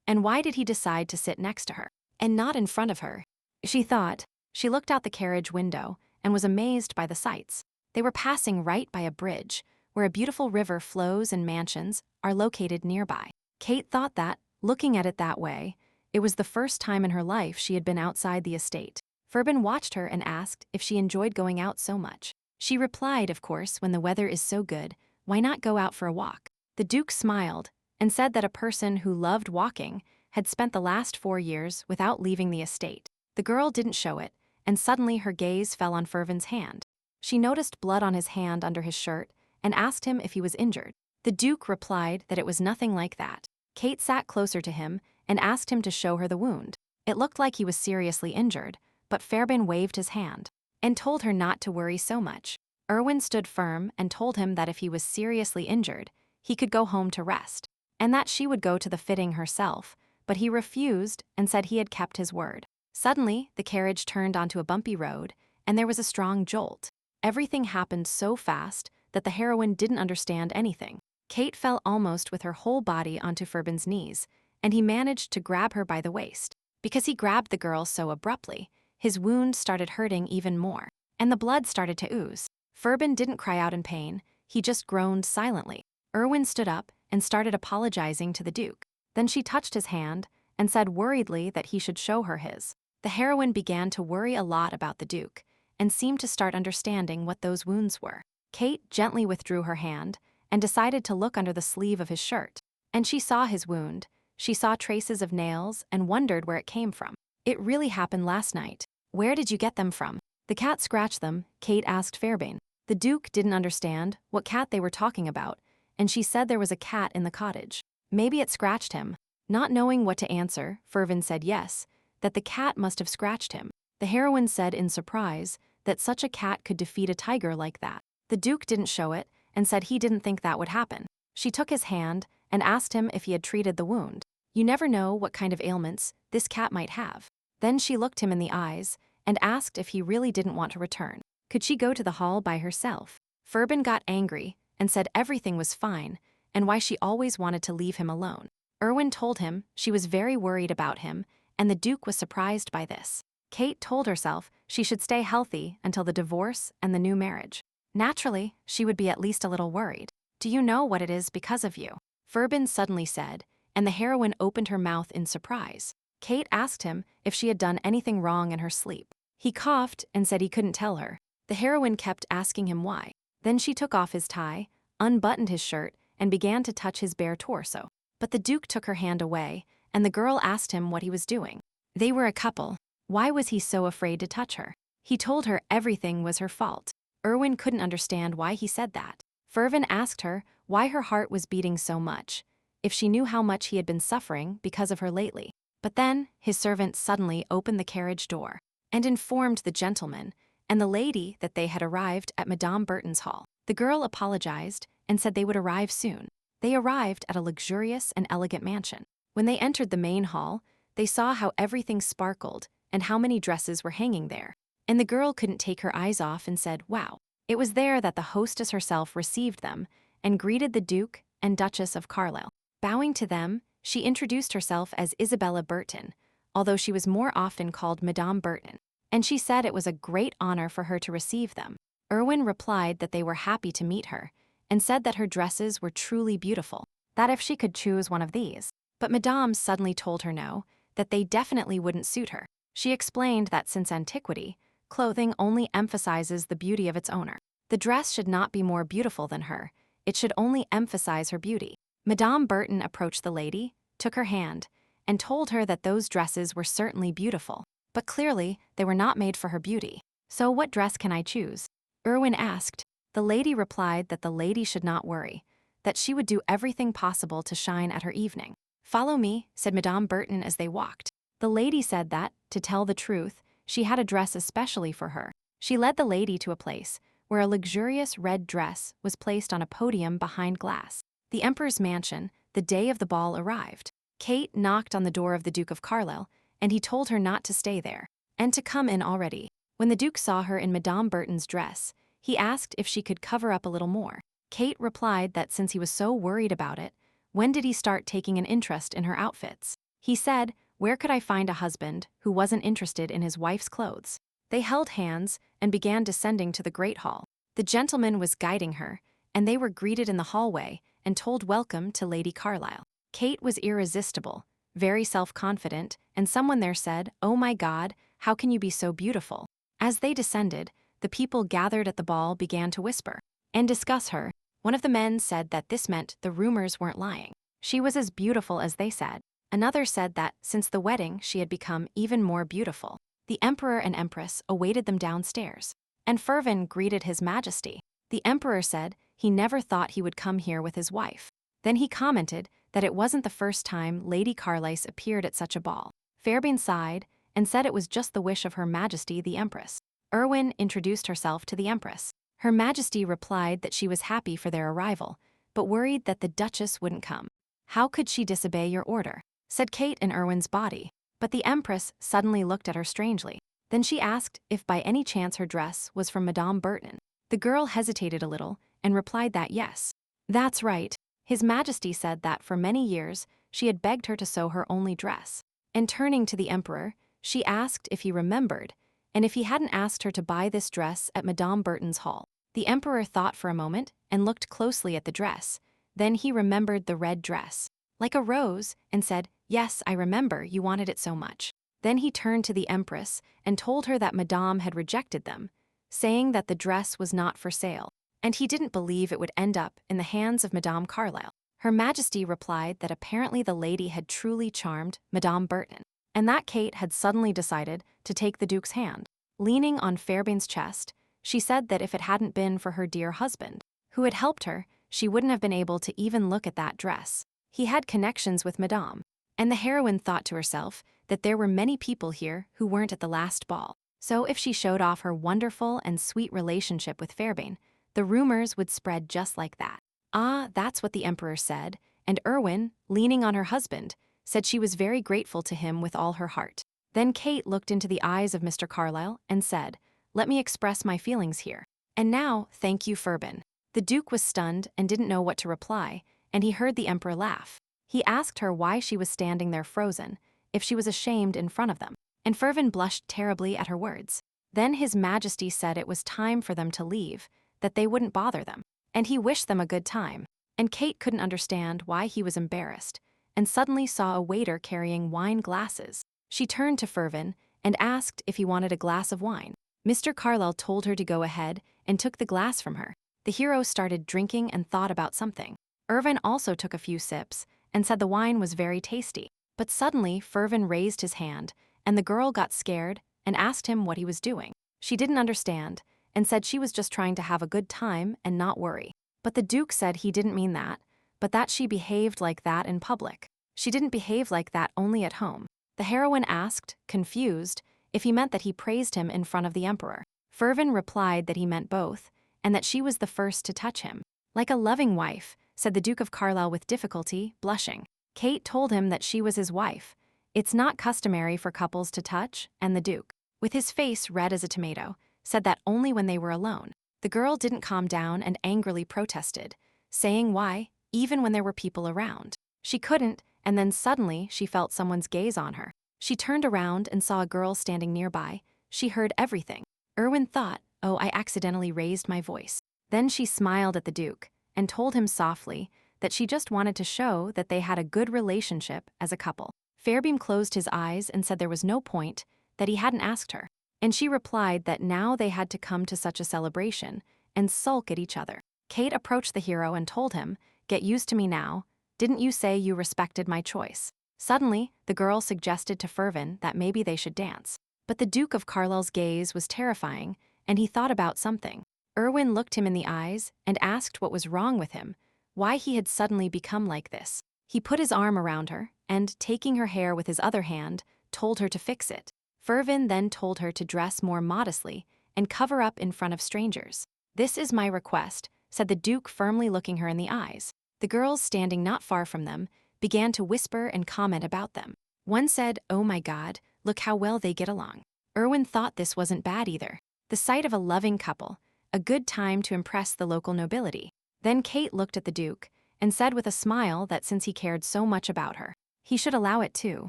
And why did he decide to sit next to her and not in front of her? She thought. She looked out the carriage window and was amazed by the sights. They were passing right by a bridge, where a beautiful river flows and mansions are located nearby. Kate thought that, looking at it that way, it was the first time in her life she had been outside the estate. Fairbairn watched her and asked if she enjoyed going out so much. She replied, "Of course, when the weather is so good, why not go out for a walk?" The Duke smiled and said that a person who loved walking had spent the last 4 years without leaving the estate. The girl didn't show it, and suddenly her gaze fell on Fairbairn's hand. She noticed blood on his hand under his shirt and asked him if he was injured. The Duke replied that it was nothing like that. Kate sat closer to him and asked him to show her the wound. It looked like he was seriously injured, but Fairbairn waved his hand and told her not to worry so much. Erwin stood firm and told him that if he was seriously injured, he could go home to rest, and that she would go to the fitting herself, but he refused and said he had kept his word. Suddenly, the carriage turned onto a bumpy road, and there was a strong jolt. Everything happened so fast that the heroine didn't understand anything. Kate fell almost with her whole body onto Fairbairn's knees, and he managed to grab her by the waist. Because he grabbed the girl so abruptly, his wound started hurting even more, and the blood started to ooze. Fairbairn didn't cry out in pain, he just groaned silently. Erwin stood up and started apologizing to the Duke. Then she touched his hand and said worriedly that he should show her his. The heroine began to worry a lot about the Duke and seemed to start understanding what those wounds were. Kate gently withdrew her hand and decided to look under the sleeve of his shirt. And she saw his wound. She saw traces of nails and wondered where it came from. "It really happened last night. Where did you get them from?" "The cat scratched them," Kate asked Fairbairn. The Duke didn't understand what cat they were talking about, and she said there was a cat in the cottage. Maybe it scratched him. Not knowing what to answer, Fairbairn said yes, that the cat must have scratched him. The heroine said in surprise that such a cat could defeat a tiger like that. The Duke didn't show it and said he didn't think that would happen. She took his hand and asked him if he had treated the wound. "You never know what kind of ailments this cat might have." Then she looked him in the eyes and asked if he really didn't want to return. Could she go to the hall by herself? Fairbairn got angry and said everything was fine and why she always wanted to leave him alone. Erwin told him she was very worried about him, and the Duke was surprised by this. Kate told herself she should stay healthy until the divorce and the new marriage. Naturally, she would be at least a little worried. "Do you know what it is because of you?" Fairbairn suddenly said, and the heroine opened her mouth in surprise. Kate asked him if she had done anything wrong in her sleep. He coughed and said he couldn't tell her. The heroine kept asking him why. Then she took off his tie, unbuttoned his shirt, and began to touch his bare torso. But the Duke took her hand away, and the girl asked him what he was doing. They were a couple. Why was he so afraid to touch her? He told her everything was her fault. Erwin couldn't understand why he said that. Fervin asked her why her heart was beating so much, if she knew how much he had been suffering because of her lately. But then, his servant suddenly opened the carriage door and informed the gentleman and the lady that they had arrived at Madame Burton's hall. The girl apologized and said they would arrive soon. They arrived at a luxurious and elegant mansion. When they entered the main hall, they saw how everything sparkled and how many dresses were hanging there. And the girl couldn't take her eyes off and said, "Wow." It was there that the hostess herself received them and greeted the Duke and Duchess of Carlisle. Bowing to them, she introduced herself as Isabella Burton, although she was more often called Madame Burton, and she said it was a great honor for her to receive them. Erwin replied that they were happy to meet her and said that her dresses were truly beautiful, that if she could choose one of these. But Madame suddenly told her no, that they definitely wouldn't suit her. She explained that since antiquity, clothing only emphasizes the beauty of its owner. The dress should not be more beautiful than her, it should only emphasize her beauty. Madame Burton approached the lady, took her hand, and told her that those dresses were certainly beautiful, but clearly they were not made for her beauty. "So what dress can I choose?" Erwin asked. The lady replied that the lady should not worry, that she would do everything possible to shine at her evening. "Follow me," said Madame Burton as they walked. The lady said that, to tell the truth, she had a dress especially for her. She led the lady to a place where a luxurious red dress was placed on a podium behind glass. The Emperor's mansion, the day of the ball, arrived. Kate knocked on the door of the Duke of Carlisle, and he told her not to stay there, and to come in already. When the Duke saw her in Madame Burton's dress, he asked if she could cover up a little more. Kate replied that since he was so worried about it, when did he start taking an interest in her outfits? He said, "Where could I find a husband who wasn't interested in his wife's clothes?" They held hands and began descending to the Great Hall. The gentleman was guiding her, and they were greeted in the hallway and told welcome to Lady Carlisle. Kate was irresistible, very self-confident, and someone there said, "Oh my God, how can you be so beautiful?" As they descended, the people gathered at the ball began to whisper and discuss her. One of the men said that this meant the rumors weren't lying. She was as beautiful as they said. Another said that since the wedding she had become even more beautiful. The Emperor and Empress awaited them downstairs, and Fervin greeted His Majesty. The Emperor said he never thought he would come here with his wife. Then he commented that it wasn't the first time Lady Carlisle appeared at such a ball. Fairbairn sighed and said it was just the wish of Her Majesty the Empress. Erwin introduced herself to the Empress. Her Majesty replied that she was happy for their arrival, but worried that the Duchess wouldn't come. "How could she disobey your order?" said Kate in Erwin's body. But the Empress suddenly looked at her strangely. Then she asked if by any chance her dress was from Madame Burton. The girl hesitated a little and replied that yes. "That's right." His Majesty said that for many years she had begged her to sew her only dress. And turning to the Emperor, she asked if he remembered, and if he hadn't asked her to buy this dress at Madame Burton's hall. The Emperor thought for a moment and looked closely at the dress. Then he remembered the red dress, like a rose, and said, "Yes, I remember, you wanted it so much." Then he turned to the Empress and told her that Madame had rejected them, saying that the dress was not for sale, and he didn't believe it would end up in the hands of Madame Carlisle. Her Majesty replied that apparently the lady had truly charmed Madame Burton, and that Kate had suddenly decided to take the Duke's hand. Leaning on Fairbairn's chest, she said that if it hadn't been for her dear husband, who had helped her, she wouldn't have been able to even look at that dress. He had connections with Madame, and the heroine thought to herself that there were many people here who weren't at the last ball. So if she showed off her wonderful and sweet relationship with Fairbairn, the rumors would spread just like that. Ah, that's what the Emperor said, and Erwin, leaning on her husband, said she was very grateful to him with all her heart. Then Kate looked into the eyes of Mr. Carlisle and said, "Let me express my feelings here. And now, thank you, Fairbairn." The Duke was stunned and didn't know what to reply, and he heard the Emperor laugh. He asked her why she was standing there frozen, if she was ashamed in front of them, and Fairbairn blushed terribly at her words. Then His Majesty said it was time for them to leave, that they wouldn't bother them, and he wished them a good time. And Kate couldn't understand why he was embarrassed, and suddenly saw a waiter carrying wine glasses. She turned to Fairbairn and asked if he wanted a glass of wine. Mr. Carlisle told her to go ahead and took the glass from her. The hero started drinking and thought about something. Erwin also took a few sips and said the wine was very tasty. But suddenly Fairbairn raised his hand, and the girl got scared and asked him what he was doing. She didn't understand, and said she was just trying to have a good time and not worry. But the Duke said he didn't mean that, but that she behaved like that in public. She didn't behave like that only at home. The heroine asked, confused, if he meant that he praised him in front of the emperor. Fervin replied that he meant both, and that she was the first to touch him. Like a loving wife, said the Duke of Carlisle with difficulty, blushing. Kate told him that she was his wife. It's not customary for couples to touch, and the Duke, with his face red as a tomato, said that only when they were alone. The girl didn't calm down and angrily protested, saying why, even when there were people around. She couldn't, and then suddenly she felt someone's gaze on her. She turned around and saw a girl standing nearby. She heard everything. Erwin thought, oh, I accidentally raised my voice. Then she smiled at the Duke and told him softly that she just wanted to show that they had a good relationship as a couple. Fairbeam closed his eyes and said there was no point, that he hadn't asked her. And she replied that now they had to come to such a celebration and sulk at each other. Kate approached the hero and told him, get used to me now. Didn't you say you respected my choice? Suddenly, the girl suggested to Fervin that maybe they should dance. But the Duke of Carlisle's gaze was terrifying, and he thought about something. Erwin looked him in the eyes and asked what was wrong with him, why he had suddenly become like this. He put his arm around her and, taking her hair with his other hand, told her to fix it. Fervin then told her to dress more modestly and cover up in front of strangers. This is my request, said the Duke, firmly looking her in the eyes. The girls standing not far from them began to whisper and comment about them. One said, oh my God, look how well they get along. Erwin thought this wasn't bad either. The sight of a loving couple, a good time to impress the local nobility. Then Kate looked at the Duke and said with a smile that since he cared so much about her, he should allow it too.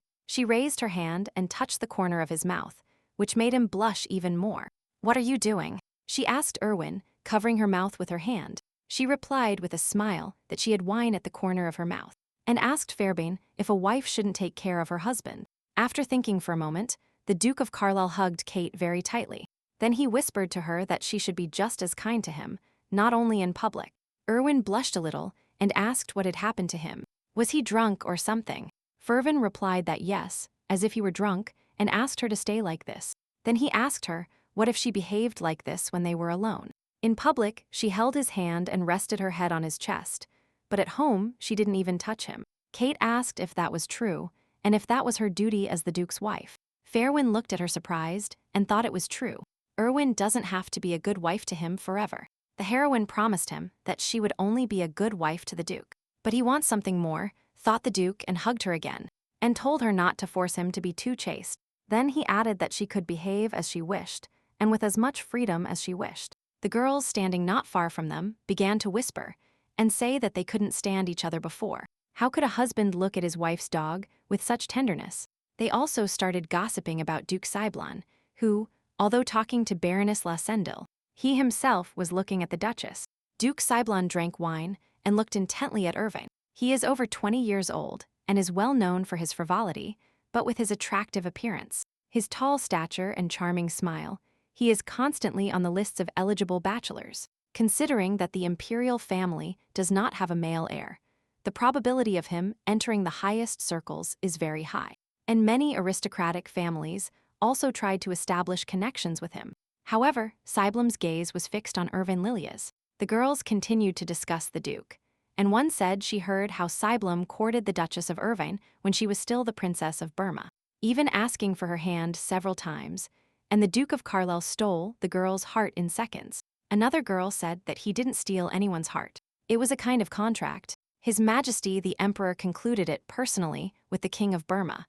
She raised her hand and touched the corner of his mouth, which made him blush even more. What are you doing? She asked Erwin, covering her mouth with her hand. She replied with a smile that she had wine at the corner of her mouth, and asked Fairbairn if a wife shouldn't take care of her husband. After thinking for a moment, the Duke of Carlisle hugged Kate very tightly. Then he whispered to her that she should be just as kind to him, not only in public. Erwin blushed a little and asked what had happened to him. Was he drunk or something? Fervin replied that yes, as if he were drunk, and asked her to stay like this. Then he asked her what if she behaved like this when they were alone. In public, she held his hand and rested her head on his chest, but at home, she didn't even touch him. Kate asked if that was true, and if that was her duty as the Duke's wife. Fairwin looked at her surprised and thought it was true. Erwin doesn't have to be a good wife to him forever. The heroine promised him that she would only be a good wife to the Duke. But he wants something more, thought the Duke, and hugged her again, and told her not to force him to be too chaste. Then he added that she could behave as she wished, and with as much freedom as she wished. The girls, standing not far from them, began to whisper and say that they couldn't stand each other before. How could a husband look at his wife's dog with such tenderness? They also started gossiping about Duke Saiblon, who, although talking to Baroness La Sendil, he himself was looking at the Duchess. Duke Saiblon drank wine and looked intently at Irving. He is over 20 years old and is well known for his frivolity, but with his attractive appearance, his tall stature and charming smile, he is constantly on the lists of eligible bachelors. Considering that the imperial family does not have a male heir, the probability of him entering the highest circles is very high. And many aristocratic families also tried to establish connections with him. However, Saiblum's gaze was fixed on Irvin Lilias. The girls continued to discuss the Duke, and one said she heard how Saiblum courted the Duchess of Irvine when she was still the Princess of Burma, even asking for her hand several times, and the Duke of Carlisle stole the girl's heart in seconds. Another girl said that he didn't steal anyone's heart. It was a kind of contract. His Majesty the Emperor concluded it personally with the King of Burma,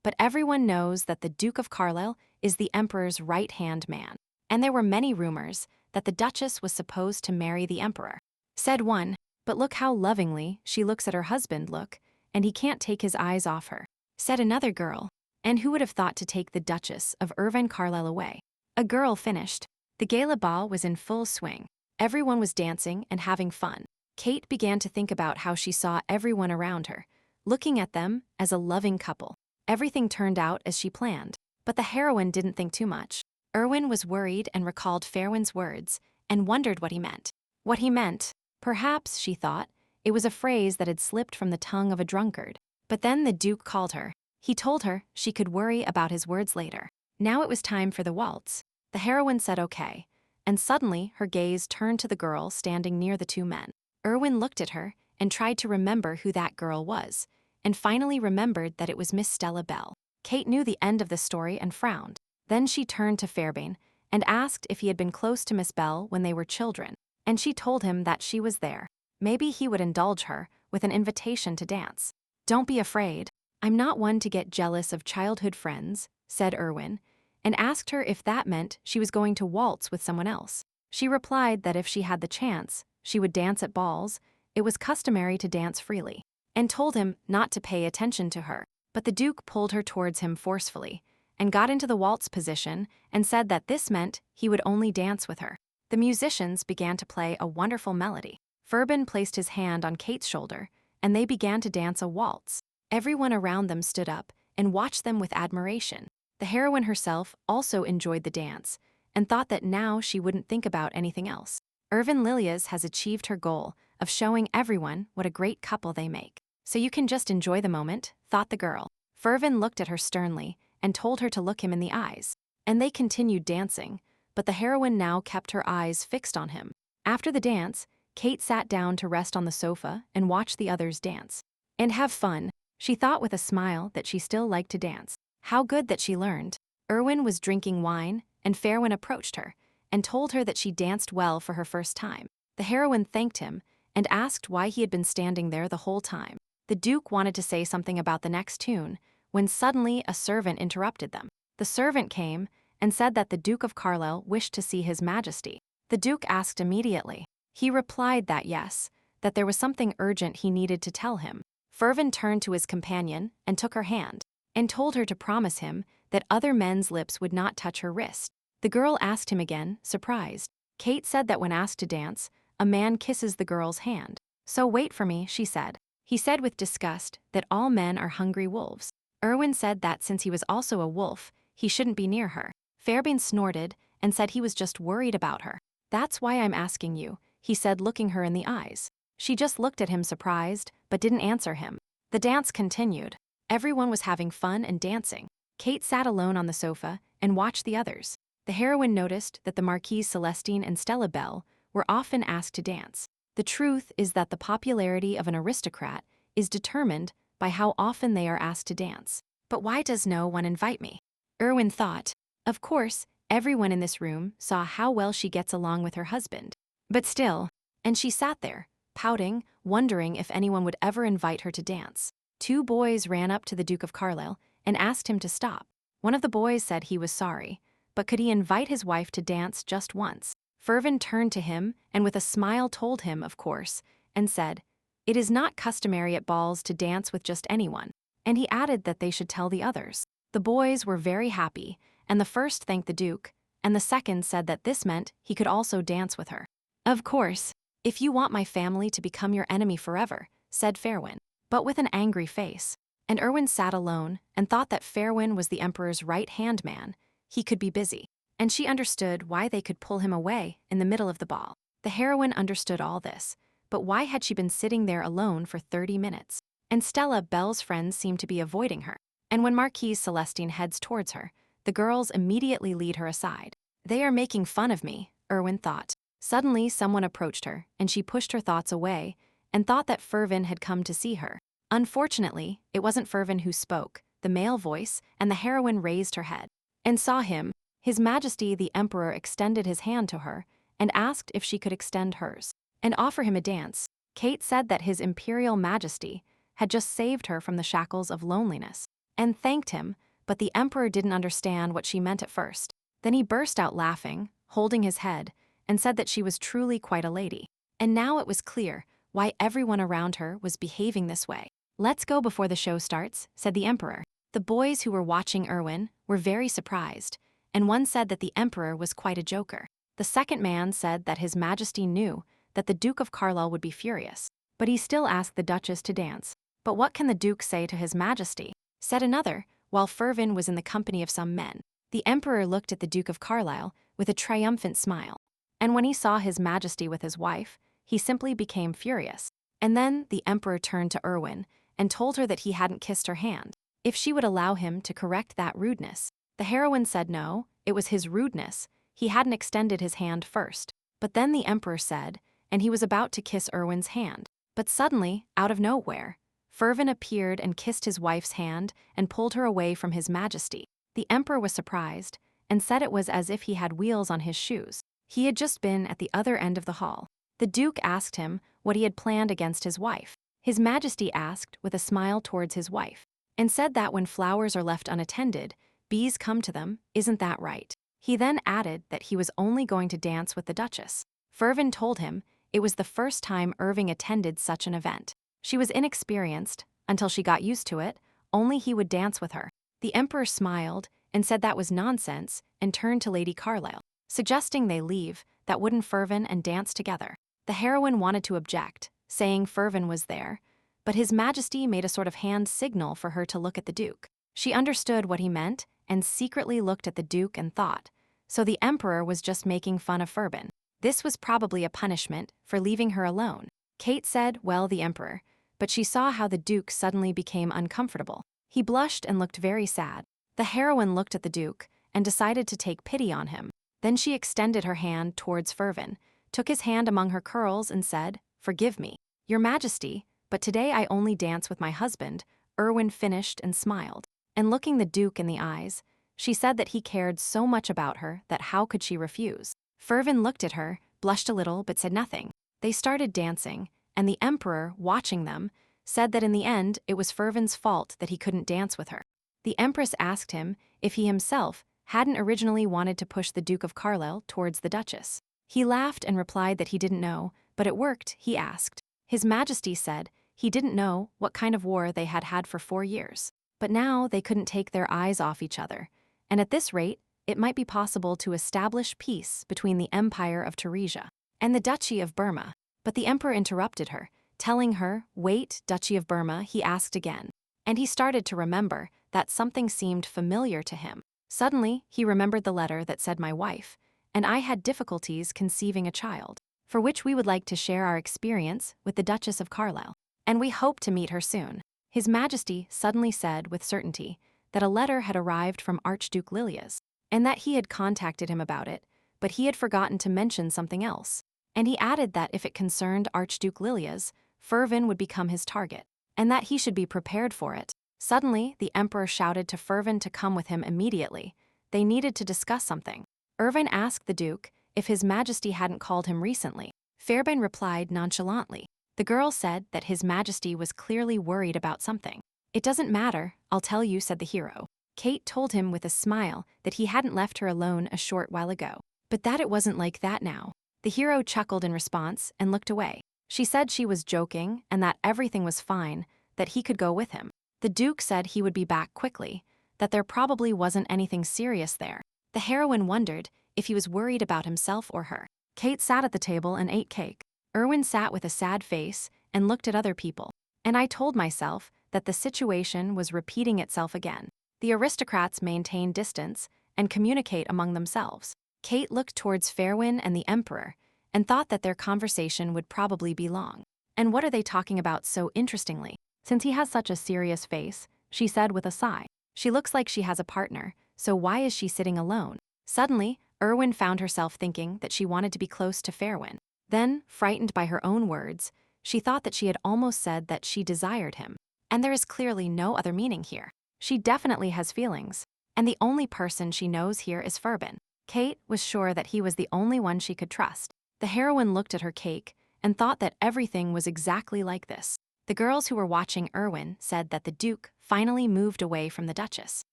but everyone knows that the Duke of Carlisle is the Emperor's right-hand man. And there were many rumors that the Duchess was supposed to marry the Emperor. Said one, but look how lovingly she looks at her husband, look, and he can't take his eyes off her. Said another girl, and who would have thought to take the Duchess of Irvine Carlisle away? A girl finished. The gala ball was in full swing. Everyone was dancing and having fun. Kate began to think about how she saw everyone around her, looking at them as a loving couple. Everything turned out as she planned, but the heroine didn't think too much. Erwin was worried and recalled Fairwin's words and wondered what he meant. What he meant, perhaps, she thought, it was a phrase that had slipped from the tongue of a drunkard. But then the Duke called her. He told her she could worry about his words later. Now it was time for the waltz. The heroine said okay, and suddenly her gaze turned to the girl standing near the two men. Erwin looked at her and tried to remember who that girl was, and finally remembered that it was Miss Stella Bell. Kate knew the end of the story and frowned. Then she turned to Fairbairn and asked if he had been close to Miss Bell when they were children, and she told him that she was there. Maybe he would indulge her with an invitation to dance. "Don't be afraid. I'm not one to get jealous of childhood friends," said Erwin, and asked her if that meant she was going to waltz with someone else. She replied that if she had the chance, she would dance at balls. It was customary to dance freely, and told him not to pay attention to her. But the Duke pulled her towards him forcefully and got into the waltz position and said that this meant he would only dance with her. The musicians began to play a wonderful melody. Fairbairn placed his hand on Kate's shoulder, and they began to dance a waltz. Everyone around them stood up and watched them with admiration. The heroine herself also enjoyed the dance and thought that now she wouldn't think about anything else. Irvin Lilias has achieved her goal of showing everyone what a great couple they make. So you can just enjoy the moment, thought the girl. Fervin looked at her sternly and told her to look him in the eyes. And they continued dancing, but the heroine now kept her eyes fixed on him. After the dance, Kate sat down to rest on the sofa and watch the others dance. And have fun, she thought with a smile that she still liked to dance. How good that she learned. Erwin was drinking wine, and Fairwin approached her and told her that she danced well for her first time. The heroine thanked him and asked why he had been standing there the whole time. The Duke wanted to say something about the next tune, when suddenly a servant interrupted them. The servant came and said that the Duke of Carlisle wished to see His Majesty. The Duke asked immediately. He replied that yes, that there was something urgent he needed to tell him. Fervin turned to his companion and took her hand, and told her to promise him that other men's lips would not touch her wrist. The girl asked him again, surprised. Kate said that when asked to dance, a man kisses the girl's hand. "So wait for me," she said. He said with disgust that all men are hungry wolves. Erwin said that since he was also a wolf, he shouldn't be near her. Fairbairn snorted and said he was just worried about her. "That's why I'm asking you," he said, looking her in the eyes. She just looked at him surprised, but didn't answer him. The dance continued. Everyone was having fun and dancing. Kate sat alone on the sofa and watched the others. The heroine noticed that the Marquise Celestine and Stella Bell were often asked to dance. The truth is that the popularity of an aristocrat is determined by how often they are asked to dance. But why does no one invite me? Erwin thought. Of course, everyone in this room saw how well she gets along with her husband. But still, and she sat there, pouting, wondering if anyone would ever invite her to dance. Two boys ran up to the Duke of Carlisle and asked him to stop. One of the boys said he was sorry, but could he invite his wife to dance just once? Fervin turned to him and with a smile told him, of course, and said, "It is not customary at balls to dance with just anyone," and he added that they should tell the others. The boys were very happy, and the first thanked the Duke, and the second said that this meant he could also dance with her. "Of course, if you want my family to become your enemy forever," said Fairwin, but with an angry face. And Erwin sat alone and thought that Fairwin was the Emperor's right-hand man. He could be busy. And she understood why they could pull him away in the middle of the ball. The heroine understood all this, but why had she been sitting there alone for 30 minutes? And Stella Bell's friends seemed to be avoiding her. And when Marquise Celestine heads towards her, the girls immediately lead her aside. They are making fun of me, Erwin thought. Suddenly someone approached her, and she pushed her thoughts away and thought that Fervin had come to see her. Unfortunately, it wasn't Fervin who spoke, the male voice, and the heroine raised her head and saw him. His Majesty the Emperor extended his hand to her and asked if she could extend hers and offer him a dance. Kate said that His Imperial Majesty had just saved her from the shackles of loneliness and thanked him, but the Emperor didn't understand what she meant at first. Then he burst out laughing, holding his head, and said that she was truly quite a lady. And now it was clear why everyone around her was behaving this way. "Let's go before the show starts," said the Emperor. The boys who were watching Erwin were very surprised, and one said that the Emperor was quite a joker. The second man said that His Majesty knew that the Duke of Carlisle would be furious, but he still asked the Duchess to dance. "But what can the Duke say to His Majesty?" said another, while Fervin was in the company of some men. The Emperor looked at the Duke of Carlisle with a triumphant smile, and when he saw His Majesty with his wife, he simply became furious. And then the Emperor turned to Erwin and told her that he hadn't kissed her hand, if she would allow him to correct that rudeness. The heroine said no, it was his rudeness. he hadn't extended his hand first. But then the emperor said, and he was about to kiss Erwin's hand. But suddenly, out of nowhere, Fervin appeared and kissed his wife's hand and pulled her away from his majesty. The emperor was surprised and said it was as if he had wheels on his shoes. He had just been at the other end of the hall. The duke asked him what he had planned against his wife. His majesty asked with a smile towards his wife, and said that when flowers are left unattended, bees come to them, isn't that right? He then added that he was only going to dance with the duchess. Fervin told him it was the first time Irving attended such an event. She was inexperienced until she got used to it, only he would dance with her. The emperor smiled and said that was nonsense and turned to Lady Carlisle, suggesting they leave, that wouldn't Fervin and dance together. The heroine wanted to object, saying Fervin was there, but his majesty made a sort of hand signal for her to look at the duke. She understood what he meant and secretly looked at the duke and thought, so the emperor was just making fun of Fervin. This was probably a punishment for leaving her alone. Kate said, well, the emperor, but she saw how the duke suddenly became uncomfortable. He blushed and looked very sad. The heroine looked at the duke and decided to take pity on him. Then she extended her hand towards Fervin, took his hand among her curls and said, forgive me, your majesty, but today I only dance with my husband. Erwin finished and smiled. And looking the duke in the eyes, she said that he cared so much about her that how could she refuse? Fervin looked at her, blushed a little but said nothing. They started dancing, and the emperor, watching them, said that in the end it was Fervin's fault that he couldn't dance with her. The empress asked him if he himself hadn't originally wanted to push the Duke of Carlisle towards the Duchess. He laughed and replied that he didn't know, but it worked, he asked. His Majesty said he didn't know what kind of war they had had for 4 years. But now they couldn't take their eyes off each other, and at this rate, it might be possible to establish peace between the Empire of Teresia and the Duchy of Burma. But the emperor interrupted her, telling her, wait, Duchy of Burma, he asked again. And he started to remember that something seemed familiar to him. Suddenly, he remembered the letter that said my wife, and I had difficulties conceiving a child, for which we would like to share our experience with the Duchess of Carlisle, and we hope to meet her soon. His Majesty suddenly said with certainty that a letter had arrived from Archduke Lilias, and that he had contacted him about it, but he had forgotten to mention something else. And he added that if it concerned Archduke Lilias, Fervin would become his target, and that he should be prepared for it. Suddenly, the emperor shouted to Fervin to come with him immediately. They needed to discuss something. Ervin asked the duke if his majesty hadn't called him recently. Fervin replied nonchalantly. The girl said that his majesty was clearly worried about something. It doesn't matter, I'll tell you, said the hero. Kate told him with a smile that he hadn't left her alone a short while ago, but that it wasn't like that now. The hero chuckled in response and looked away. She said she was joking and that everything was fine, that he could go with him. The duke said he would be back quickly, that there probably wasn't anything serious there. The heroine wondered if he was worried about himself or her. Kate sat at the table and ate cake. Erwin sat with a sad face and looked at other people. And I told myself that the situation was repeating itself again. The aristocrats maintain distance and communicate among themselves. Kate looked towards Ferwin and the emperor and thought that their conversation would probably be long. And what are they talking about so interestingly? Since he has such a serious face, she said with a sigh. She looks like she has a partner, so why is she sitting alone? Suddenly, Erwin found herself thinking that she wanted to be close to Ferwin. Then, frightened by her own words, she thought that she had almost said that she desired him. And there is clearly no other meaning here. She definitely has feelings, and the only person she knows here is Fervin. Kate was sure that he was the only one she could trust. The heroine looked at her cake and thought that everything was exactly like this. The girls who were watching Erwin said that the Duke finally moved away from the Duchess.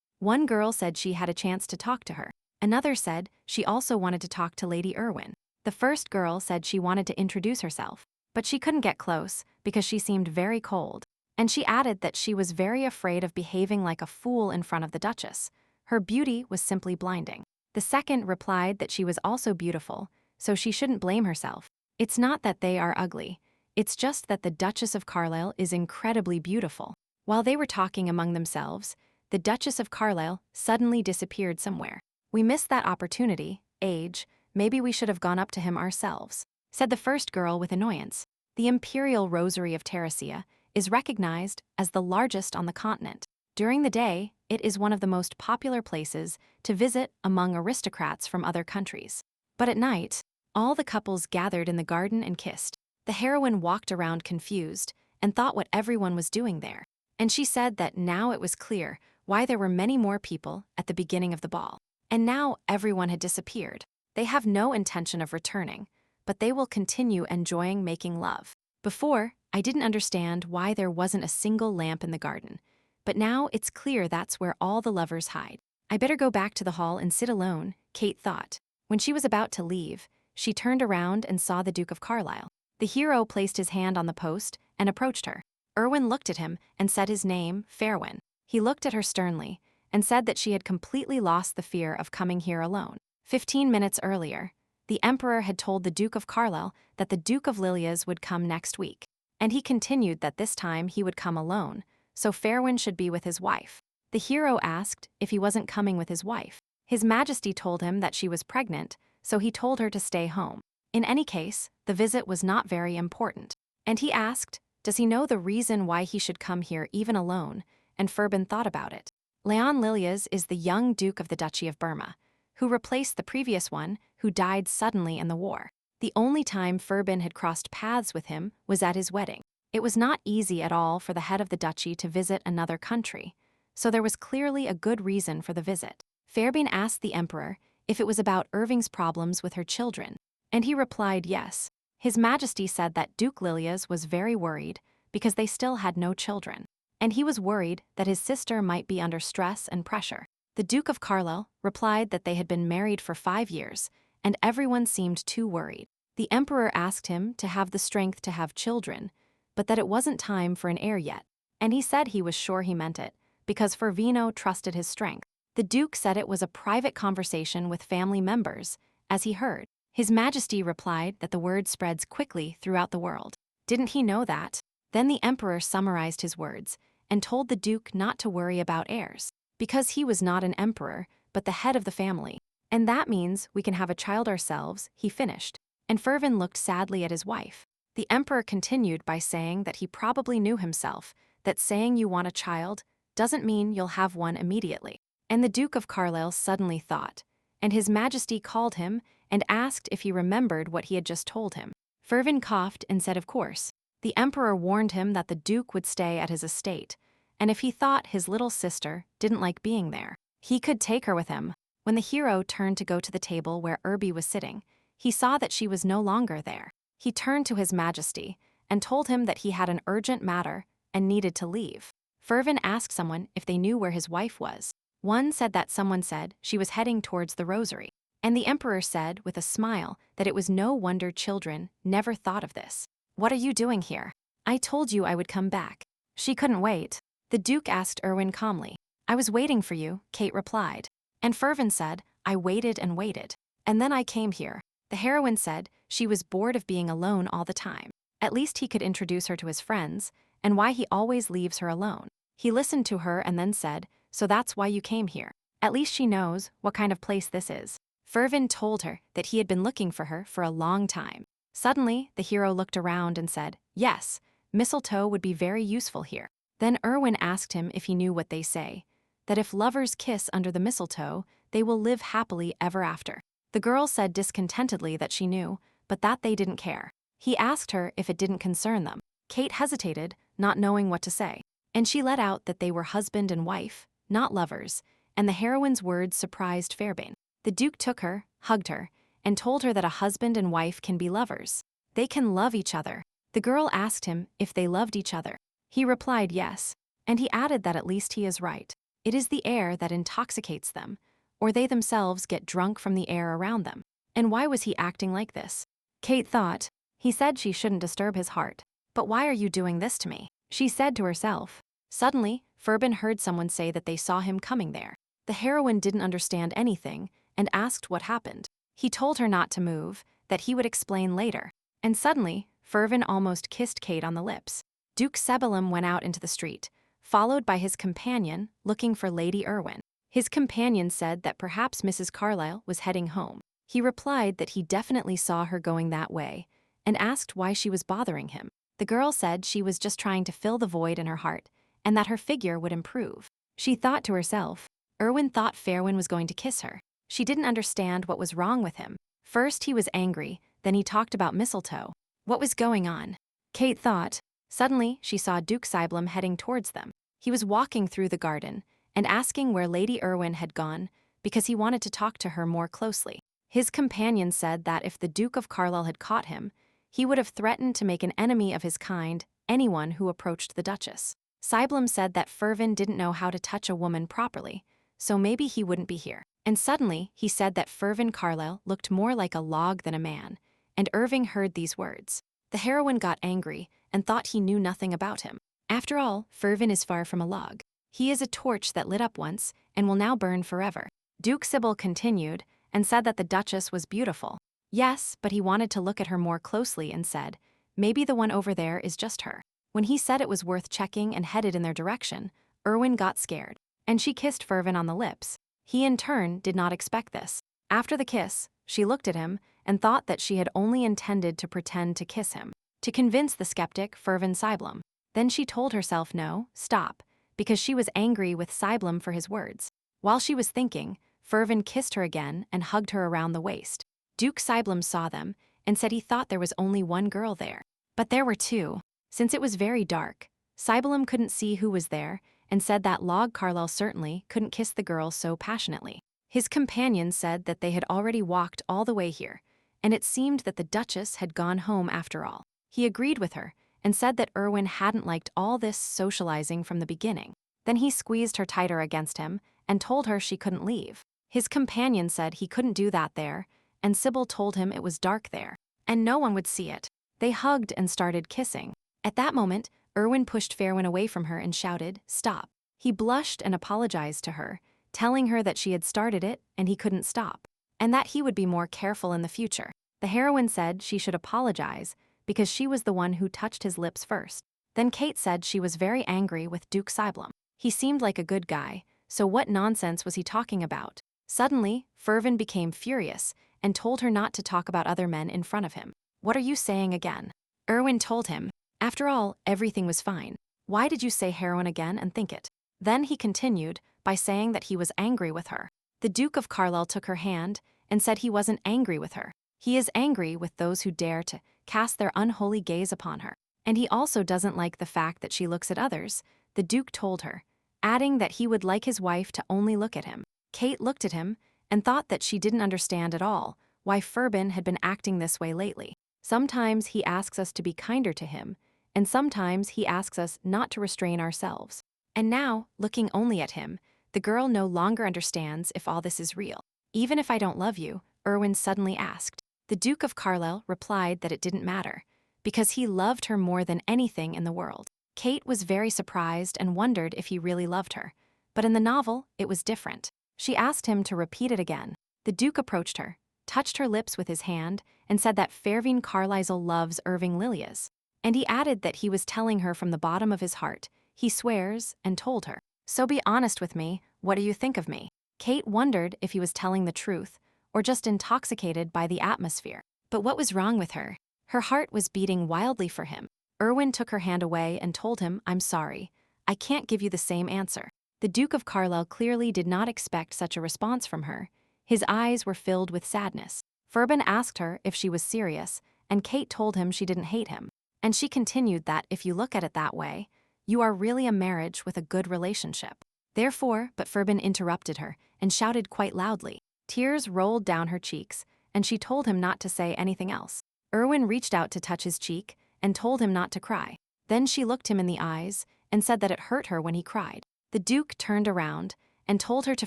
One girl said she had a chance to talk to her. Another said she also wanted to talk to Lady Erwin. The first girl said she wanted to introduce herself, but she couldn't get close because she seemed very cold. And she added that she was very afraid of behaving like a fool in front of the Duchess. Her beauty was simply blinding. The second replied that she was also beautiful, so she shouldn't blame herself. It's not that they are ugly. It's just that the Duchess of Carlisle is incredibly beautiful. While they were talking among themselves, the Duchess of Carlisle suddenly disappeared somewhere. We missed that opportunity, age, maybe we should have gone up to him ourselves, said the first girl with annoyance. The Imperial Rosary of Teresia is recognized as the largest on the continent. During the day, it is one of the most popular places to visit among aristocrats from other countries. But at night, all the couples gathered in the garden and kissed. The heroine walked around confused and thought what everyone was doing there. And she said that now it was clear why there were many more people at the beginning of the ball. And now everyone had disappeared. They have no intention of returning, but they will continue enjoying making love. Before, I didn't understand why there wasn't a single lamp in the garden, but now it's clear that's where all the lovers hide. I better go back to the hall and sit alone, Kate thought. When she was about to leave, she turned around and saw the Duke of Carlisle. The hero placed his hand on the post and approached her. Erwin looked at him and said his name, Fairwin. He looked at her sternly and said that she had completely lost the fear of coming here alone. 15 minutes earlier, the Emperor had told the Duke of Carlisle that the Duke of Lilias would come next week, and he continued that this time he would come alone, so Fairwin should be with his wife. The hero asked if he wasn't coming with his wife. His Majesty told him that she was pregnant, so he told her to stay home. In any case, the visit was not very important. And he asked, does he know the reason why he should come here even alone? And Fairwin thought about it. Leon Lilias is the young Duke of the Duchy of Burma, who replaced the previous one who died suddenly in the war. The only time Fairwin had crossed paths with him was at his wedding. It was not easy at all for the head of the duchy to visit another country, so there was clearly a good reason for the visit. Fairwin asked the Emperor if it was about Irving's problems with her children, and he replied yes. His Majesty said that Duke Lilias was very worried because they still had no children, and he was worried that his sister might be under stress and pressure. The Duke of Carlisle replied that they had been married for 5 years, and everyone seemed too worried. The Emperor asked him to have the strength to have children, but that it wasn't time for an heir yet, and he said he was sure he meant it, because Fervino trusted his strength. The Duke said it was a private conversation with family members, as he heard. His Majesty replied that the word spreads quickly throughout the world. Didn't he know that? Then the Emperor summarized his words and told the Duke not to worry about heirs, because he was not an emperor, but the head of the family. And that means we can have a child ourselves, he finished. And Fairwin looked sadly at his wife. The Emperor continued by saying that he probably knew himself, that saying you want a child doesn't mean you'll have one immediately. And the Duke of Carlisle suddenly thought, and His Majesty called him and asked if he remembered what he had just told him. Fairwin coughed and said of course. The Emperor warned him that the Duke would stay at his estate, and if he thought his little sister didn't like being there, he could take her with him. When the hero turned to go to the table where Irby was sitting, he saw that she was no longer there. He turned to His Majesty and told him that he had an urgent matter and needed to leave. Fairwin asked someone if they knew where his wife was. One said that someone said she was heading towards the rosary, and the Emperor said with a smile that it was no wonder children never thought of this. What are you doing here? I told you I would come back. She couldn't wait. The Duke asked Erwin calmly. I was waiting for you, Kate replied. And Fairwin said, I waited and waited. And then I came here. The heroine said she was bored of being alone all the time. At least he could introduce her to his friends, and why he always leaves her alone. He listened to her and then said, so that's why you came here. At least she knows what kind of place this is. Fairwin told her that he had been looking for her for a long time. Suddenly, the hero looked around and said, yes, mistletoe would be very useful here. Then Erwin asked him if he knew what they say, that if lovers kiss under the mistletoe, they will live happily ever after. The girl said discontentedly that she knew, but that they didn't care. He asked her if it didn't concern them. Kate hesitated, not knowing what to say, and she let out that they were husband and wife, not lovers, and the heroine's words surprised Fairwin. The Duke took her, hugged her, and told her that a husband and wife can be lovers. They can love each other. The girl asked him if they loved each other. He replied yes, and he added that at least he is right. It is the air that intoxicates them, or they themselves get drunk from the air around them. And why was he acting like this? Kate thought, he said she shouldn't disturb his heart. But why are you doing this to me? She said to herself. Suddenly, Fairwin heard someone say that they saw him coming there. The heroine didn't understand anything and asked what happened. He told her not to move, that he would explain later. And suddenly, Fairwin almost kissed Kate on the lips. Duke Sebelum went out into the street, followed by his companion, looking for Lady Erwin. His companion said that perhaps Mrs. Carlisle was heading home. He replied that he definitely saw her going that way, and asked why she was bothering him. The girl said she was just trying to fill the void in her heart, and that her figure would improve. She thought to herself. Erwin thought Fairwin was going to kiss her. She didn't understand what was wrong with him. First he was angry, then he talked about mistletoe. What was going on? Kate thought. Suddenly, she saw Duke Cyblum heading towards them. He was walking through the garden and asking where Lady Erwin had gone because he wanted to talk to her more closely. His companion said that if the Duke of Carlisle had caught him, he would have threatened to make an enemy of his kind, anyone who approached the Duchess. Cyblum said that Fervin didn't know how to touch a woman properly, so maybe he wouldn't be here. And suddenly, he said that Fervin Carlisle looked more like a log than a man, and Irving heard these words. The heroine got angry and thought he knew nothing about him. After all, Fervin is far from a log. He is a torch that lit up once and will now burn forever. Duke Sybil continued and said that the Duchess was beautiful. Yes, but he wanted to look at her more closely and said, maybe the one over there is just her. When he said it was worth checking and headed in their direction, Erwin got scared, and she kissed Fervin on the lips. He in turn did not expect this. After the kiss, she looked at him and thought that she had only intended to pretend to kiss him, to convince the skeptic Fervin Cyblum. Then she told herself no, stop, because she was angry with Cyblum for his words. While she was thinking, Fervin kissed her again and hugged her around the waist. Duke Cyblum saw them and said he thought there was only one girl there. But there were two. Since it was very dark, Cyblum couldn't see who was there and said that Log Carlisle certainly couldn't kiss the girl so passionately. His companion said that they had already walked all the way here, and it seemed that the Duchess had gone home after all. He agreed with her and said that Erwin hadn't liked all this socializing from the beginning. Then he squeezed her tighter against him and told her she couldn't leave. His companion said he couldn't do that there, and Sybil told him it was dark there, and no one would see it. They hugged and started kissing. At that moment, Erwin pushed Fairwin away from her and shouted, "Stop." He blushed and apologized to her, telling her that she had started it and he couldn't stop, and that he would be more careful in the future. The heroine said she should apologize because she was the one who touched his lips first. Then Kate said she was very angry with Duke Cyblum. He seemed like a good guy, so what nonsense was he talking about? Suddenly, Fervin became furious and told her not to talk about other men in front of him. What are you saying again? Erwin told him. After all, everything was fine. Why did you say heroine again and think it? Then he continued by saying that he was angry with her. The Duke of Carlisle took her hand and said he wasn't angry with her. He is angry with those who dare to cast their unholy gaze upon her. And he also doesn't like the fact that she looks at others, the Duke told her, adding that he would like his wife to only look at him. Kate looked at him and thought that she didn't understand at all why Fervin had been acting this way lately. Sometimes he asks us to be kinder to him, and sometimes he asks us not to restrain ourselves. And now, looking only at him, the girl no longer understands if all this is real. Even if I don't love you, Erwin suddenly asked. The Duke of Carlisle replied that it didn't matter, because he loved her more than anything in the world. Kate was very surprised and wondered if he really loved her, but in the novel, it was different. She asked him to repeat it again. The Duke approached her, touched her lips with his hand, and said that Fervin Carlisle loves Irving Lilias. And he added that he was telling her from the bottom of his heart. He swears and told her. So be honest with me, what do you think of me? Kate wondered if he was telling the truth or just intoxicated by the atmosphere. But what was wrong with her? Her heart was beating wildly for him. Erwin took her hand away and told him, I'm sorry. I can't give you the same answer. The Duke of Carlisle clearly did not expect such a response from her. His eyes were filled with sadness. Fervin asked her if she was serious, and Kate told him she didn't hate him. And she continued that if you look at it that way, you are really a marriage with a good relationship. Therefore, but Fervin interrupted her and shouted quite loudly. Tears rolled down her cheeks, and she told him not to say anything else. Erwin reached out to touch his cheek and told him not to cry. Then she looked him in the eyes and said that it hurt her when he cried. The Duke turned around and told her to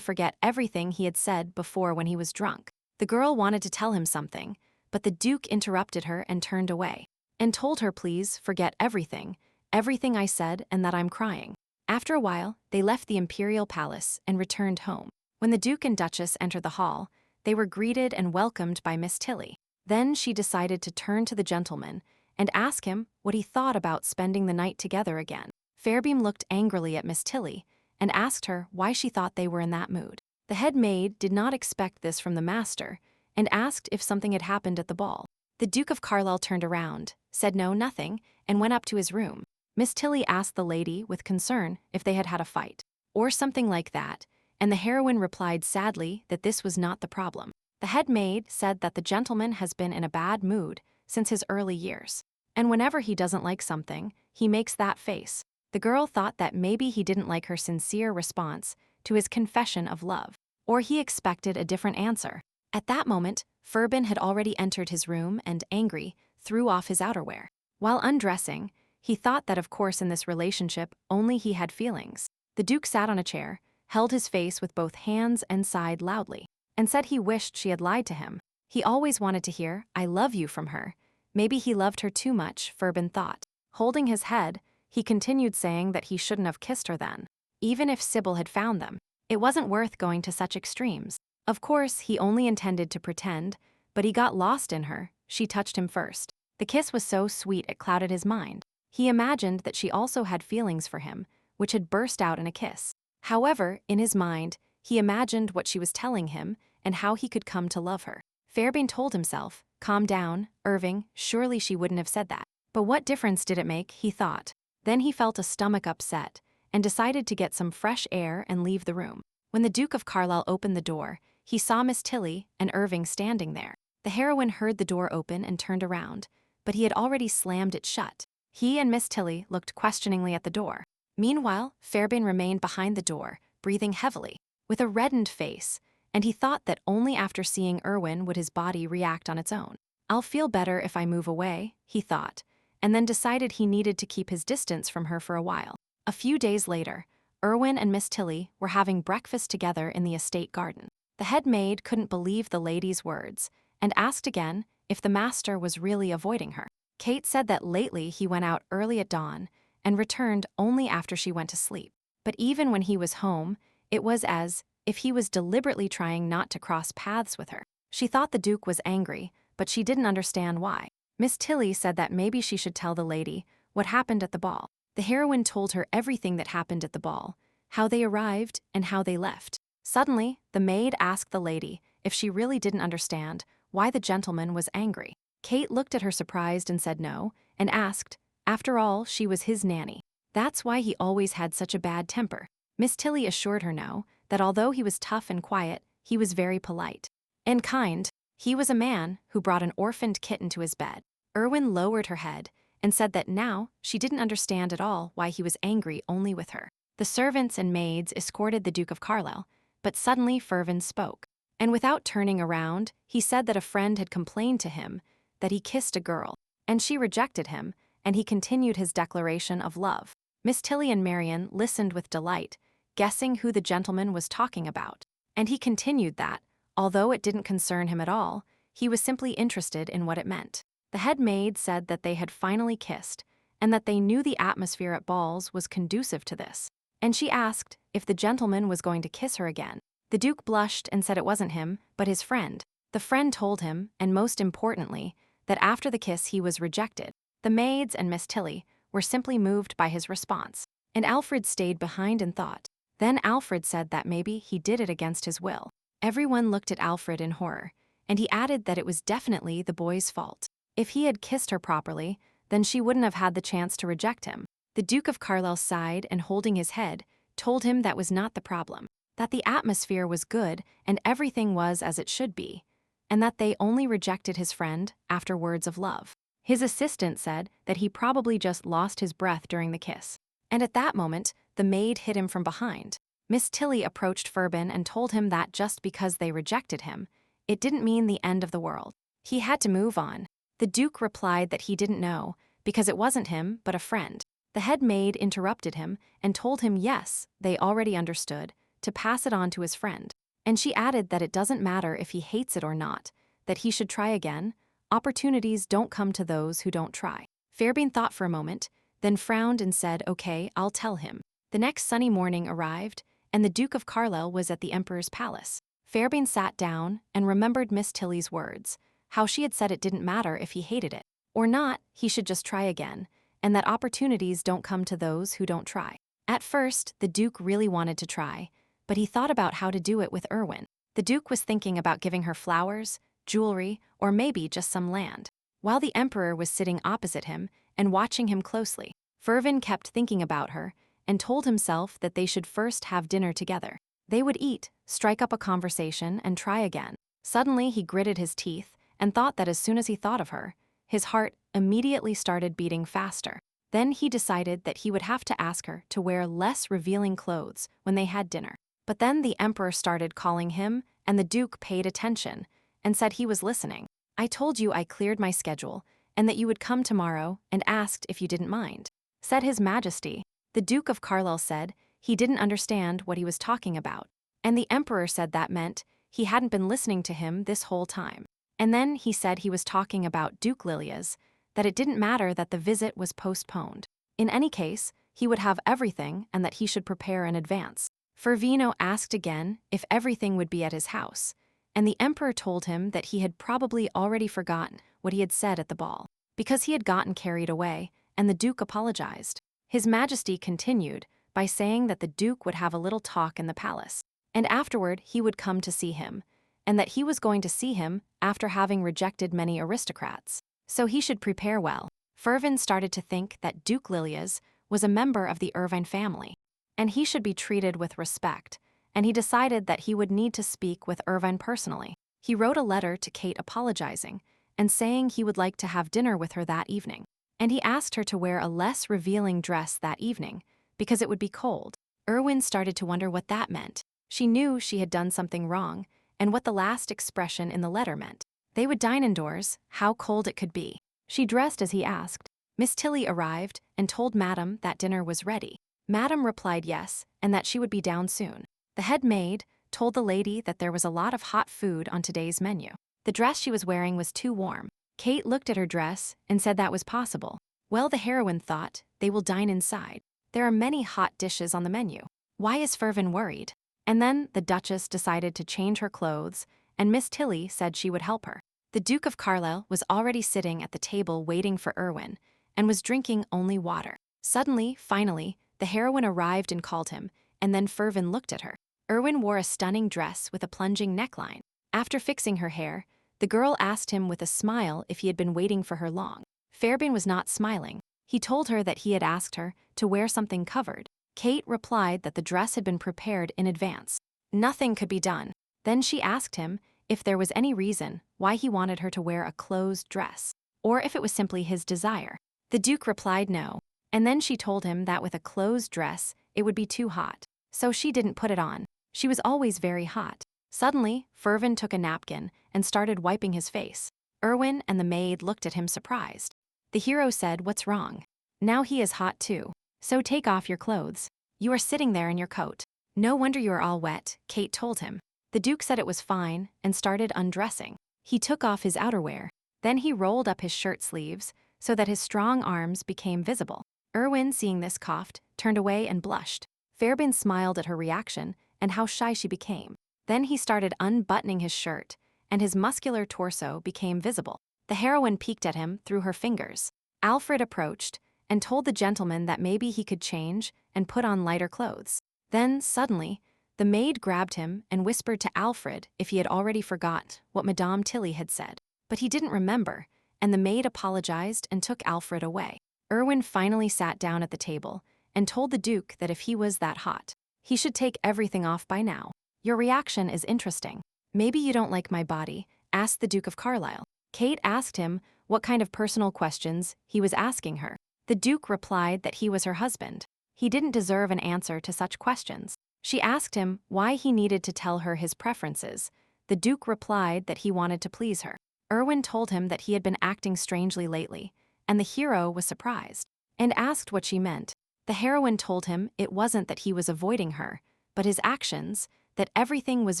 forget everything he had said before when he was drunk. The girl wanted to tell him something, but the Duke interrupted her and turned away, and told her please forget everything I said and that I'm crying. After a while, they left the imperial palace and returned home. When the Duke and Duchess entered the hall, they were greeted and welcomed by Miss Tilly. Then she decided to turn to the gentleman and ask him what he thought about spending the night together again. Fairbeam looked angrily at Miss Tilly and asked her why she thought they were in that mood. The head maid did not expect this from the master and asked if something had happened at the ball. The Duke of Carlisle turned around, said no, nothing, and went up to his room. Miss Tilly asked the lady with concern if they had had a fight. or something like that, and the heroine replied sadly that this was not the problem. The head maid said that the gentleman has been in a bad mood since his early years, and whenever he doesn't like something, he makes that face. The girl thought that maybe he didn't like her sincere response to his confession of love, or he expected a different answer. At that moment, Furbin had already entered his room and, angry, threw off his outerwear. While undressing, he thought that of course in this relationship only he had feelings. The Duke sat on a chair, held his face with both hands and sighed loudly, and said he wished she had lied to him. He always wanted to hear, "I love you" from her. Maybe he loved her too much, Furbin thought. Holding his head, he continued saying that he shouldn't have kissed her then. Even if Sybil had found them, it wasn't worth going to such extremes. Of course, he only intended to pretend, but he got lost in her. She touched him first. The kiss was so sweet it clouded his mind. He imagined that she also had feelings for him, which had burst out in a kiss. However, in his mind, he imagined what she was telling him and how he could come to love her. Fairbairn told himself, "Calm down, Irving, surely she wouldn't have said that." But what difference did it make, he thought. Then he felt a stomach upset and decided to get some fresh air and leave the room. When the Duke of Carlisle opened the door, he saw Miss Tilly and Irving standing there. The heroine heard the door open and turned around, but he had already slammed it shut. He and Miss Tilly looked questioningly at the door. Meanwhile, Fairbairn remained behind the door, breathing heavily, with a reddened face, and he thought that only after seeing Irwin would his body react on its own. "I'll feel better if I move away," he thought, and then decided he needed to keep his distance from her for a while. A few days later, Irwin and Miss Tilly were having breakfast together in the estate garden. The head maid couldn't believe the lady's words and asked again if the master was really avoiding her. Kate said that lately he went out early at dawn and returned only after she went to sleep. But even when he was home, it was as if he was deliberately trying not to cross paths with her. She thought the Duke was angry, but she didn't understand why. Miss Tilly said that maybe she should tell the lady what happened at the ball. The heroine told her everything that happened at the ball, how they arrived and how they left. Suddenly, the maid asked the lady if she really didn't understand why the gentleman was angry. Kate looked at her surprised and said no, and asked, after all, she was his nanny. That's why he always had such a bad temper. Miss Tilly assured her no, that although he was tough and quiet, he was very polite and kind. He was a man who brought an orphaned kitten to his bed. Irwin lowered her head and said that now she didn't understand at all why he was angry only with her. The servants and maids escorted the Duke of Carlisle, but suddenly Furbin spoke. And without turning around, he said that a friend had complained to him that he kissed a girl, and she rejected him, and he continued his declaration of love. Miss Tilly and Marian listened with delight, guessing who the gentleman was talking about. And he continued that, although it didn't concern him at all, he was simply interested in what it meant. The head maid said that they had finally kissed, and that they knew the atmosphere at balls was conducive to this. And she asked if the gentleman was going to kiss her again. The Duke blushed and said it wasn't him, but his friend. The friend told him, and most importantly, that after the kiss he was rejected. The maids and Miss Tilly were simply moved by his response, and Alfred stayed behind and thought. Then Alfred said that maybe he did it against his will. Everyone looked at Alfred in horror, and he added that it was definitely the boy's fault. If he had kissed her properly, then she wouldn't have had the chance to reject him. The Duke of Carlisle sighed and, holding his head, told him that was not the problem, that the atmosphere was good and everything was as it should be, and that they only rejected his friend after words of love. His assistant said that he probably just lost his breath during the kiss. And at that moment, the maid hit him from behind. Miss Tilly approached Furbin and told him that just because they rejected him, it didn't mean the end of the world. He had to move on. The Duke replied that he didn't know, because it wasn't him, but a friend. The head maid interrupted him and told him yes, they already understood, to pass it on to his friend. And she added that it doesn't matter if he hates it or not, that he should try again. Opportunities don't come to those who don't try. Fairbairn thought for a moment, then frowned and said, "Okay, I'll tell him." The next sunny morning arrived, and the Duke of Carlisle was at the Emperor's palace. Fairbairn sat down and remembered Miss Tilly's words, how she had said it didn't matter if he hated it or not, he should just try again, and that opportunities don't come to those who don't try. At first, the Duke really wanted to try, but he thought about how to do it with Irwin. The Duke was thinking about giving her flowers, jewelry, or maybe just some land, while the Emperor was sitting opposite him and watching him closely. Furbin kept thinking about her and told himself that they should first have dinner together. They would eat, strike up a conversation, and try again. Suddenly, he gritted his teeth and thought that as soon as he thought of her, his heart immediately started beating faster. Then he decided that he would have to ask her to wear less revealing clothes when they had dinner. But then the emperor started calling him, and the duke paid attention and said he was listening. "I told you I cleared my schedule and that you would come tomorrow, and asked if you didn't mind," said His Majesty. The Duke of Carlisle said he didn't understand what he was talking about, and the emperor said that meant he hadn't been listening to him this whole time. And then he said he was talking about Duke Lilia's, that it didn't matter that the visit was postponed. In any case, he would have everything and that he should prepare in advance. Fervino asked again if everything would be at his house, and the emperor told him that he had probably already forgotten what he had said at the ball, because he had gotten carried away, and the duke apologized. His Majesty continued by saying that the duke would have a little talk in the palace, and afterward he would come to see him, and that he was going to see him after having rejected many aristocrats, so he should prepare well. Fervin started to think that Duke Lilias was a member of the Irvine family, and he should be treated with respect, and he decided that he would need to speak with Irvine personally. He wrote a letter to Kate apologizing and saying he would like to have dinner with her that evening, and he asked her to wear a less revealing dress that evening because it would be cold. Erwin started to wonder what that meant. She knew she had done something wrong, and what the last expression in the letter meant. They would dine indoors, how cold it could be. She dressed as he asked. Miss Tilly arrived and told Madame that dinner was ready. Madame replied yes, and that she would be down soon. The head maid told the lady that there was a lot of hot food on today's menu. The dress she was wearing was too warm. Kate looked at her dress and said that was possible. Well, the heroine thought, they will dine inside. There are many hot dishes on the menu. Why is Fervin worried? And then the Duchess decided to change her clothes, and Miss Tilly said she would help her. The Duke of Carlisle was already sitting at the table waiting for Erwin, and was drinking only water. Suddenly, finally, the heroine arrived and called him, and then Fervin looked at her. Erwin wore a stunning dress with a plunging neckline. After fixing her hair, the girl asked him with a smile if he had been waiting for her long. Fervin was not smiling. He told her that he had asked her to wear something covered. Kate replied that the dress had been prepared in advance. Nothing could be done. Then she asked him if there was any reason why he wanted her to wear a closed dress, or if it was simply his desire. The Duke replied no, and then she told him that with a closed dress it would be too hot, so she didn't put it on. She was always very hot. Suddenly, Fervin took a napkin and started wiping his face. Erwin and the maid looked at him surprised. The hero said, "What's wrong? Now he is hot too. So take off your clothes. You are sitting there in your coat. No wonder you are all wet," Kate told him. The Duke said it was fine and started undressing. He took off his outerwear. Then he rolled up his shirt sleeves so that his strong arms became visible. Erwin, seeing this, coughed, turned away and blushed. Fervin smiled at her reaction and how shy she became. Then he started unbuttoning his shirt, and his muscular torso became visible. The heroine peeked at him through her fingers. Alfred approached and told the gentleman that maybe he could change and put on lighter clothes. Then, suddenly, the maid grabbed him and whispered to Alfred if he had already forgot what Madame Tilly had said. But he didn't remember, and the maid apologized and took Alfred away. Erwin finally sat down at the table and told the Duke that if he was that hot, he should take everything off by now. "Your reaction is interesting. Maybe you don't like my body?" asked the Duke of Carlisle. Kate asked him what kind of personal questions he was asking her. The Duke replied that he was her husband. He didn't deserve an answer to such questions. She asked him why he needed to tell her his preferences. The Duke replied that he wanted to please her. Erwin told him that he had been acting strangely lately, and the hero was surprised and asked what she meant. The heroine told him it wasn't that he was avoiding her, but his actions, that everything was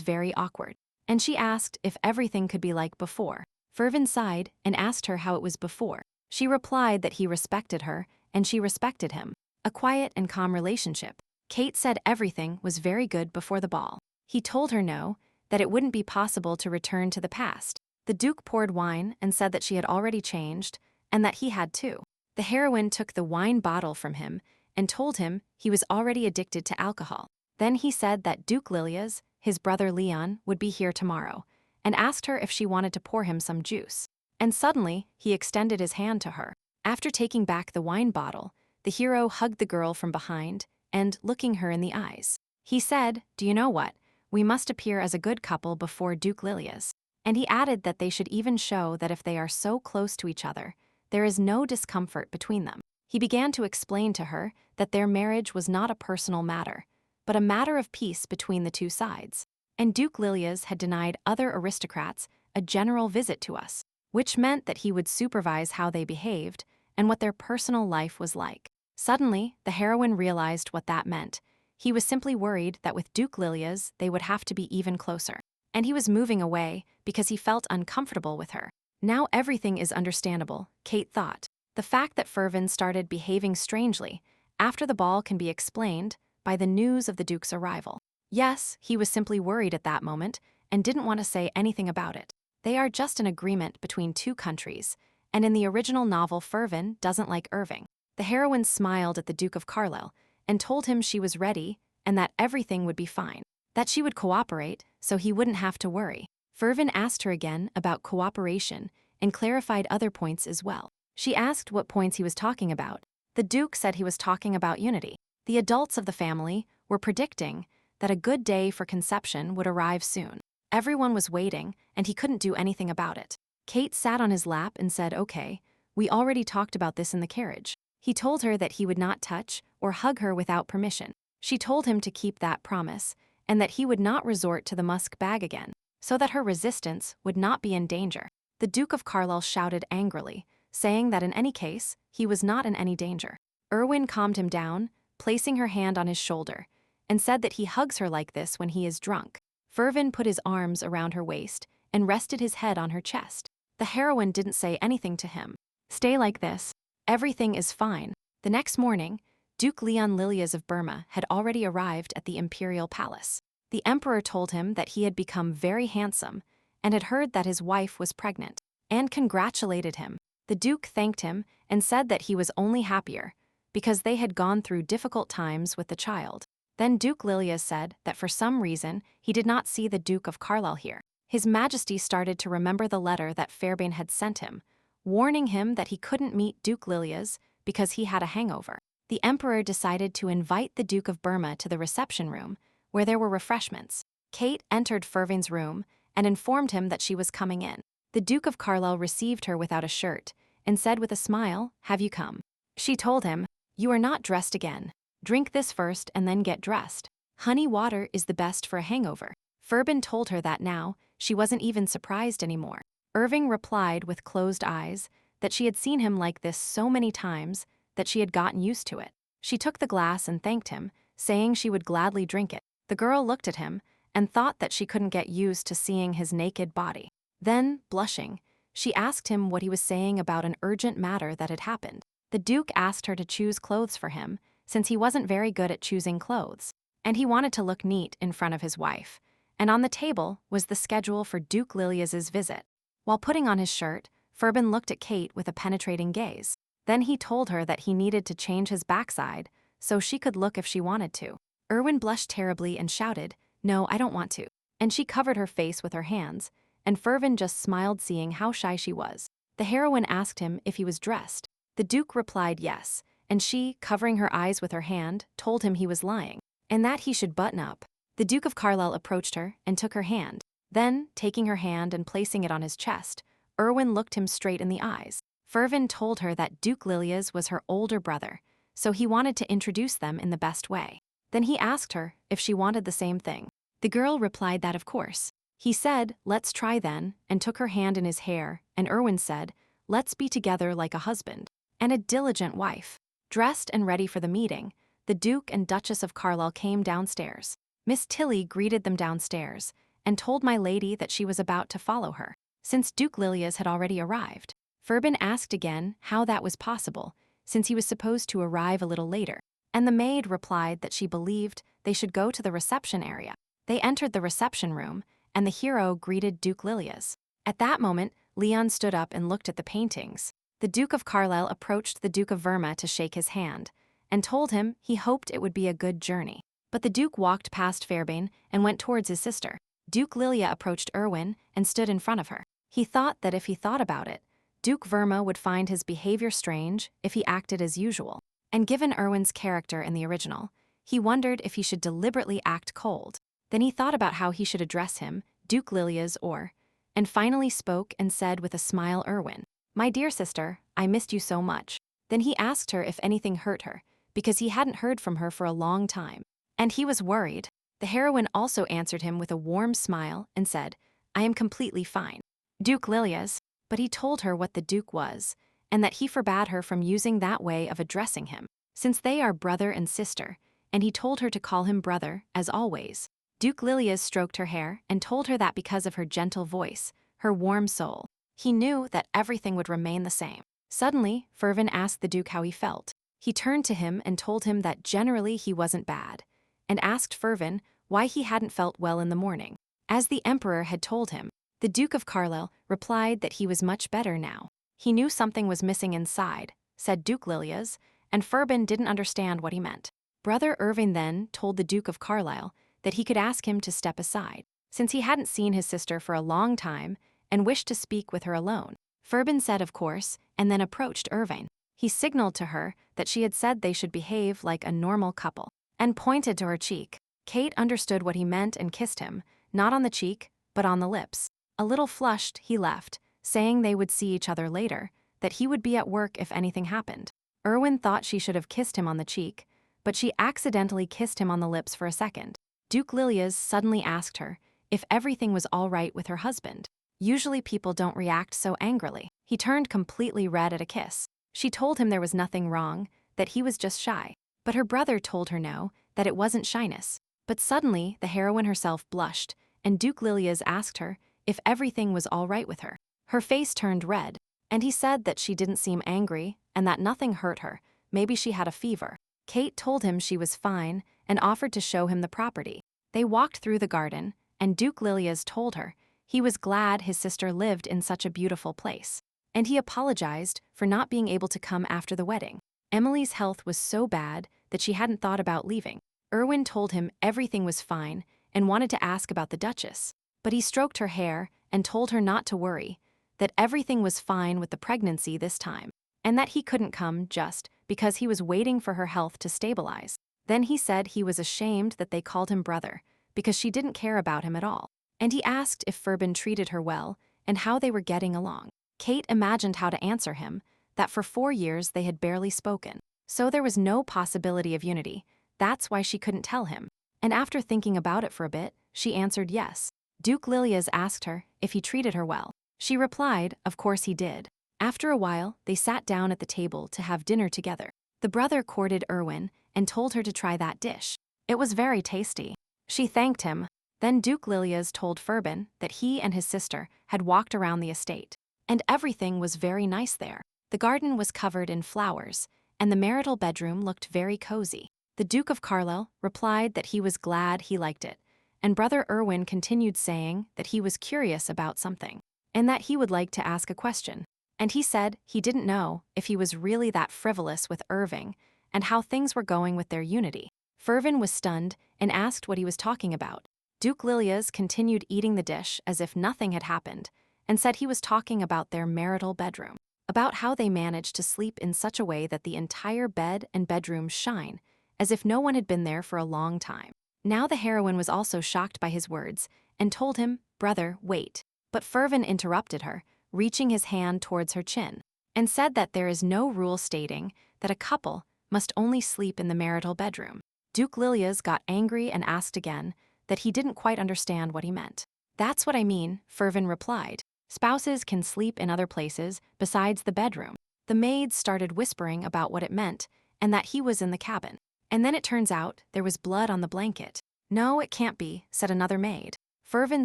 very awkward. And she asked if everything could be like before. Fervin sighed and asked her how it was before. She replied that he respected her, and she respected him. A quiet and calm relationship. Kate said everything was very good before the ball. He told her no, that it wouldn't be possible to return to the past. The Duke poured wine and said that she had already changed, and that he had too. The heroine took the wine bottle from him and told him he was already addicted to alcohol. Then he said that Duke Lilias, his brother Leon, would be here tomorrow, and asked her if she wanted to pour him some juice. And suddenly, he extended his hand to her. After taking back the wine bottle, the hero hugged the girl from behind and looking her in the eyes. He said, "Do you know what? We must appear as a good couple before Duke Lilia's." And he added that they should even show that if they are so close to each other, there is no discomfort between them. He began to explain to her that their marriage was not a personal matter, but a matter of peace between the two sides. And Duke Lilias had denied other aristocrats a general visit to us, which meant that he would supervise how they behaved and what their personal life was like. Suddenly, the heroine realized what that meant. He was simply worried that with Duke Lilias, they would have to be even closer. And he was moving away because he felt uncomfortable with her. Now everything is understandable, Kate thought. The fact that Fervin started behaving strangely after the ball can be explained by the news of the Duke's arrival. Yes, he was simply worried at that moment and didn't want to say anything about it. They are just an agreement between two countries, and in the original novel Fervin doesn't like Irving. The heroine smiled at the Duke of Carlisle and told him she was ready and that everything would be fine, that she would cooperate so he wouldn't have to worry. Fervin asked her again about cooperation and clarified other points as well. She asked what points he was talking about. The Duke said he was talking about unity. The adults of the family were predicting that a good day for conception would arrive soon. Everyone was waiting, and he couldn't do anything about it. Kate sat on his lap and said, "Okay, we already talked about this in the carriage." He told her that he would not touch or hug her without permission. She told him to keep that promise, and that he would not resort to the musk bag again, so that her resistance would not be in danger. The Duke of Carlisle shouted angrily, saying that in any case, he was not in any danger. Irwin calmed him down, placing her hand on his shoulder, and said that he hugs her like this when he is drunk. Fervin put his arms around her waist and rested his head on her chest. The heroine didn't say anything to him. "Stay like this. Everything is fine." The next morning, Duke Leon Lilias of Burma had already arrived at the imperial palace. The emperor told him that he had become very handsome and had heard that his wife was pregnant, and congratulated him. The duke thanked him and said that he was only happier because they had gone through difficult times with the child. Then Duke Lilias said that for some reason he did not see the Duke of Carlisle here. His Majesty started to remember the letter that Fairbairn had sent him, warning him that he couldn't meet Duke Lilias because he had a hangover. The emperor decided to invite the Duke of Burma to the reception room, where there were refreshments. Kate entered Fervin's room and informed him that she was coming in. The Duke of Carlisle received her without a shirt and said with a smile, "Have you come?" She told him, "You are not dressed again. Drink this first and then get dressed. Honey water is the best for a hangover." Fervin told her that now she wasn't even surprised anymore. Irving replied with closed eyes that she had seen him like this so many times that she had gotten used to it. She took the glass and thanked him, saying she would gladly drink it. The girl looked at him and thought that she couldn't get used to seeing his naked body. Then, blushing, she asked him what he was saying about an urgent matter that had happened. The Duke asked her to choose clothes for him, since he wasn't very good at choosing clothes, and he wanted to look neat in front of his wife. And on the table was the schedule for Duke Lilias's visit. While putting on his shirt, Fervin looked at Kate with a penetrating gaze. Then he told her that he needed to change his backside so she could look if she wanted to. Irwin blushed terribly and shouted, "No, I don't want to." And she covered her face with her hands, and Fervin just smiled, seeing how shy she was. The heroine asked him if he was dressed. The Duke replied yes, and she, covering her eyes with her hand, told him he was lying, and that he should button up. The Duke of Carlisle approached her and took her hand. Then, taking her hand and placing it on his chest, Irwin looked him straight in the eyes. Fervin told her that Duke Lilias was her older brother, so he wanted to introduce them in the best way. Then he asked her if she wanted the same thing. The girl replied that of course. He said, "Let's try then," and took her hand in his hair, and Irwin said, "Let's be together like a husband and a diligent wife." Dressed and ready for the meeting, the Duke and Duchess of Carlisle came downstairs. Miss Tilly greeted them downstairs and told my lady that she was about to follow her, since Duke Lilias had already arrived. Fervin asked again how that was possible, since he was supposed to arrive a little later, and the maid replied that she believed they should go to the reception area. They entered the reception room, and the hero greeted Duke Lilias. At that moment, Leon stood up and looked at the paintings. The Duke of Carlisle approached the Duke of Verma to shake his hand, and told him he hoped it would be a good journey. But the Duke walked past Fairbairn and went towards his sister. Duke Lilia approached Irwin and stood in front of her. He thought that if he thought about it, Duke Verma would find his behavior strange if he acted as usual. And given Irwin's character in the original, He wondered if he should deliberately act cold. Then he thought about how he should address him, Duke Lilia's or, and finally spoke and said with a smile, "Erwin, my dear sister, I missed you so much." Then he asked her if anything hurt her, because he hadn't heard from her for a long time. And he was worried. The heroine also answered him with a warm smile and said, "I am completely fine. Duke Lilia's." But he told her what the Duke was, and that he forbade her from using that way of addressing him, since they are brother and sister, and he told her to call him brother, as always. Duke Lilias stroked her hair and told her that because of her gentle voice, her warm soul, he knew that everything would remain the same. Suddenly, Fervin asked the Duke how he felt. He turned to him and told him that generally he wasn't bad, and asked Fervin why he hadn't felt well in the morning. As the Emperor had told him, the Duke of Carlisle replied that he was much better now. He knew something was missing inside, said Duke Lilias, and Fervin didn't understand what he meant. Brother Irving then told the Duke of Carlisle that he could ask him to step aside, since he hadn't seen his sister for a long time and wished to speak with her alone. Fervin said of course, and then approached Irving. He signaled to her that she had said they should behave like a normal couple, and pointed to her cheek. Kate understood what he meant and kissed him, not on the cheek, but on the lips. A little flushed, he left, saying they would see each other later, that he would be at work if anything happened. Erwin thought she should have kissed him on the cheek, but she accidentally kissed him on the lips for a second. Duke Lilias suddenly asked her if everything was all right with her husband. Usually people don't react so angrily. He turned completely red at a kiss. She told him there was nothing wrong, that he was just shy. But her brother told her no, that it wasn't shyness. But suddenly, the heroine herself blushed, and Duke Lilias asked her if everything was all right with her. Her face turned red, and he said that she didn't seem angry and that nothing hurt her, maybe she had a fever. Kate told him she was fine and offered to show him the property. They walked through the garden, and Duke Lilias told her he was glad his sister lived in such a beautiful place, and he apologized for not being able to come after the wedding. Emily's health was so bad that she hadn't thought about leaving. Erwin told him everything was fine and wanted to ask about the Duchess, but he stroked her hair and told her not to worry, that everything was fine with the pregnancy this time, and that he couldn't come just because he was waiting for her health to stabilize. Then he said he was ashamed that they called him brother, because she didn't care about him at all, and he asked if Fervin treated her well and how they were getting along. Kate imagined how to answer him, that for 4 years they had barely spoken, so there was no possibility of unity. That's why she couldn't tell him. And after thinking about it for a bit, she answered yes. Duke Lilias asked her if he treated her well. She replied, of course he did. After a while, they sat down at the table to have dinner together. The brother courted Erwin and told her to try that dish. It was very tasty. She thanked him. Then Duke Lilias told Fervin that he and his sister had walked around the estate, and everything was very nice there. The garden was covered in flowers, and the marital bedroom looked very cozy. The Duke of Carlisle replied that he was glad he liked it, and Brother Erwin continued saying that he was curious about something, and that he would like to ask a question. And he said he didn't know if he was really that frivolous with Irving, and how things were going with their unity. Fervin was stunned and asked what he was talking about. Duke Lilias continued eating the dish as if nothing had happened, and said he was talking about their marital bedroom, about how they managed to sleep in such a way that the entire bed and bedroom shine, as if no one had been there for a long time. Now the heroine was also shocked by his words, and told him, "Brother, wait." But Fervin interrupted her, reaching his hand towards her chin, and said that there is no rule stating that a couple must only sleep in the marital bedroom. Duke Lilias got angry and asked again that he didn't quite understand what he meant. "That's what I mean," Fervin replied. "Spouses can sleep in other places besides the bedroom." The maids started whispering about what it meant and that he was in the cabin. And then it turns out there was blood on the blanket. "No, it can't be," said another maid. Fervin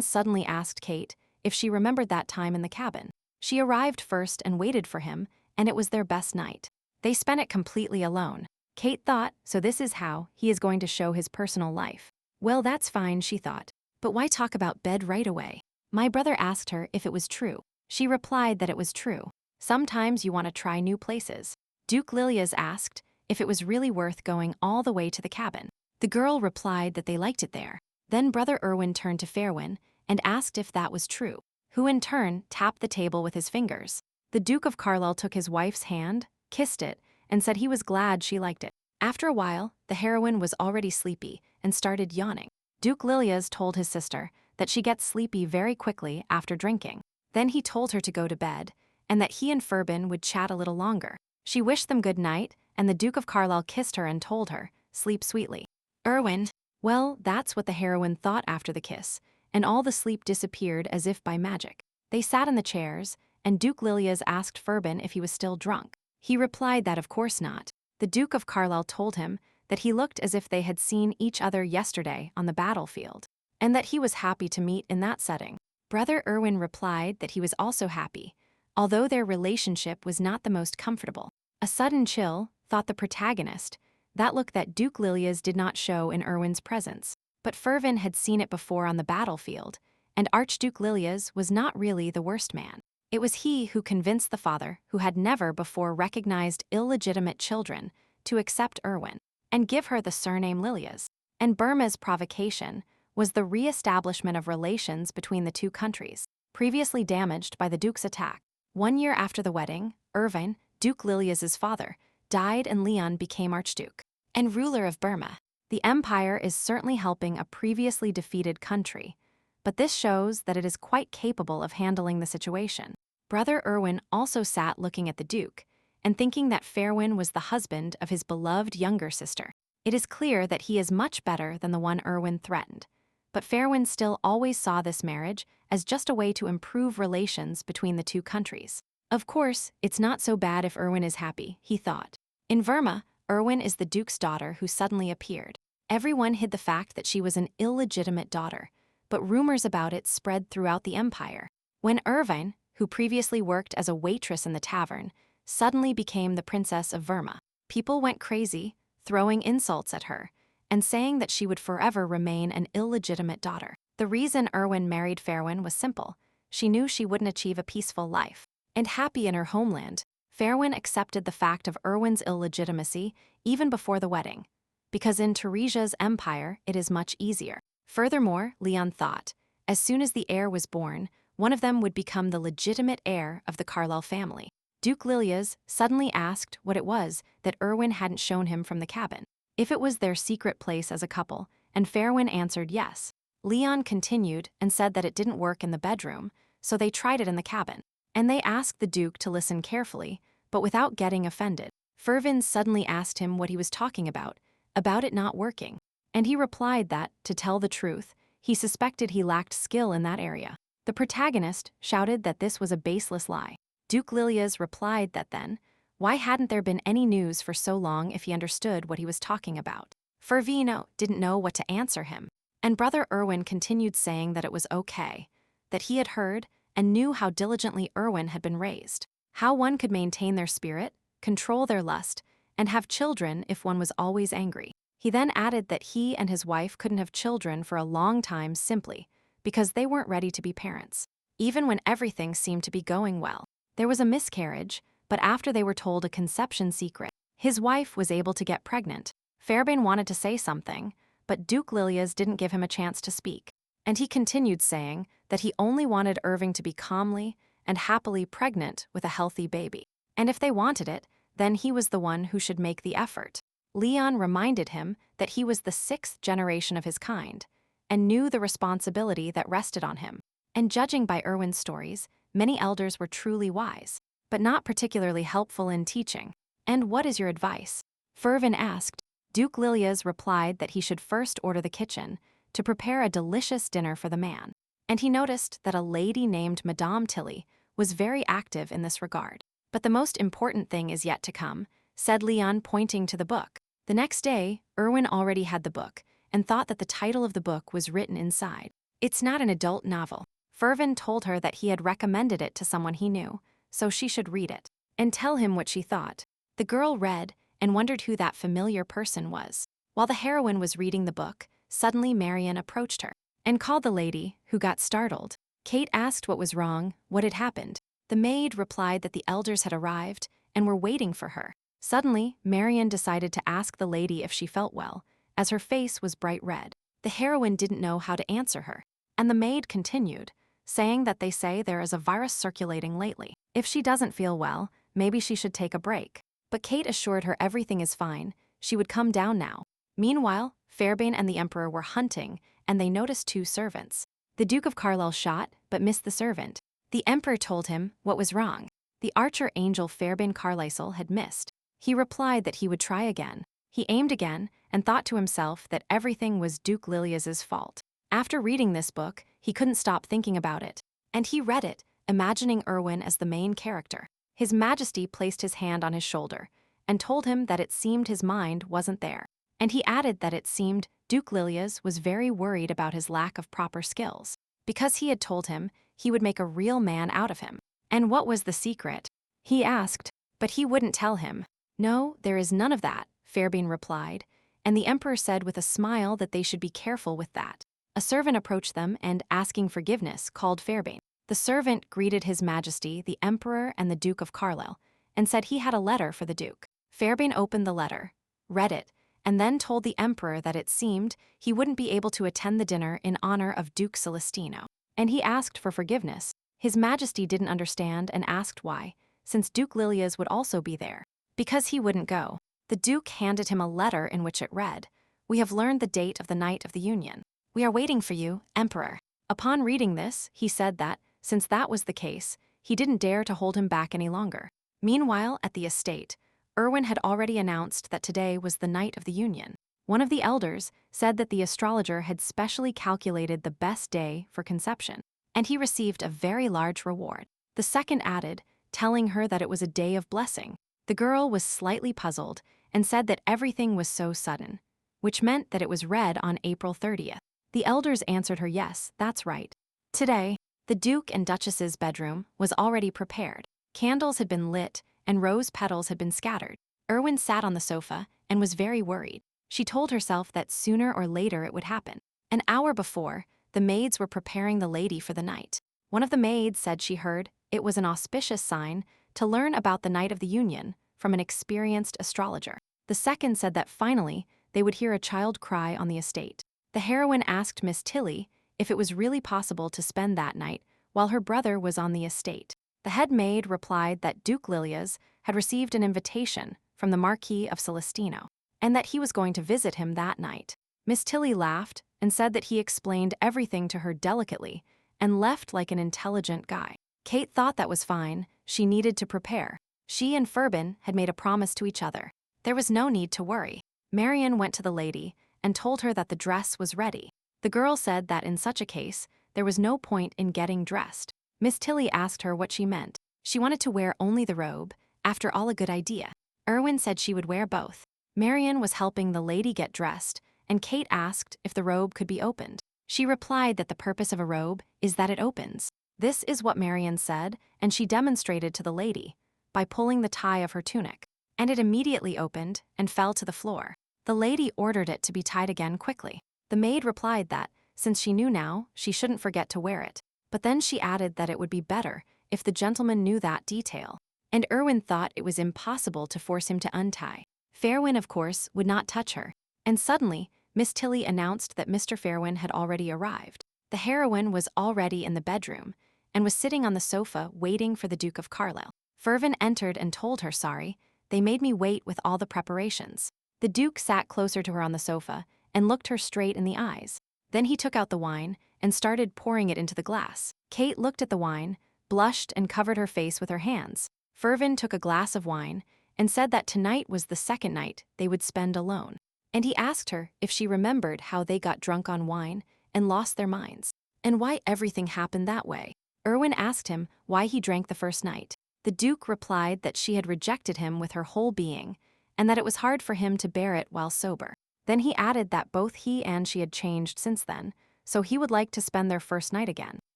suddenly asked Kate if she remembered that time in the cabin. She arrived first and waited for him, and it was their best night. They spent it completely alone. Kate thought, so this is how he is going to show his personal life. Well, that's fine, she thought. But why talk about bed right away? My brother asked her if it was true. She replied that it was true. Sometimes you want to try new places. Duke Lilias asked if it was really worth going all the way to the cabin. The girl replied that they liked it there. Then Brother Erwin turned to Fairwin and asked if that was true, who in turn tapped the table with his fingers. The Duke of Carlisle took his wife's hand, kissed it, and said he was glad she liked it. After a while, the heroine was already sleepy and started yawning. Duke Lilias told his sister that she gets sleepy very quickly after drinking. Then he told her to go to bed, and that he and Furbin would chat a little longer. She wished them good night, and the Duke of Carlisle kissed her and told her, "Sleep sweetly." Erwin. Well, that's what the heroine thought after the kiss, and all the sleep disappeared as if by magic. They sat in the chairs, and Duke Lilias asked Furbin if he was still drunk. He replied that of course not. The Duke of Carlisle told him that he looked as if they had seen each other yesterday on the battlefield, and that he was happy to meet in that setting. Brother Erwin replied that he was also happy, although their relationship was not the most comfortable. A sudden chill, thought the protagonist, that look that Duke Lilias did not show in Erwin's presence. But Furbin had seen it before on the battlefield, and Archduke Lilias was not really the worst man. It was he who convinced the father, who had never before recognized illegitimate children, to accept Erwin and give her the surname Lilias. And Burma's provocation was the re-establishment of relations between the two countries, previously damaged by the Duke's attack. 1 year after the wedding, Irvine, Duke Lilias's father, died and Leon became Archduke and ruler of Burma. The empire is certainly helping a previously defeated country, but this shows that it is quite capable of handling the situation. Brother Erwin also sat looking at the Duke and thinking that Fairwin was the husband of his beloved younger sister. It is clear that he is much better than the one Erwin threatened, but Fairwin still always saw this marriage as just a way to improve relations between the two countries. Of course, it's not so bad if Erwin is happy, he thought. In Verma, Erwin is the Duke's daughter who suddenly appeared. Everyone hid the fact that she was an illegitimate daughter, but rumors about it spread throughout the empire. When Irvine, who previously worked as a waitress in the tavern, suddenly became the Princess of Verma, people went crazy, throwing insults at her, and saying that she would forever remain an illegitimate daughter. The reason Erwin married Fairwin was simple. She knew she wouldn't achieve a peaceful life. And happy in her homeland, Fairwin accepted the fact of Erwin's illegitimacy even before the wedding, because in Teresia's empire it is much easier. Furthermore, Leon thought, as soon as the heir was born, one of them would become the legitimate heir of the Carlisle family. Duke Lilias suddenly asked what it was that Erwin hadn't shown him from the cabin, if it was their secret place as a couple, and Fairwin answered yes. Leon continued and said that it didn't work in the bedroom, so they tried it in the cabin. And they asked the Duke to listen carefully, but without getting offended. Furbin suddenly asked him what he was talking about it not working. And he replied that, to tell the truth, he suspected he lacked skill in that area. The protagonist shouted that this was a baseless lie. Duke Lilias replied that then, why hadn't there been any news for so long if he understood what he was talking about? Fervino didn't know what to answer him. And Brother Erwin continued saying that it was okay, that he had heard and knew how diligently Erwin had been raised, how one could maintain their spirit, control their lust, and have children if one was always angry. He then added that he and his wife couldn't have children for a long time simply because they weren't ready to be parents, even when everything seemed to be going well. There was a miscarriage, but after they were told a conception secret, his wife was able to get pregnant. Fairbairn wanted to say something, but Duke Lilias didn't give him a chance to speak. And he continued saying that he only wanted Irving to be calmly and happily pregnant with a healthy baby. And if they wanted it, then he was the one who should make the effort. Leon reminded him that he was the 6th generation of his kind and knew the responsibility that rested on him. And judging by Erwin's stories, many elders were truly wise, but not particularly helpful in teaching. And what is your advice? Fervin asked. Duke Lilias replied that he should first order the kitchen to prepare a delicious dinner for the man, and he noticed that a lady named Madame Tilly was very active in this regard. But the most important thing is yet to come, said Leon, pointing to the book. The next day, Erwin already had the book and thought that the title of the book was written inside. It's not an adult novel. Fervin told her that he had recommended it to someone he knew, so she should read it and tell him what she thought. The girl read and wondered who that familiar person was. While the heroine was reading the book, suddenly Marian approached her and called the lady, who got startled. Kate asked what was wrong, what had happened. The maid replied that the elders had arrived and were waiting for her. Suddenly, Marian decided to ask the lady if she felt well, as her face was bright red. The heroine didn't know how to answer her, and the maid continued, saying that they say there is a virus circulating lately. If she doesn't feel well, maybe she should take a break. But Kate assured her everything is fine, she would come down now. Meanwhile, Fairbane and the Emperor were hunting, and they noticed two servants. The Duke of Carlisle shot, but missed the servant. The Emperor told him what was wrong. The archer angel Fairbane Carlisle had missed. He replied that he would try again. He aimed again, and thought to himself that everything was Duke Lilias's fault. After reading this book, he couldn't stop thinking about it. And he read it, imagining Erwin as the main character. His Majesty placed his hand on his shoulder, and told him that it seemed his mind wasn't there. And he added that it seemed Duke Lilias was very worried about his lack of proper skills, because he had told him he would make a real man out of him. And what was the secret? He asked, but he wouldn't tell him. No, there is none of that, Fairbane replied, and the Emperor said with a smile that they should be careful with that. A servant approached them and, asking forgiveness, called Fairbane. The servant greeted His Majesty, the Emperor, and the Duke of Carlisle, and said he had a letter for the Duke. Fairbane opened the letter, read it, and then told the Emperor that it seemed he wouldn't be able to attend the dinner in honor of Duke Celestino. And he asked for forgiveness. His Majesty didn't understand and asked why, since Duke Lilias would also be there. Because he wouldn't go. The Duke handed him a letter in which it read, "We have learned the date of the night of the union. We are waiting for you, Emperor." Upon reading this, he said that, since that was the case, he didn't dare to hold him back any longer. Meanwhile, at the estate, Erwin had already announced that today was the night of the union. One of the elders said that the astrologer had specially calculated the best day for conception, and he received a very large reward. The second added, telling her that it was a day of blessing. The girl was slightly puzzled and said that everything was so sudden, which meant that it was read on April 30th. The elders answered her yes, that's right. Today, the Duke and Duchess's bedroom was already prepared. Candles had been lit and rose petals had been scattered. Erwin sat on the sofa and was very worried. She told herself that sooner or later it would happen. An hour before, the maids were preparing the lady for the night. One of the maids said she heard it was an auspicious sign to learn about the night of the union from an experienced astrologer. The second said that finally they would hear a child cry on the estate. The heroine asked Miss Tilly if it was really possible to spend that night while her brother was on the estate. The head maid replied that Duke Lilias had received an invitation from the Marquis of Celestino, and that he was going to visit him that night. Miss Tilly laughed and said that he explained everything to her delicately and left like an intelligent guy. Kate thought that was fine, she needed to prepare. She and Fairbane had made a promise to each other. There was no need to worry. Marian went to the lady and told her that the dress was ready. The girl said that in such a case, there was no point in getting dressed. Miss Tilly asked her what she meant. She wanted to wear only the robe, after all a good idea. Erwin said she would wear both. Marian was helping the lady get dressed, and Kate asked if the robe could be opened. She replied that the purpose of a robe is that it opens. This is what Marian said, and she demonstrated to the lady by pulling the tie of her tunic. And it immediately opened and fell to the floor. The lady ordered it to be tied again quickly. The maid replied that, since she knew now, she shouldn't forget to wear it. But then she added that it would be better if the gentleman knew that detail. And Erwin thought it was impossible to force him to untie. Fairwin, of course, would not touch her. And suddenly, Miss Tilly announced that Mr. Fairwin had already arrived. The heroine was already in the bedroom and was sitting on the sofa waiting for the Duke of Carlisle. Fairwin entered and told her, "Sorry, they made me wait with all the preparations." The Duke sat closer to her on the sofa and looked her straight in the eyes. Then he took out the wine and started pouring it into the glass. Kate looked at the wine, blushed and covered her face with her hands. Fairwin took a glass of wine and said that tonight was the second night they would spend alone. And he asked her if she remembered how they got drunk on wine and lost their minds, and why everything happened that way. Erwin asked him why he drank the first night. The Duke replied that she had rejected him with her whole being, and that it was hard for him to bear it while sober. Then he added that both he and she had changed since then, so he would like to spend their first night again.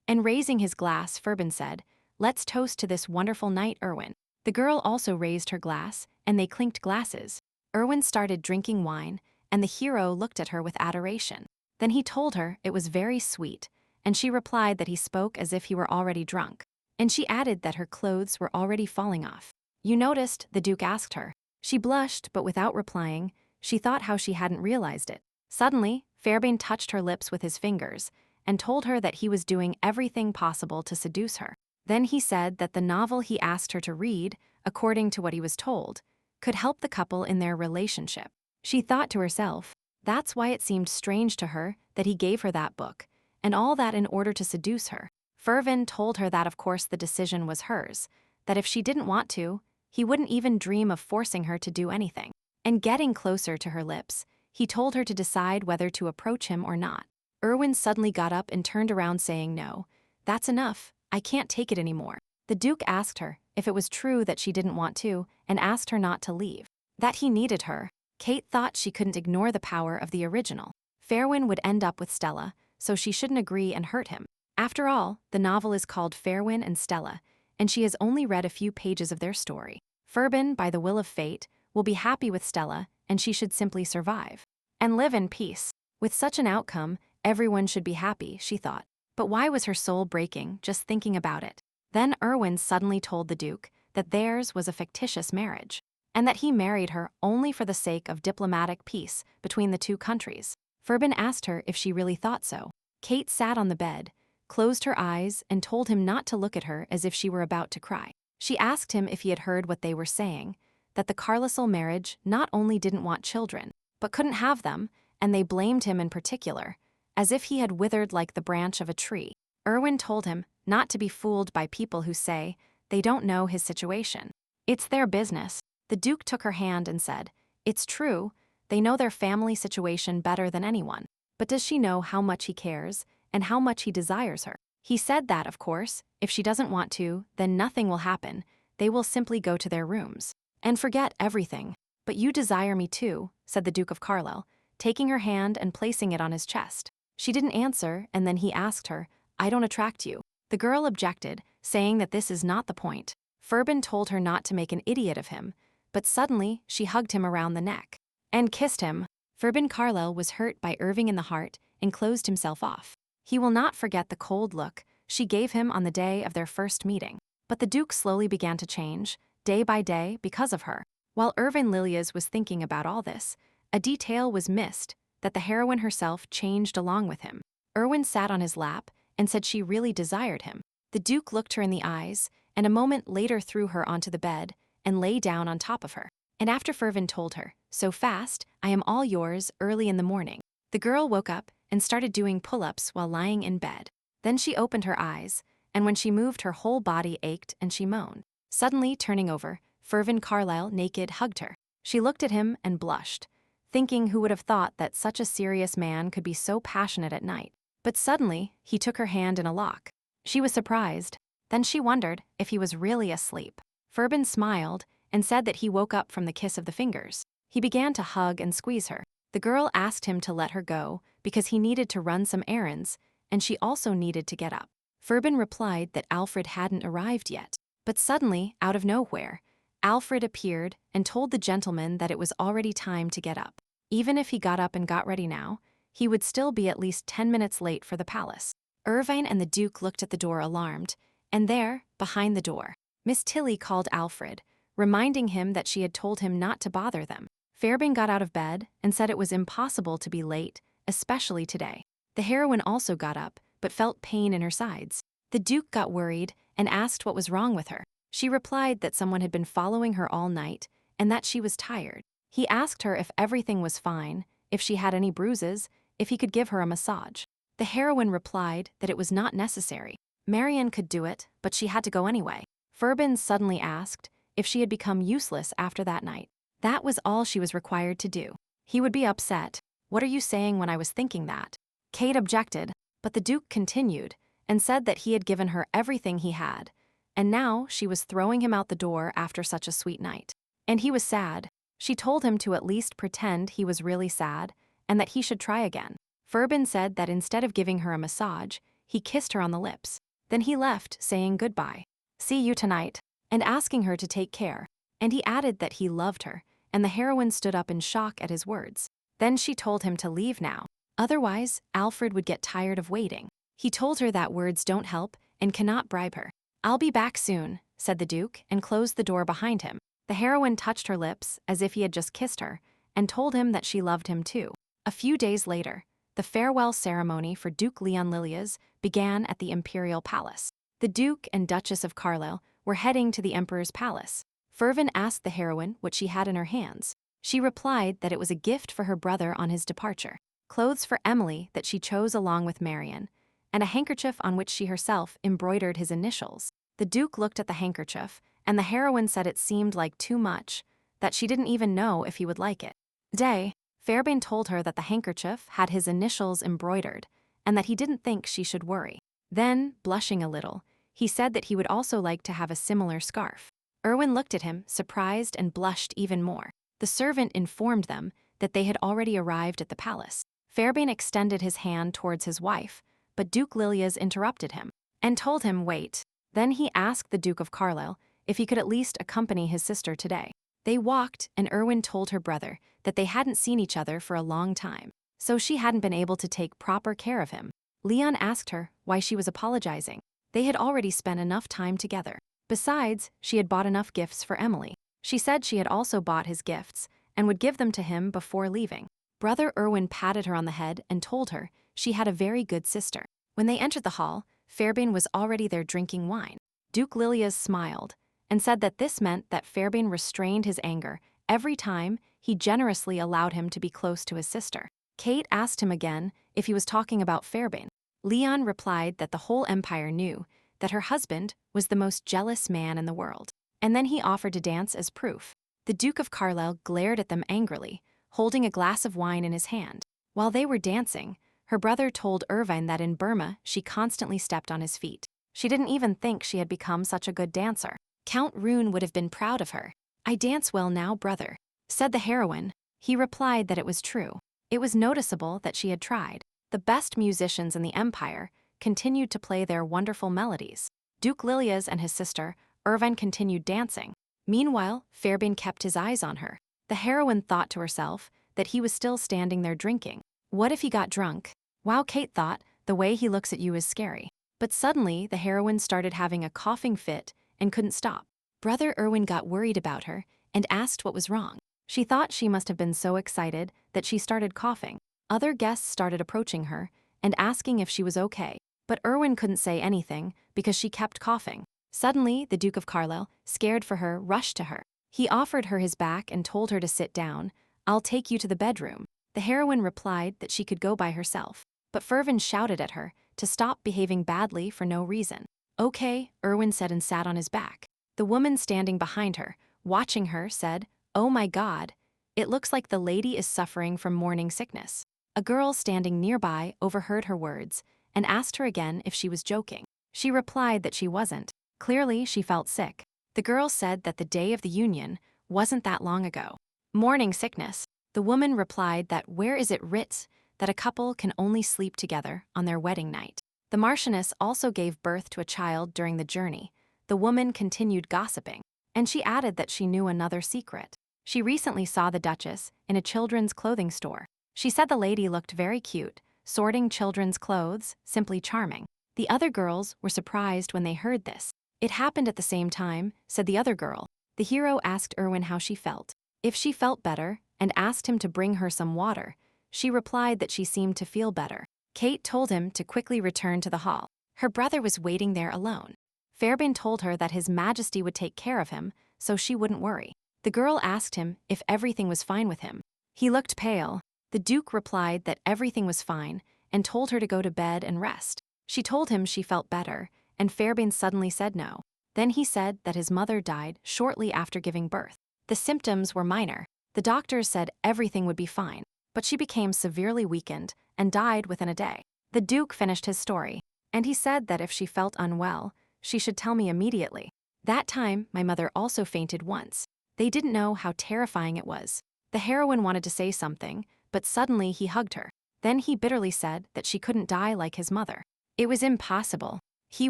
And raising his glass, Fairwin said, "Let's toast to this wonderful night, Erwin." The girl also raised her glass, and they clinked glasses. Erwin started drinking wine, and the hero looked at her with adoration. Then he told her it was very sweet, and she replied that he spoke as if he were already drunk. And she added that her clothes were already falling off. "You noticed?" the Duke asked her. She blushed, but without replying, she thought how she hadn't realized it. Suddenly, Fairbane touched her lips with his fingers and told her that he was doing everything possible to seduce her. Then he said that the novel he asked her to read, according to what he was told, could help the couple in their relationship. She thought to herself, that's why it seemed strange to her that he gave her that book, and all that in order to seduce her. Fervin told her that of course the decision was hers, that if she didn't want to, he wouldn't even dream of forcing her to do anything. And getting closer to her lips, he told her to decide whether to approach him or not. Erwin suddenly got up and turned around saying, "No, that's enough, I can't take it anymore." The Duke asked her if it was true that she didn't want to and asked her not to leave. That he needed her. Kate thought she couldn't ignore the power of the original. Fairwin would end up with Stella, so she shouldn't agree and hurt him. After all, the novel is called Fairwin and Stella, and she has only read a few pages of their story. Fervin, by the will of fate, will be happy with Stella, and she should simply survive and live in peace. With such an outcome, everyone should be happy, she thought. But why was her soul breaking just thinking about it? Then Erwin suddenly told the Duke that theirs was a fictitious marriage, and that he married her only for the sake of diplomatic peace between the two countries. Fervin asked her if she really thought so. Kate sat on the bed, closed her eyes, and told him not to look at her as if she were about to cry. She asked him if he had heard what they were saying, that the Carlisle marriage not only didn't want children, but couldn't have them, and they blamed him in particular, as if he had withered like the branch of a tree. Erwin told him not to be fooled by people who say they don't know his situation. It's their business. The Duke took her hand and said, "It's true, they know their family situation better than anyone. But does she know how much he cares and how much he desires her? He said that, of course, if she doesn't want to, then nothing will happen. They will simply go to their rooms and forget everything. But you desire me too," said the Duke of Carlisle, taking her hand and placing it on his chest. She didn't answer, and then he asked her, "I don't attract you." The girl objected, saying that this is not the point. Fervin told her not to make an idiot of him, but suddenly she hugged him around the neck and kissed him. Fervin Carlisle was hurt by Irving in the heart and closed himself off. He will not forget the cold look she gave him on the day of their first meeting. But the Duke slowly began to change, day by day, because of her. While Irving Lilias was thinking about all this, a detail was missed, that the heroine herself changed along with him. Erwin sat on his lap and said she really desired him. The Duke looked her in the eyes, and a moment later threw her onto the bed and lay down on top of her. And after Fervin told her, "So fast, I am all yours," early in the morning, the girl woke up and started doing pull-ups while lying in bed. Then she opened her eyes, and when she moved, her whole body ached and she moaned. Suddenly, turning over, Fervin Carlisle, naked, hugged her. She looked at him and blushed, thinking who would have thought that such a serious man could be so passionate at night. But suddenly, he took her hand in a lock. She was surprised. Then she wondered if he was really asleep. Fervin smiled and said that he woke up from the kiss of the fingers. He began to hug and squeeze her. The girl asked him to let her go because he needed to run some errands, and she also needed to get up. Fervin replied that Alfred hadn't arrived yet. But suddenly, out of nowhere, Alfred appeared and told the gentleman that it was already time to get up. Even if he got up and got ready now, he would still be at least 10 minutes late for the palace. Irvine and the Duke looked at the door alarmed, and there, behind the door, Miss Tilly called Alfred, reminding him that she had told him not to bother them. Fairbank got out of bed and said it was impossible to be late, especially today. The heroine also got up, but felt pain in her sides. The Duke got worried and asked what was wrong with her. She replied that someone had been following her all night and that she was tired. He asked her if everything was fine, if she had any bruises, if he could give her a massage. The heroine replied that it was not necessary. Marian could do it, but she had to go anyway. Fervin suddenly asked if she had become useless after that night. That was all she was required to do. He would be upset. "What are you saying when I was thinking that?" Kate objected, but the Duke continued and said that he had given her everything he had, and now she was throwing him out the door after such a sweet night. And he was sad. She told him to at least pretend he was really sad and that he should try again. Fervin said that instead of giving her a massage, he kissed her on the lips. Then he left, saying goodbye, "See you tonight," and asking her to take care. And he added that he loved her, and the heroine stood up in shock at his words. Then she told him to leave now. Otherwise, Alfred would get tired of waiting. He told her that words don't help and cannot bribe her. "I'll be back soon," said the Duke, and closed the door behind him. The heroine touched her lips as if he had just kissed her, and told him that she loved him too. A few days later, the farewell ceremony for Duke Leon Lilias began at the Imperial Palace. The Duke and Duchess of Carlisle were heading to the Emperor's palace. Fervin asked the heroine what she had in her hands. She replied that it was a gift for her brother on his departure, clothes for Emily that she chose along with Marion, and a handkerchief on which she herself embroidered his initials. The Duke looked at the handkerchief, and the heroine said it seemed like too much, that she didn't even know if he would like it. Day, Fairbairn told her that the handkerchief had his initials embroidered, and that he didn't think she should worry. Then, blushing a little, he said that he would also like to have a similar scarf. Erwin looked at him, surprised, and blushed even more. The servant informed them that they had already arrived at the palace. Fairbairn extended his hand towards his wife, but Duke Lilias interrupted him and told him wait. Then he asked the Duke of Carlisle if he could at least accompany his sister today. They walked, and Erwin told her brother that they hadn't seen each other for a long time, so she hadn't been able to take proper care of him. Leon asked her why she was apologizing. They had already spent enough time together. Besides, she had bought enough gifts for Emily. She said she had also bought his gifts and would give them to him before leaving. Brother Erwin patted her on the head and told her she had a very good sister. When they entered the hall, Fairbairn was already there drinking wine. Duke Lilias smiled and said that this meant that Fairbairn restrained his anger every time he generously allowed him to be close to his sister. Kate asked him again if he was talking about Fairbairn. Leon replied that the whole empire knew that her husband was the most jealous man in the world, and then he offered to dance as proof. The Duke of Carlisle glared at them angrily, holding a glass of wine in his hand. While they were dancing, her brother told Irvine that in Burma she constantly stepped on his feet. She didn't even think she had become such a good dancer. Count Rune would have been proud of her. "I dance well now, brother," said the heroine. He replied that it was true. It was noticeable that she had tried. The best musicians in the empire continued to play their wonderful melodies. Duke Lilias and his sister, Irvine, continued dancing. Meanwhile, Fairbairn kept his eyes on her. The heroine thought to herself that he was still standing there drinking. What if he got drunk? Wow, Kate thought, the way he looks at you is scary. But suddenly, the heroine started having a coughing fit and couldn't stop. Brother Erwin got worried about her and asked what was wrong. She thought she must have been so excited that she started coughing. Other guests started approaching her and asking if she was okay, but Erwin couldn't say anything because she kept coughing. Suddenly, the Duke of Carlisle, scared for her, rushed to her. He offered her his back and told her to sit down. "I'll take you to the bedroom." The heroine replied that she could go by herself, but Fervin shouted at her to stop behaving badly for no reason. "Okay," Erwin said and sat on his back. The woman standing behind her, watching her, said, "Oh my God, it looks like the lady is suffering from morning sickness." A girl standing nearby overheard her words and asked her again if she was joking. She replied that she wasn't. Clearly, she felt sick. The girl said that the day of the union wasn't that long ago. Morning sickness. The woman replied that where is it writ that a couple can only sleep together on their wedding night? The Marchioness also gave birth to a child during the journey. The woman continued gossiping, and she added that she knew another secret. She recently saw the Duchess in a children's clothing store. She said the lady looked very cute, sorting children's clothes, simply charming. The other girls were surprised when they heard this. "It happened at the same time," said the other girl. The hero asked Erwin how she felt, if she felt better, and asked him to bring her some water. She replied that she seemed to feel better. Kate told him to quickly return to the hall. Her brother was waiting there alone. Fairbairn told her that His Majesty would take care of him, so she wouldn't worry. The girl asked him if everything was fine with him. He looked pale. The Duke replied that everything was fine and told her to go to bed and rest. She told him she felt better, and Fairbairn suddenly said no. Then he said that his mother died shortly after giving birth. The symptoms were minor. The doctors said everything would be fine, but she became severely weakened and died within a day. The Duke finished his story, and he said that if she felt unwell, she should tell me immediately. "That time, my mother also fainted once." They didn't know how terrifying it was. The heroine wanted to say something, but suddenly he hugged her. Then he bitterly said that she couldn't die like his mother. It was impossible. He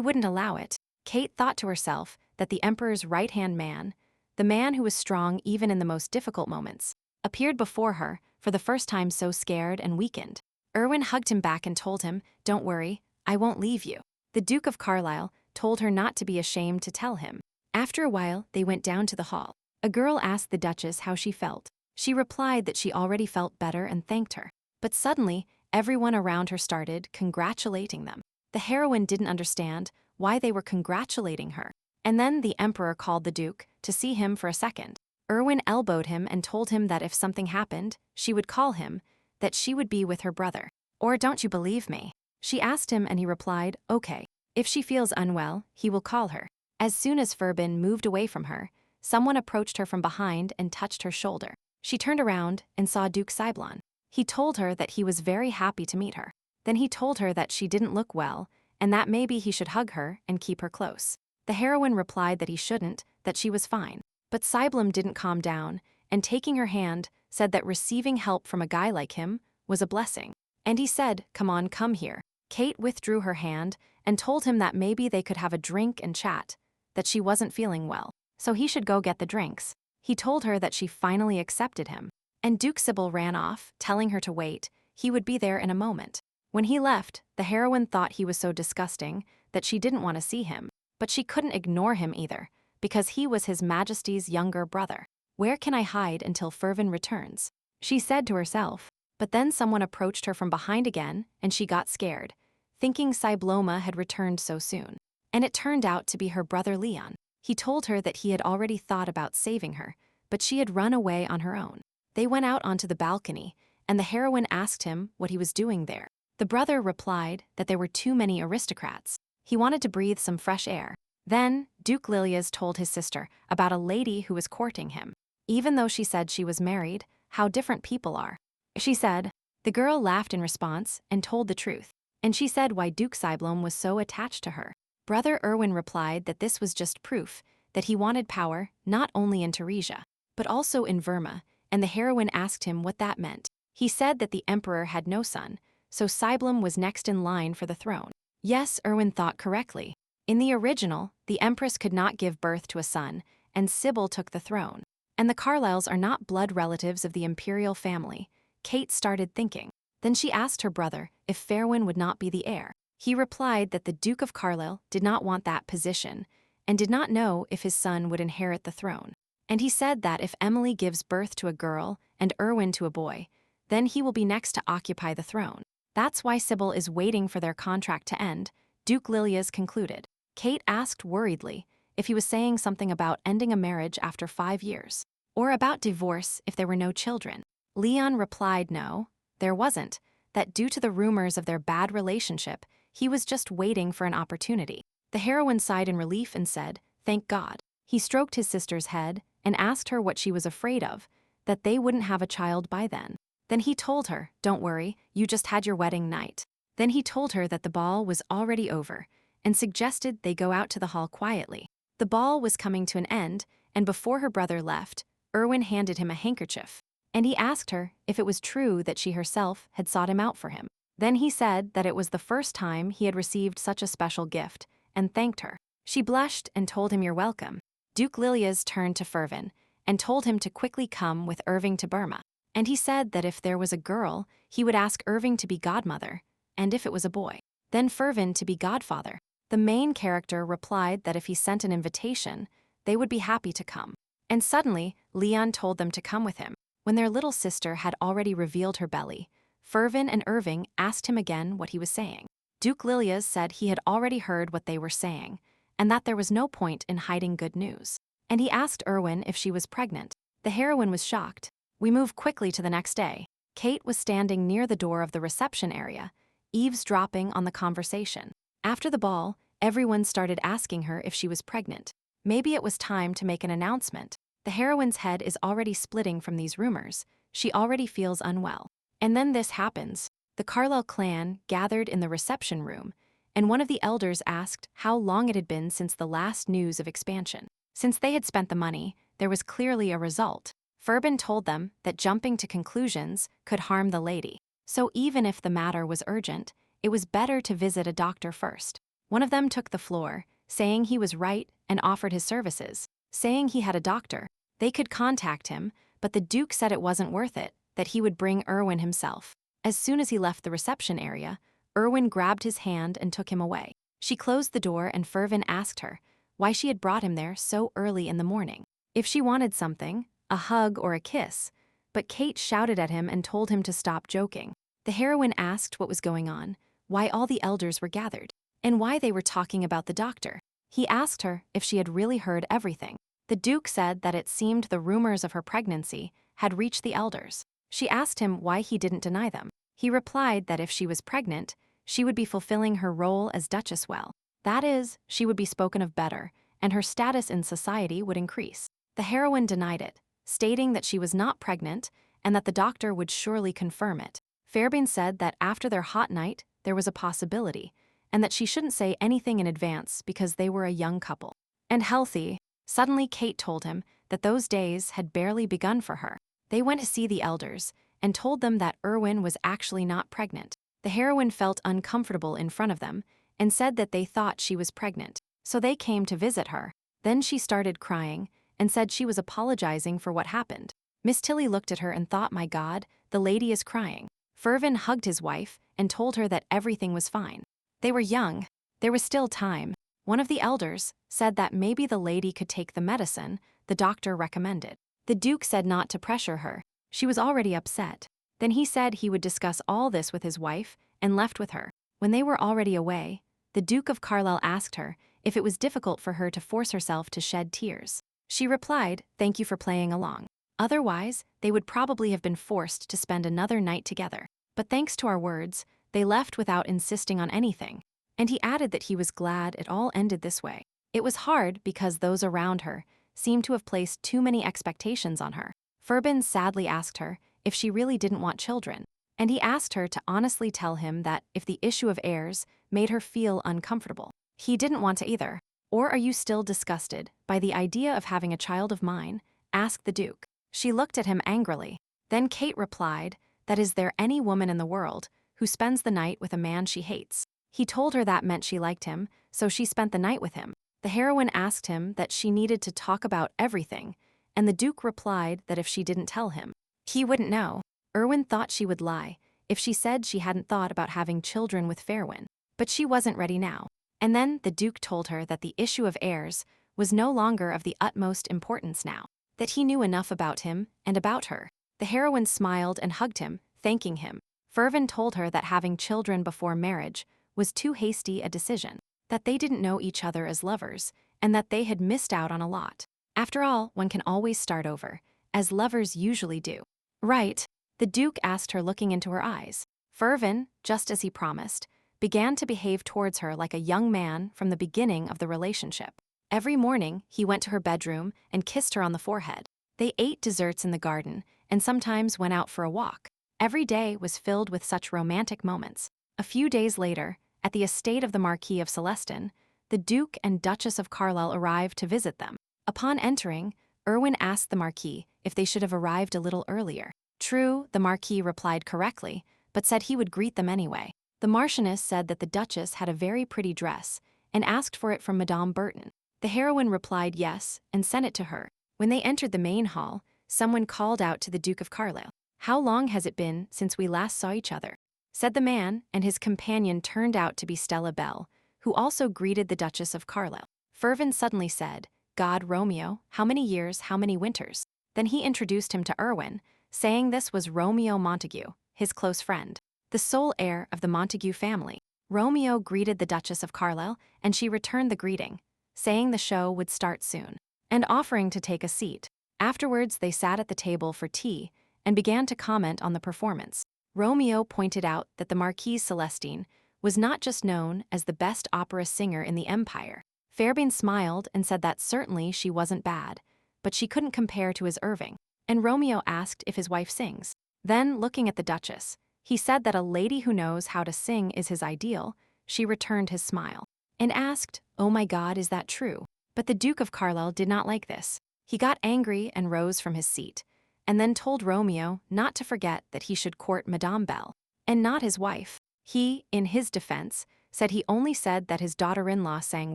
wouldn't allow it. Kate thought to herself that the Emperor's right-hand man, the man who was strong even in the most difficult moments, appeared before her for the first time so scared and weakened. Erwin hugged him back and told him, "Don't worry, I won't leave you." The Duke of Carlisle told her not to be ashamed to tell him. After a while, they went down to the hall. A girl asked the Duchess how she felt. She replied that she already felt better and thanked her. But suddenly, everyone around her started congratulating them. The heroine didn't understand why they were congratulating her. And then the Emperor called the Duke to see him for a second. Erwin elbowed him and told him that if something happened, she would call him, that she would be with her brother. Or don't you believe me? She asked him and he replied, okay. If she feels unwell, he will call her. As soon as Ferbin moved away from her, someone approached her from behind and touched her shoulder. She turned around and saw Duke Saiblon. He told her that he was very happy to meet her. Then he told her that she didn't look well and that maybe he should hug her and keep her close. The heroine replied that he shouldn't, that she was fine. But Saiblom didn't calm down, and taking her hand, said that receiving help from a guy like him was a blessing. And he said, come on, come here. Kate withdrew her hand and told him that maybe they could have a drink and chat, that she wasn't feeling well, so he should go get the drinks. He told her that she finally accepted him. And Duke Sybil ran off, telling her to wait, he would be there in a moment. When he left, the heroine thought he was so disgusting that she didn't want to see him, but she couldn't ignore him either, because he was His Majesty's younger brother. Where can I hide until Fervin returns? She said to herself, but then someone approached her from behind again, and she got scared, thinking Cybloma had returned so soon. And it turned out to be her brother Leon. He told her that he had already thought about saving her, but she had run away on her own. They went out onto the balcony, and the heroine asked him what he was doing there. The brother replied that there were too many aristocrats. He wanted to breathe some fresh air. Then, Duke Lilias told his sister about a lady who was courting him. Even though she said she was married, how different people are. She said. The girl laughed in response and told the truth. And she said why Duke Cyblom was so attached to her. Brother Erwin replied that this was just proof that he wanted power not only in Teresia, but also in Verma, and the heroine asked him what that meant. He said that the emperor had no son, so Cyblom was next in line for the throne. Yes, Erwin thought correctly. In the original, the empress could not give birth to a son, and Sybil took the throne. And the Carlyles are not blood relatives of the imperial family. Kate started thinking. Then she asked her brother if Fairwin would not be the heir. He replied that the Duke of Carlisle did not want that position, and did not know if his son would inherit the throne. And he said that if Emily gives birth to a girl and Erwin to a boy, then he will be next to occupy the throne. That's why Sybil is waiting for their contract to end, Duke Lilias concluded. Kate asked worriedly if he was saying something about ending a marriage after 5 years, or about divorce if there were no children. Leon replied no, there wasn't, that due to the rumors of their bad relationship, he was just waiting for an opportunity. The heroine sighed in relief and said, thank God. He stroked his sister's head and asked her what she was afraid of, that they wouldn't have a child by then. Then he told her, don't worry, you just had your wedding night. Then he told her that the ball was already over, and suggested they go out to the hall quietly. The ball was coming to an end, and before her brother left, Erwin handed him a handkerchief, and he asked her if it was true that she herself had sought him out for him. Then he said that it was the first time he had received such a special gift, and thanked her. She blushed and told him you're welcome. Duke Lilias turned to Fervin, and told him to quickly come with Irving to Burma. And he said that if there was a girl, he would ask Irving to be godmother, and if it was a boy, then Fervin to be godfather. The main character replied that if he sent an invitation, they would be happy to come. And suddenly, Leon told them to come with him. When their little sister had already revealed her belly, Fervin and Irving asked him again what he was saying. Duke Lilias said he had already heard what they were saying, and that there was no point in hiding good news. And he asked Erwin if she was pregnant. The heroine was shocked. We move quickly to the next day. Kate was standing near the door of the reception area, eavesdropping on the conversation. After the ball, everyone started asking her if she was pregnant. Maybe it was time to make an announcement. The heroine's head is already splitting from these rumors. She already feels unwell. And then this happens. The Carlisle clan gathered in the reception room, and one of the elders asked how long it had been since the last news of expansion. Since they had spent the money, there was clearly a result. Ferben told them that jumping to conclusions could harm the lady. So even if the matter was urgent, it was better to visit a doctor first. One of them took the floor, saying he was right and offered his services, saying he had a doctor. They could contact him, but the Duke said it wasn't worth it, that he would bring Erwin himself. As soon as he left the reception area, Erwin grabbed his hand and took him away. She closed the door and Fervin asked her why she had brought him there so early in the morning. If she wanted something, a hug or a kiss, but Kate shouted at him and told him to stop joking. The heroine asked what was going on, why all the elders were gathered, and why they were talking about the doctor. He asked her if she had really heard everything. The Duke said that it seemed the rumors of her pregnancy had reached the elders. She asked him why he didn't deny them. He replied that if she was pregnant, she would be fulfilling her role as Duchess well. That is, she would be spoken of better, and her status in society would increase. The heroine denied it, stating that she was not pregnant and that the doctor would surely confirm it. Fairbairn said that after their hot night, there was a possibility, and that she shouldn't say anything in advance because they were a young couple. And healthy. Suddenly Kate told him that those days had barely begun for her. They went to see the elders and told them that Erwin was actually not pregnant. The heroine felt uncomfortable in front of them and said that they thought she was pregnant, so they came to visit her. Then she started crying and said she was apologizing for what happened. Miss Tilly looked at her and thought, my God, the lady is crying. Fervin hugged his wife and told her that everything was fine. They were young. There was still time. One of the elders said that maybe the lady could take the medicine the doctor recommended. The Duke said not to pressure her. She was already upset. Then he said he would discuss all this with his wife and left with her. When they were already away, the Duke of Carlisle asked her if it was difficult for her to force herself to shed tears. She replied, "Thank you for playing along. Otherwise, they would probably have been forced to spend another night together. But thanks to our words, they left without insisting on anything." And he added that he was glad it all ended this way. It was hard because those around her seemed to have placed too many expectations on her. Ferben sadly asked her if she really didn't want children, and he asked her to honestly tell him that if the issue of heirs made her feel uncomfortable, he didn't want to either. "Or are you still disgusted by the idea of having a child of mine?" asked the Duke. She looked at him angrily. Then Kate replied that is there any woman in the world who spends the night with a man she hates? He told her that meant she liked him, so she spent the night with him. The heroine asked him that she needed to talk about everything, and the Duke replied that if she didn't tell him, he wouldn't know. Erwin thought she would lie if she said she hadn't thought about having children with Fairwin, but she wasn't ready now. And then the Duke told her that the issue of heirs was no longer of the utmost importance now, that he knew enough about him and about her. The heroine smiled and hugged him, thanking him. Fervin told her that having children before marriage was too hasty a decision, that they didn't know each other as lovers, and that they had missed out on a lot. After all, one can always start over, as lovers usually do. Right? The Duke asked her, looking into her eyes. Fervin, just as he promised, began to behave towards her like a young man from the beginning of the relationship. Every morning, he went to her bedroom and kissed her on the forehead. They ate desserts in the garden and sometimes went out for a walk. Every day was filled with such romantic moments. A few days later, at the estate of the Marquis of Celestin, the Duke and Duchess of Carlisle arrived to visit them. Upon entering, Erwin asked the Marquis if they should have arrived a little earlier. True, the Marquis replied correctly, but said he would greet them anyway. The Marchioness said that the Duchess had a very pretty dress and asked for it from Madame Burton. The heroine replied yes and sent it to her. When they entered the main hall, someone called out to the Duke of Carlisle. "How long has it been since we last saw each other?" said the man, and his companion turned out to be Stella Bell, who also greeted the Duchess of Carlisle. Fervin suddenly said, "God, Romeo, how many years, how many winters?" Then he introduced him to Erwin, saying this was Romeo Montague, his close friend, the sole heir of the Montague family. Romeo greeted the Duchess of Carlisle, and she returned the greeting, saying the show would start soon, and offering to take a seat. Afterwards, they sat at the table for tea and began to comment on the performance. Romeo pointed out that the Marquise Celestine was not just known as the best opera singer in the empire. Fairbairn smiled and said that certainly she wasn't bad, but she couldn't compare to his Irving. And Romeo asked if his wife sings. Then, looking at the Duchess, he said that a lady who knows how to sing is his ideal. She returned his smile and asked, "Oh my God, is that true?" But the Duke of Carlisle did not like this. He got angry and rose from his seat, and then told Romeo not to forget that he should court Madame Bell, and not his wife. He, in his defense, said he only said that his daughter-in-law sang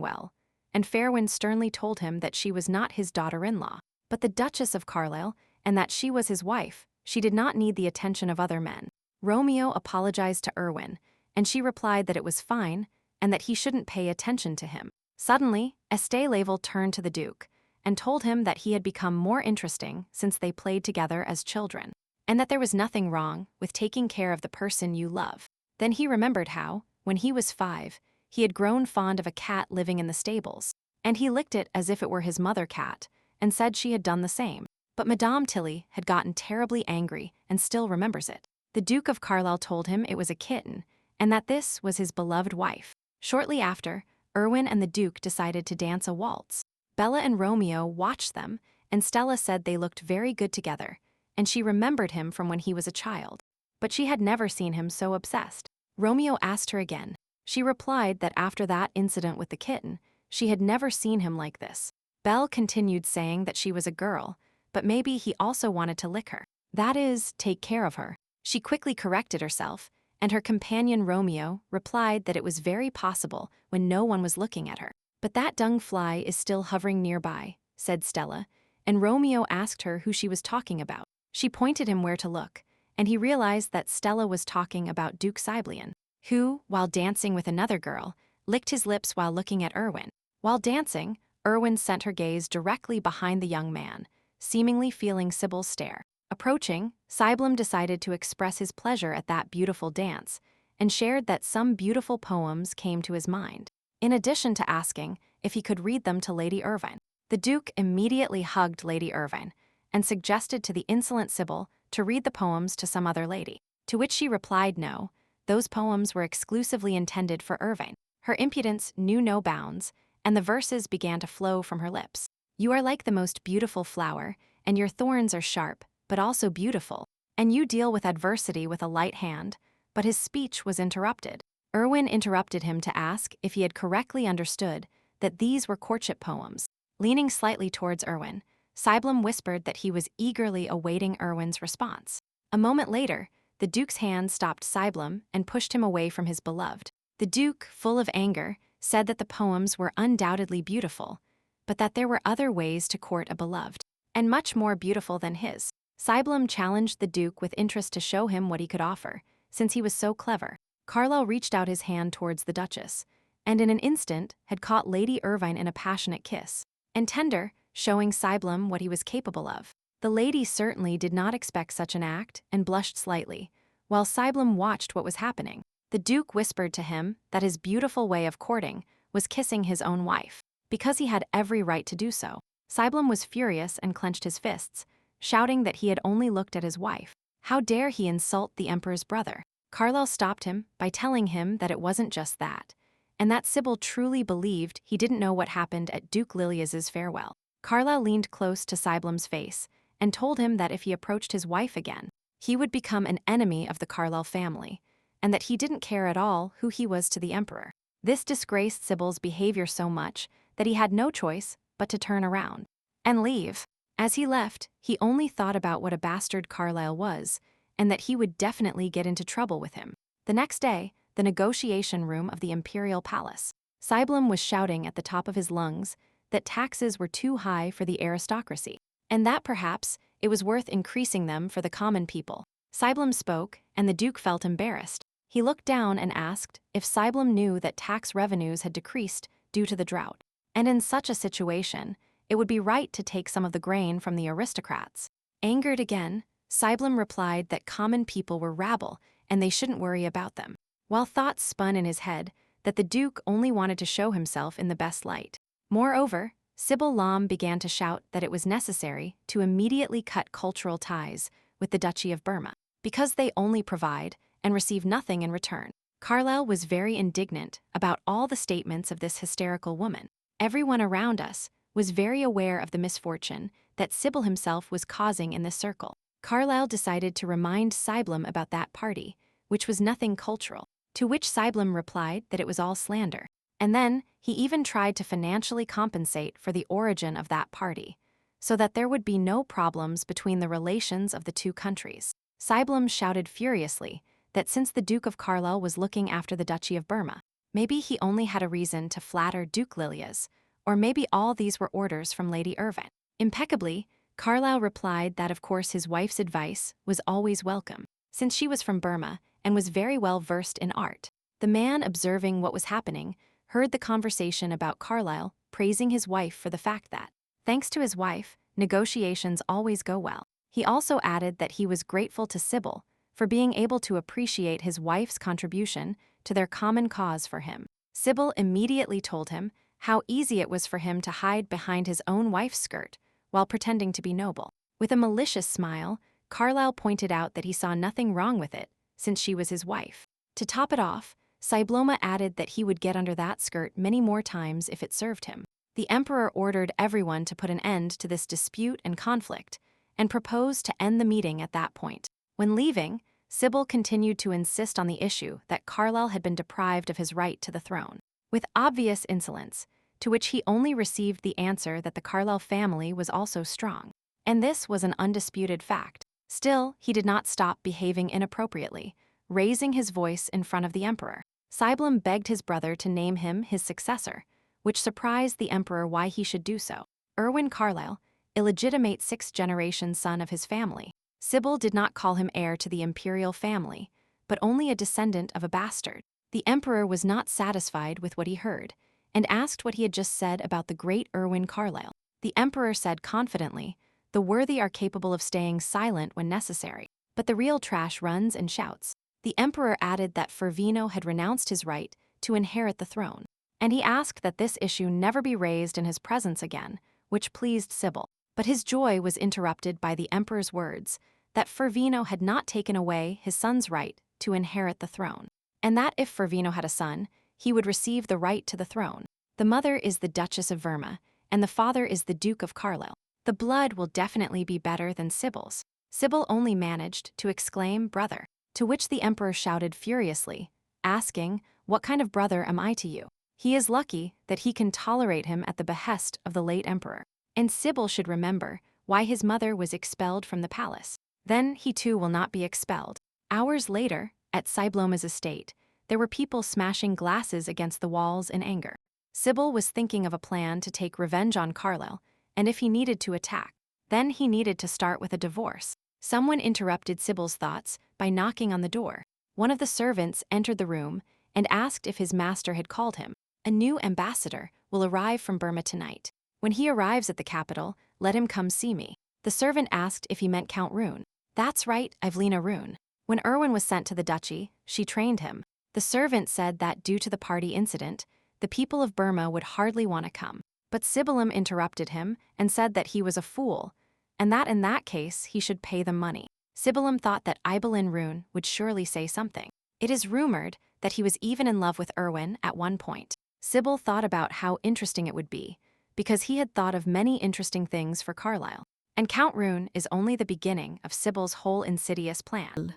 well, and Fairwin sternly told him that she was not his daughter-in-law, but the Duchess of Carlisle, and that she was his wife. She did not need the attention of other men. Romeo apologized to Erwin, and she replied that it was fine, and that he shouldn't pay attention to him. Suddenly, Estelle turned to the Duke, and told him that he had become more interesting since they played together as children, and that there was nothing wrong with taking care of the person you love. Then he remembered how, when he was 5, he had grown fond of a cat living in the stables, and he licked it as if it were his mother cat, and said she had done the same. But Madame Tilly had gotten terribly angry and still remembers it. The Duke of Carlisle told him it was a kitten, and that this was his beloved wife. Shortly after, Erwin and the Duke decided to dance a waltz. Bella and Romeo watched them, and Stella said they looked very good together, and she remembered him from when he was a child. But she had never seen him so obsessed. Romeo asked her again. She replied that after that incident with the kitten, she had never seen him like this. Belle continued saying that she was a girl, but maybe he also wanted to lick her. That is, take care of her. She quickly corrected herself, and her companion Romeo replied that it was very possible when no one was looking at her. But that dung fly is still hovering nearby, said Stella, and Romeo asked her who she was talking about. She pointed him where to look, and he realized that Stella was talking about Duke Cyblian, who, while dancing with another girl, licked his lips while looking at Erwin. While dancing, Erwin sent her gaze directly behind the young man, seemingly feeling Sybil's stare. Approaching, Cyblum decided to express his pleasure at that beautiful dance, and shared that some beautiful poems came to his mind, in addition to asking if he could read them to Lady Irvine. The Duke immediately hugged Lady Irvine, and suggested to the insolent Sybil to read the poems to some other lady, to which she replied no, those poems were exclusively intended for Irvine. Her impudence knew no bounds, and the verses began to flow from her lips. You are like the most beautiful flower, and your thorns are sharp, but also beautiful, and you deal with adversity with a light hand. But his speech was interrupted. Erwin interrupted him to ask if he had correctly understood that these were courtship poems. Leaning slightly towards Erwin, Cyblum whispered that he was eagerly awaiting Erwin's response. A moment later, the Duke's hand stopped Cyblum and pushed him away from his beloved. The Duke, full of anger, said that the poems were undoubtedly beautiful, but that there were other ways to court a beloved, and much more beautiful than his. Cyblum challenged the Duke with interest to show him what he could offer, since he was so clever. Carlisle reached out his hand towards the Duchess, and in an instant had caught Lady Irvine in a passionate kiss, and tender, showing Cyblum what he was capable of. The lady certainly did not expect such an act and blushed slightly, while Cyblum watched what was happening. The Duke whispered to him that his beautiful way of courting was kissing his own wife, because he had every right to do so. Cyblum was furious and clenched his fists, shouting that he had only looked at his wife. How dare he insult the Emperor's brother? Carlisle stopped him by telling him that it wasn't just that, and that Sybil truly believed he didn't know what happened at Duke Lilias's farewell. Carlisle leaned close to Cyblum's face and told him that if he approached his wife again, he would become an enemy of the Carlisle family, and that he didn't care at all who he was to the Emperor. This disgraced Sybil's behavior so much that he had no choice but to turn around and leave. As he left, he only thought about what a bastard Carlisle was, and that he would definitely get into trouble with him. The next day, the negotiation room of the Imperial Palace. Cyblum was shouting at the top of his lungs that taxes were too high for the aristocracy, and that perhaps it was worth increasing them for the common people. Cyblum spoke, and the Duke felt embarrassed. He looked down and asked if Cyblum knew that tax revenues had decreased due to the drought, and in such a situation, it would be right to take some of the grain from the aristocrats. Angered again, Cyblum replied that common people were rabble and they shouldn't worry about them, while thoughts spun in his head that the Duke only wanted to show himself in the best light. Moreover, Sybil Lam began to shout that it was necessary to immediately cut cultural ties with the Duchy of Burma, because they only provide and receive nothing in return. Carlisle was very indignant about all the statements of this hysterical woman. Everyone around us was very aware of the misfortune that Sybil himself was causing in this circle. Carlisle decided to remind Cyblum about that party, which was nothing cultural, to which Cyblum replied that it was all slander. And then, he even tried to financially compensate for the origin of that party, so that there would be no problems between the relations of the two countries. Cyblum shouted furiously that since the Duke of Carlisle was looking after the Duchy of Burma, maybe he only had a reason to flatter Duke Lilias, or maybe all these were orders from Lady Irvine. Impeccably, Carlisle replied that of course his wife's advice was always welcome, since she was from Burma and was very well versed in art. The man observing what was happening heard the conversation about Carlisle praising his wife for the fact that, thanks to his wife, negotiations always go well. He also added that he was grateful to Sybil for being able to appreciate his wife's contribution to their common cause for him. Sybil immediately told him how easy it was for him to hide behind his own wife's skirt while pretending to be noble. With a malicious smile, Carlyle pointed out that he saw nothing wrong with it, since she was his wife. To top it off, Cybloma added that he would get under that skirt many more times if it served him. The emperor ordered everyone to put an end to this dispute and conflict, and proposed to end the meeting at that point. When leaving, Sybil continued to insist on the issue that Carlyle had been deprived of his right to the throne, with obvious insolence, to which he only received the answer that the Carlyle family was also strong. And this was an undisputed fact. Still, he did not stop behaving inappropriately, raising his voice in front of the emperor. Cyblom begged his brother to name him his successor, which surprised the emperor why he should do so. Erwin Carlyle, illegitimate sixth-generation son of his family. Sybil did not call him heir to the imperial family, but only a descendant of a bastard. The emperor was not satisfied with what he heard, and asked what he had just said about the great Erwin Carlyle. The emperor said confidently, "The worthy are capable of staying silent when necessary, but the real trash runs and shouts." The emperor added that Fervino had renounced his right to inherit the throne, and he asked that this issue never be raised in his presence again, which pleased Sybil. But his joy was interrupted by the emperor's words that Fervino had not taken away his son's right to inherit the throne, and that if Fervino had a son, he would receive the right to the throne. The mother is the Duchess of Verma, and the father is the Duke of Carlisle. The blood will definitely be better than Sybil's. Sybil only managed to exclaim, "Brother," to which the emperor shouted furiously, asking, "What kind of brother am I to you?" He is lucky that he can tolerate him at the behest of the late emperor. And Sybil should remember why his mother was expelled from the palace. Then he too will not be expelled. Hours later, at Cybloma's estate, there were people smashing glasses against the walls in anger. Sybil was thinking of a plan to take revenge on Carlyle, and if he needed to attack, then he needed to start with a divorce. Someone interrupted Sybil's thoughts by knocking on the door. One of the servants entered the room and asked if his master had called him. "A new ambassador will arrive from Burma tonight. When he arrives at the capital, let him come see me." The servant asked if he meant Count Rune. "That's right, Evelina Rune. When Erwin was sent to the duchy, she trained him." The servant said that due to the party incident, the people of Burma would hardly want to come. But Sibyllum interrupted him and said that he was a fool, and that in that case he should pay them money. Sibyllum thought that Ibelin Rune would surely say something. It is rumored that he was even in love with Erwin at one point. Sybil thought about how interesting it would be, because he had thought of many interesting things for Carlyle. And Count Rune is only the beginning of Sibyl's whole insidious plan.